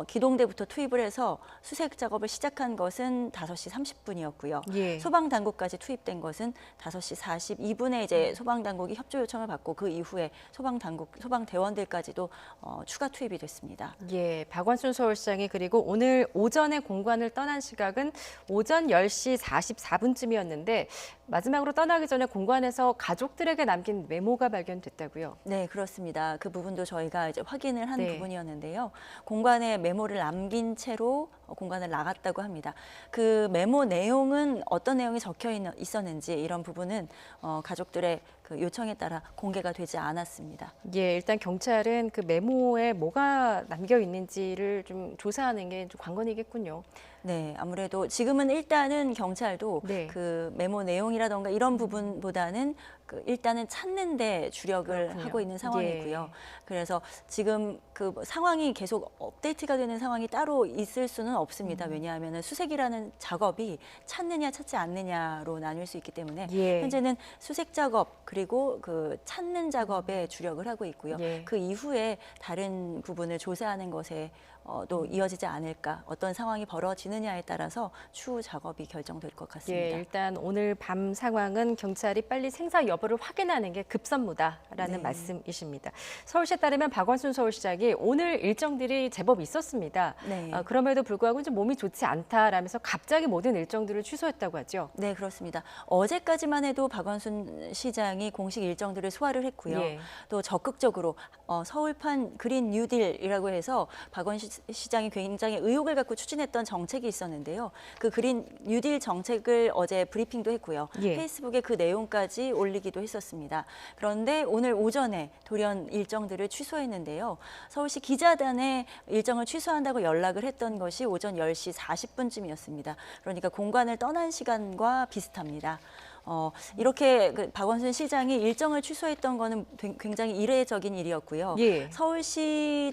기동대부터 투입을 해서 수색 작업을 시작한 것은 5시 30분이었고요. 예. 소방당국까지 투입된 것은 5시 42분에 이제 소방당국이 협조 요청을 받고 그 이후에 소방대원들까지도 추가 투입이 됐습니다. 예, 박원순 서울시장이 그리고 오늘 오전에 공관을 떠난 시각은 오전 10시 44분쯤이었는데 마지막으로 떠나기 전에 공관에서 가족들에게 남긴 메모가 발견됐다고요? 네, 그렇습니다. 그 부분도 저희가 이제 확인을 한 네. 부분이었는데요. 공관에 메모를 남긴 채로 공관을 나갔다고 합니다. 그 메모 내용은 어떤 내용이 적혀 있었는지 이런 부분은 가족들의 그 요청에 따라 공개가 되지 않았습니다. 예, 일단 경찰은 그 메모에 뭐가 남겨 있는지를 좀 조사하는 게 좀 관건이겠군요. 네, 아무래도 지금은 일단은 경찰도 네. 그 메모 내용이라던가 이런 부분보다는 일단은 찾는 데 주력을 그렇군요. 하고 있는 상황이고요. 예. 그래서 지금 그 상황이 계속 업데이트가 되는 상황이 따로 있을 수는 없습니다. 왜냐하면 수색이라는 작업이 찾느냐 찾지 않느냐로 나뉠 수 있기 때문에 예. 현재는 수색 작업 그리고 그 찾는 작업에 주력을 하고 있고요. 예. 그 이후에 다른 부분을 조사하는 것에 또 이어지지 않을까, 어떤 상황이 벌어지느냐에 따라서 추후 작업이 결정될 것 같습니다. 예, 일단 오늘 밤 상황은 경찰이 빨리 생사 여부를 확인하는 게 급선무다라는 네. 말씀이십니다. 서울시에 따르면 박원순 서울시장이 오늘 일정들이 제법 있었습니다. 네. 그럼에도 불구하고 좀 몸이 좋지 않다라면서 갑자기 모든 일정들을 취소했다고 하죠. 네, 그렇습니다. 어제까지만 해도 박원순 시장이 공식 일정들을 소화를 했고요. 예. 또 적극적으로 서울판 그린 뉴딜이라고 해서 박원순 시장이 굉장히 의욕을 갖고 추진했던 정책이 있었는데요. 그 그린 뉴딜 정책을 어제 브리핑도 했고요. 예. 페이스북에 그 내용까지 올리기도 했었습니다. 그런데 오늘 오전에 돌연 일정들을 취소했는데요. 서울시 기자단에 일정을 취소한다고 연락을 했던 것이 오전 10시 40분쯤이었습니다. 그러니까 공관을 떠난 시간과 비슷합니다. 이렇게 그 박원순 시장이 일정을 취소했던 거는 굉장히 이례적인 일이었고요. 예. 서울시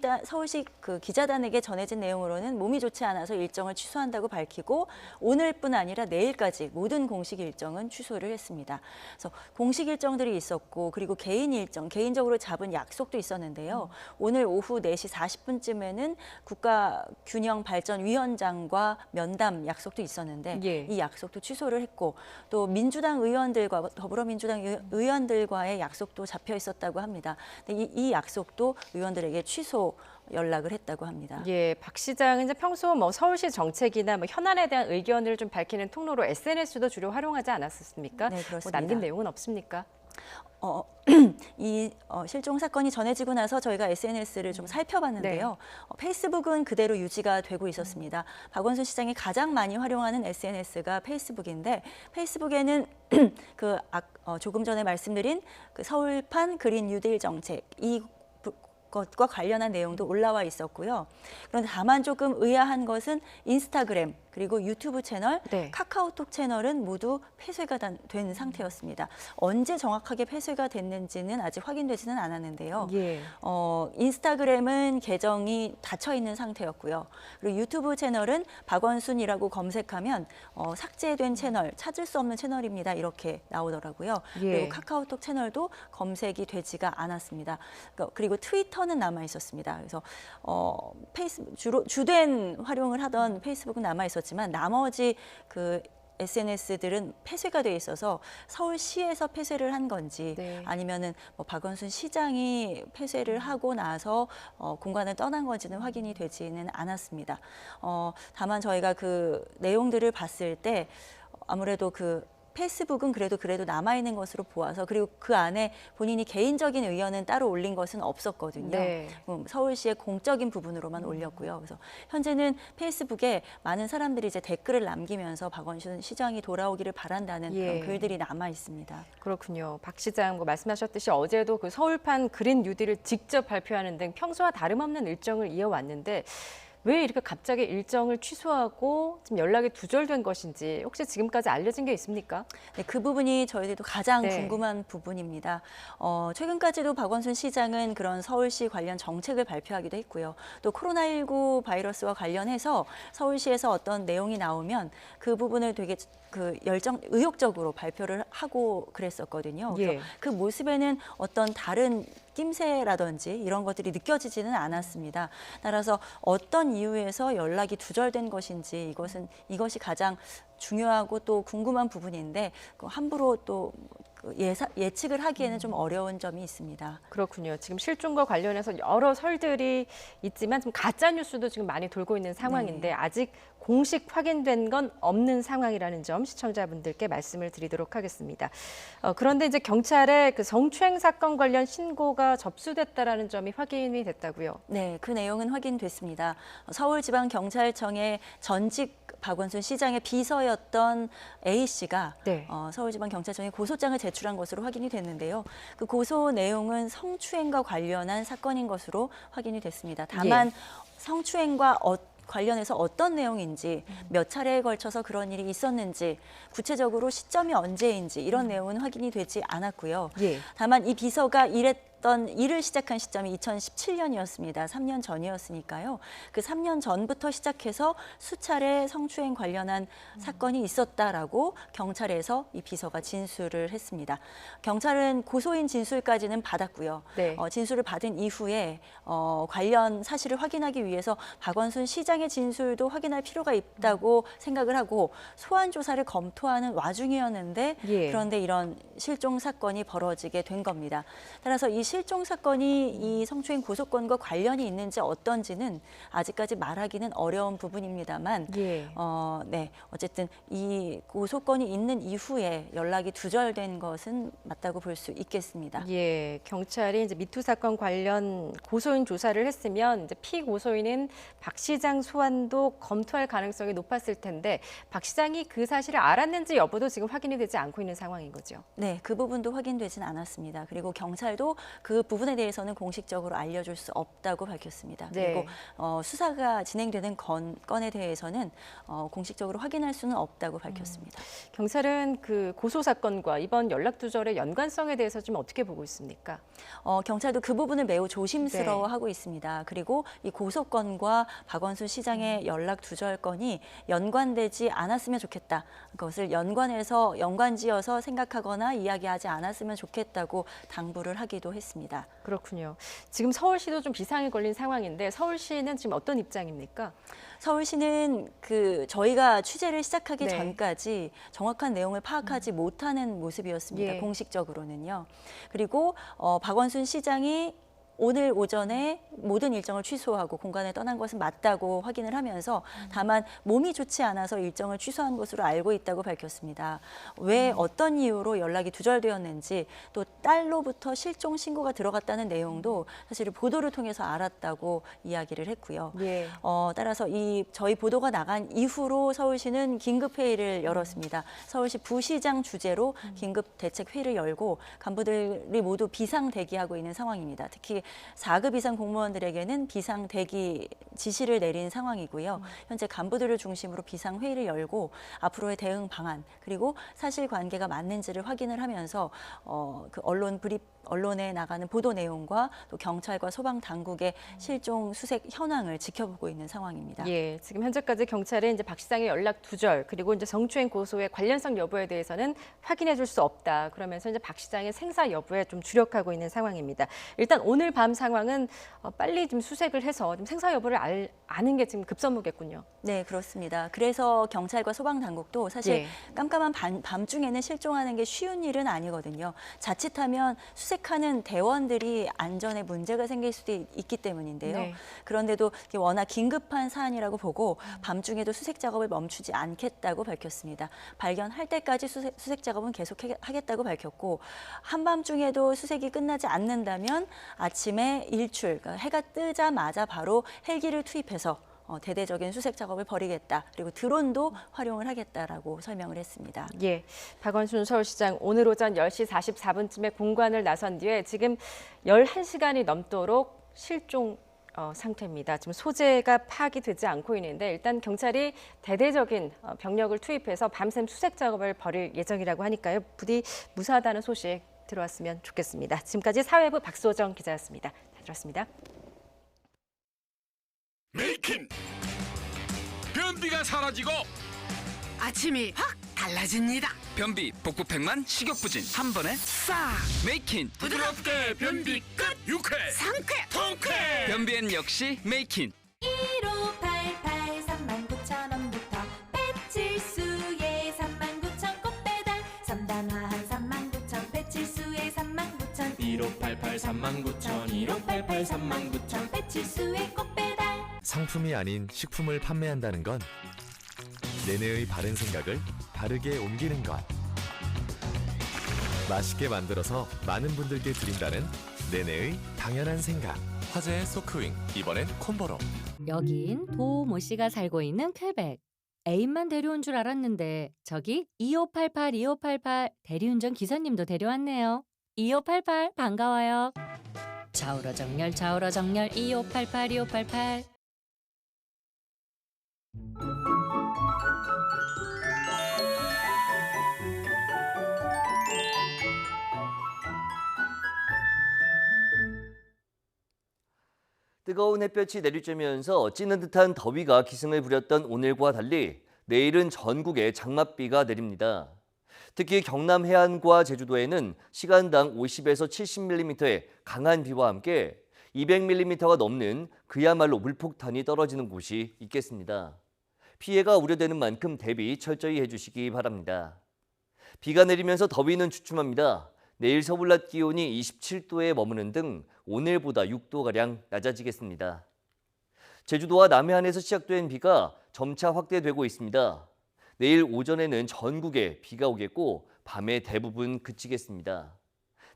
그 기자단에게 전해진 내용으로는 몸이 좋지 않아서 일정을 취소한다고 밝히고 오늘뿐 아니라 내일까지 모든 공식 일정은 취소를 했습니다. 그래서 공식 일정들이 있었고 그리고 개인 일정, 개인적으로 잡은 약속도 있었는데요. 오늘 오후 4시 40분쯤에는 국가균형발전위원장과 면담 약속도 있었는데 예. 이 약속도 취소를 했고 또 민주당 의원들과 더불어민주당 의원들과의 약속도 잡혀 있었다고 합니다. 근데 이 약속도 의원들에게 취소 연락을 했다고 합니다. 예, 박 시장은 이제 평소 뭐 서울시 정책이나 뭐 현안에 대한 의견을 좀 밝히는 통로로 SNS도 주로 활용하지 않았었습니까? 네, 그렇습니다. 뭐 남긴 내용은 없습니까? 이 실종 사건이 전해지고 나서 저희가 SNS를 좀 살펴봤는데요. 네. 페이스북은 그대로 유지가 되고 있었습니다. 박원순 시장이 가장 많이 활용하는 SNS가 페이스북인데 페이스북에는 조금 전에 말씀드린 그 서울판 그린 뉴딜 정책 것과 관련한 내용도 올라와 있었고요. 그런데 다만 조금 의아한 것은 인스타그램 그리고 유튜브 채널, 네. 카카오톡 채널은 모두 폐쇄가 된 상태였습니다. 언제 정확하게 폐쇄가 됐는지는 아직 확인되지는 않았는데요. 예. 인스타그램은 계정이 닫혀 있는 상태였고요. 그리고 유튜브 채널은 박원순이라고 검색하면 삭제된 채널, 찾을 수 없는 채널입니다. 이렇게 나오더라고요. 예. 그리고 카카오톡 채널도 검색이 되지가 않았습니다. 그리고 트위터는 남아 있었습니다. 그래서 주로 주된 활용을 하던 페이스북은 남아 있었지만 나머지 그 SNS들은 폐쇄가 돼 있어서 서울시에서 폐쇄를 한 건지 네. 아니면은 뭐 박원순 시장이 폐쇄를 하고 나서 공간을 떠난 건지는 확인이 되지는 않았습니다. 다만 저희가 그 내용들을 봤을 때 아무래도 그 페이스북은 그래도 남아있는 것으로 보아서 그리고 그 안에 본인이 개인적인 의견은 따로 올린 것은 없었거든요. 네. 서울시의 공적인 부분으로만 올렸고요. 그래서 현재는 페이스북에 많은 사람들이 이제 댓글을 남기면서 박원순 시장이 돌아오기를 바란다는 예. 그런 글들이 남아 있습니다. 그렇군요. 박 시장 말씀하셨듯이 어제도 그 서울판 그린 뉴딜을 직접 발표하는 등 평소와 다름없는 일정을 이어왔는데 왜 이렇게 갑자기 일정을 취소하고 지금 연락이 두절된 것인지 혹시 지금까지 알려진 게 있습니까? 네, 그 부분이 저희들도 가장 네. 궁금한 부분입니다. 최근까지도 박원순 시장은 그런 서울시 관련 정책을 발표하기도 했고요. 또 코로나19 바이러스와 관련해서 서울시에서 어떤 내용이 나오면 그 부분을 되게 의욕적으로 발표를 하고 그랬었거든요. 그래서 예. 그 모습에는 어떤 다른 낌새라든지 이런 것들이 느껴지지는 않았습니다. 따라서 어떤 이유에서 연락이 두절된 것인지 이것이 가장 중요하고 또 궁금한 부분인데 함부로 또 예측을 하기에는 좀 어려운 점이 있습니다. 그렇군요. 지금 실종과 관련해서 여러 설들이 있지만 좀 가짜 뉴스도 지금 많이 돌고 있는 상황인데 네. 아직 공식 확인된 건 없는 상황이라는 점 시청자분들께 말씀을 드리도록 하겠습니다. 그런데 이제 경찰에 그 성추행 사건 관련 신고가 접수됐다라는 점이 확인이 됐다고요? 네, 그 내용은 확인됐습니다. 서울지방경찰청의 전직 박원순 시장의 비서였던 A 씨가 네. 서울지방경찰청에 고소장을 제출한 것으로 확인이 됐는데요. 그 고소 내용은 성추행과 관련한 사건인 것으로 확인이 됐습니다. 다만 성추행과 관련해서 어떤 내용인지 몇 차례에 걸쳐서 그런 일이 있었는지 구체적으로 시점이 언제인지 이런 내용은 확인이 되지 않았고요. 예. 다만 이 비서가 일을 시작한 시점이 2017년이었습니다. 3년 전이었으니까요. 그 3년 전부터 시작해서 수차례 성추행 관련한 사건이 있었다라고 경찰에서 이 비서가 진술을 했습니다. 경찰은 고소인 진술까지는 받았고요. 네. 진술을 받은 이후에 관련 사실을 확인하기 위해서 박원순 시장의 진술도 확인할 필요가 있다고 생각을 하고 소환 조사를 검토하는 와중이었는데 예. 그런데 이런 실종 사건이 벌어지게 된 겁니다. 따라서 이 실종 사건이 이 성추행 고소건과 관련이 있는지 어떤지는 아직까지 말하기는 어려운 부분입니다만, 예. 어쨌든 이 고소건이 있는 이후에 연락이 두절된 것은 맞다고 볼 수 있겠습니다. 예, 경찰이 이제 미투 사건 관련 고소인 조사를 했으면 이제 피고소인인 박 시장 소환도 검토할 가능성이 높았을 텐데 박 시장이 그 사실을 알았는지 여부도 지금 확인이 되지 않고 있는 상황인 거죠. 네, 그 부분도 확인되진 않았습니다. 그리고 경찰도 그 부분에 대해서는 공식적으로 알려줄 수 없다고 밝혔습니다. 네. 그리고 수사가 진행되는 건에 대해서는 공식적으로 확인할 수는 없다고 밝혔습니다. 경찰은 그 고소 사건과 이번 연락 두절의 연관성에 대해서 좀 어떻게 보고 있습니까? 경찰도 그 부분을 매우 조심스러워하고 있습니다. 그리고 이 고소건과 박원순 시장의 연락 두절 건이 연관되지 않았으면 좋겠다. 그것을 연관지어서 생각하거나 이야기하지 않았으면 좋겠다고 당부를 하기도 했습니다. 그렇군요. 지금 서울시도 좀 비상이 걸린 상황인데 서울시는 지금 어떤 입장입니까? 서울시는 저희가 취재를 시작하기 네. 전까지 정확한 내용을 파악하지 못하는 모습이었습니다. 예. 공식적으로는요. 그리고 박원순 시장이 오늘 오전에 모든 일정을 취소하고 공간에 떠난 것은 맞다고 확인을 하면서 다만 몸이 좋지 않아서 일정을 취소한 것으로 알고 있다고 밝혔습니다. 왜 어떤 이유로 연락이 두절되었는지 또 딸로부터 실종 신고가 들어갔다는 내용도 사실 보도를 통해서 알았다고 이야기를 했고요. 예. 따라서 저희 보도가 나간 이후로 서울시는 긴급회의를 열었습니다. 서울시 부시장 주재로 긴급 대책회의를 열고 간부들이 모두 비상 대기하고 있는 상황입니다. 특히 4급 이상 공무원들에게는 비상 대기 지시를 내린 상황이고요. 현재 간부들을 중심으로 비상 회의를 열고 앞으로의 대응 방안 그리고 사실관계가 맞는지를 확인을 하면서 그 언론에 나가는 보도 내용과 또 경찰과 소방 당국의 실종 수색 현황을 지켜보고 있는 상황입니다. 예, 지금 현재까지 경찰은 이제 박 시장의 연락 두절 그리고 이제 성추행 고소의 관련성 여부에 대해서는 확인해줄 수 없다. 그러면서 이제 박 시장의 생사 여부에 좀 주력하고 있는 상황입니다. 일단 오늘 밤 상황은 빨리 좀 수색을 해서 좀 생사 여부를 아는 게 지금 급선무겠군요. 네, 그렇습니다. 그래서 경찰과 소방 당국도 사실 예. 깜깜한 밤중에는 실종하는 게 쉬운 일은 아니거든요. 자칫하면 수색하는 대원들이 안전에 문제가 생길 수도 있기 때문인데요. 네. 그런데도 워낙 긴급한 사안이라고 보고 밤중에도 수색 작업을 멈추지 않겠다고 밝혔습니다. 발견할 때까지 수색 작업은 계속하겠다고 밝혔고 한밤중에도 수색이 끝나지 않는다면 아침에 일출, 그러니까 해가 뜨자마자 바로 헬기를 투입해서 대대적인 수색 작업을 벌이겠다. 그리고 드론도 활용을 하겠다라고 설명을 했습니다. 예, 박원순 서울시장 오늘 오전 10시 44분쯤에 공관을 나선 뒤에 지금 11시간이 넘도록 실종 상태입니다. 지금 소재가 파악이 되지 않고 있는데 일단 경찰이 대대적인 병력을 투입해서 밤샘 수색 작업을 벌일 예정이라고 하니까요. 부디 무사하다는 소식 들어왔으면 좋겠습니다. 지금까지 사회부 박소정 기자였습니다. 잘 들었습니다. 메이킹 변비가 사라지고 아침이 확 달라집니다. 변비 복부팩만 식욕부진 한 번에 싹 메이킹 부드럽게 변비 끝 유쾌 상쾌 통쾌 변비엔 역시 메이킹 1588 39,000원부터 배칠수의 39,000 꽃배달 3단 화한 39,000 배칠수의 39,000 1588 39,000 1588 39,000 배칠수의 꽃배달 상품이 아닌 식품을 판매한다는 건 내내의 바른 생각을 바르게 옮기는 것. 맛있게 만들어서 많은 분들께 드린다는 내내의 당연한 생각. 화제의 소크윙, 이번엔 콤보로. 여긴 도모 씨가 살고 있는 퀘벡. 애인만 데려온 줄 알았는데 저기 2588 대리운전 기사님도 데려왔네요. 2588 반가워요. 좌우로 정렬 2588. 뜨거운 햇볕이 내리쬐면서 찌는 듯한 더위가 기승을 부렸던 오늘과 달리 내일은 전국에 장맛비가 내립니다. 특히 경남 해안과 제주도에는 시간당 50에서 70mm의 강한 비와 함께 200mm가 넘는 그야말로 물폭탄이 떨어지는 곳이 있겠습니다. 피해가 우려되는 만큼 대비 철저히 해주시기 바랍니다. 비가 내리면서 더위는 주춤합니다. 내일 서울 낮 기온이 27도에 머무는 등 오늘보다 6도가량 낮아지겠습니다. 제주도와 남해안에서 시작된 비가 점차 확대되고 있습니다. 내일 오전에는 전국에 비가 오겠고 밤에 대부분 그치겠습니다.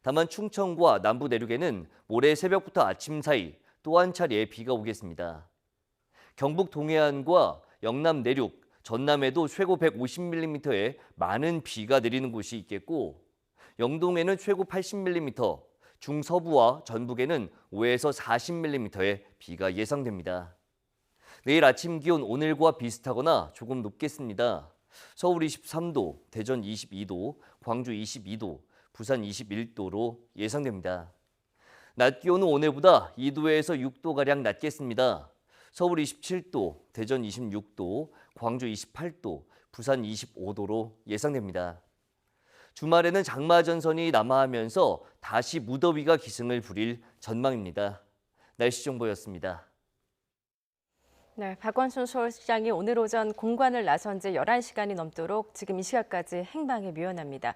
다만 충청과 남부 내륙에는 모레 새벽부터 아침 사이 또 한 차례 비가 오겠습니다. 경북 동해안과 영남 내륙, 전남에도 최고 150mm의 많은 비가 내리는 곳이 있겠고 영동에는 최고 80mm, 중서부와 전북에는 5에서 40mm의 비가 예상됩니다. 내일 아침 기온 오늘과 비슷하거나 조금 높겠습니다. 서울 23도, 대전 22도, 광주 22도, 부산 21도로 예상됩니다. 낮 기온은 오늘보다 2도에서 6도가량 낮겠습니다. 서울 27도, 대전 26도, 광주 28도, 부산 25도로 예상됩니다. 주말에는 장마전선이 남하하면서 다시 무더위가 기승을 부릴 전망입니다. 날씨 정보였습니다. 네, 박원순 서울시장이 오늘 오전 공관을 나선 지 11시간이 넘도록 지금 이 시각까지 행방이 묘연합니다.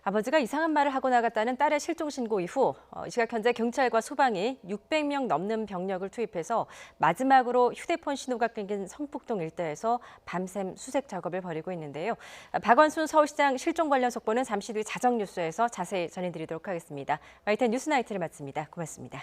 아버지가 이상한 말을 하고 나갔다는 딸의 실종 신고 이후 이 시각 현재 경찰과 소방이 600명 넘는 병력을 투입해서 마지막으로 휴대폰 신호가 끊긴 성북동 일대에서 밤샘 수색 작업을 벌이고 있는데요. 박원순 서울시장 실종 관련 속보는 잠시 뒤 자정 뉴스에서 자세히 전해드리도록 하겠습니다. YTN 뉴스나이트를 마칩니다. 고맙습니다.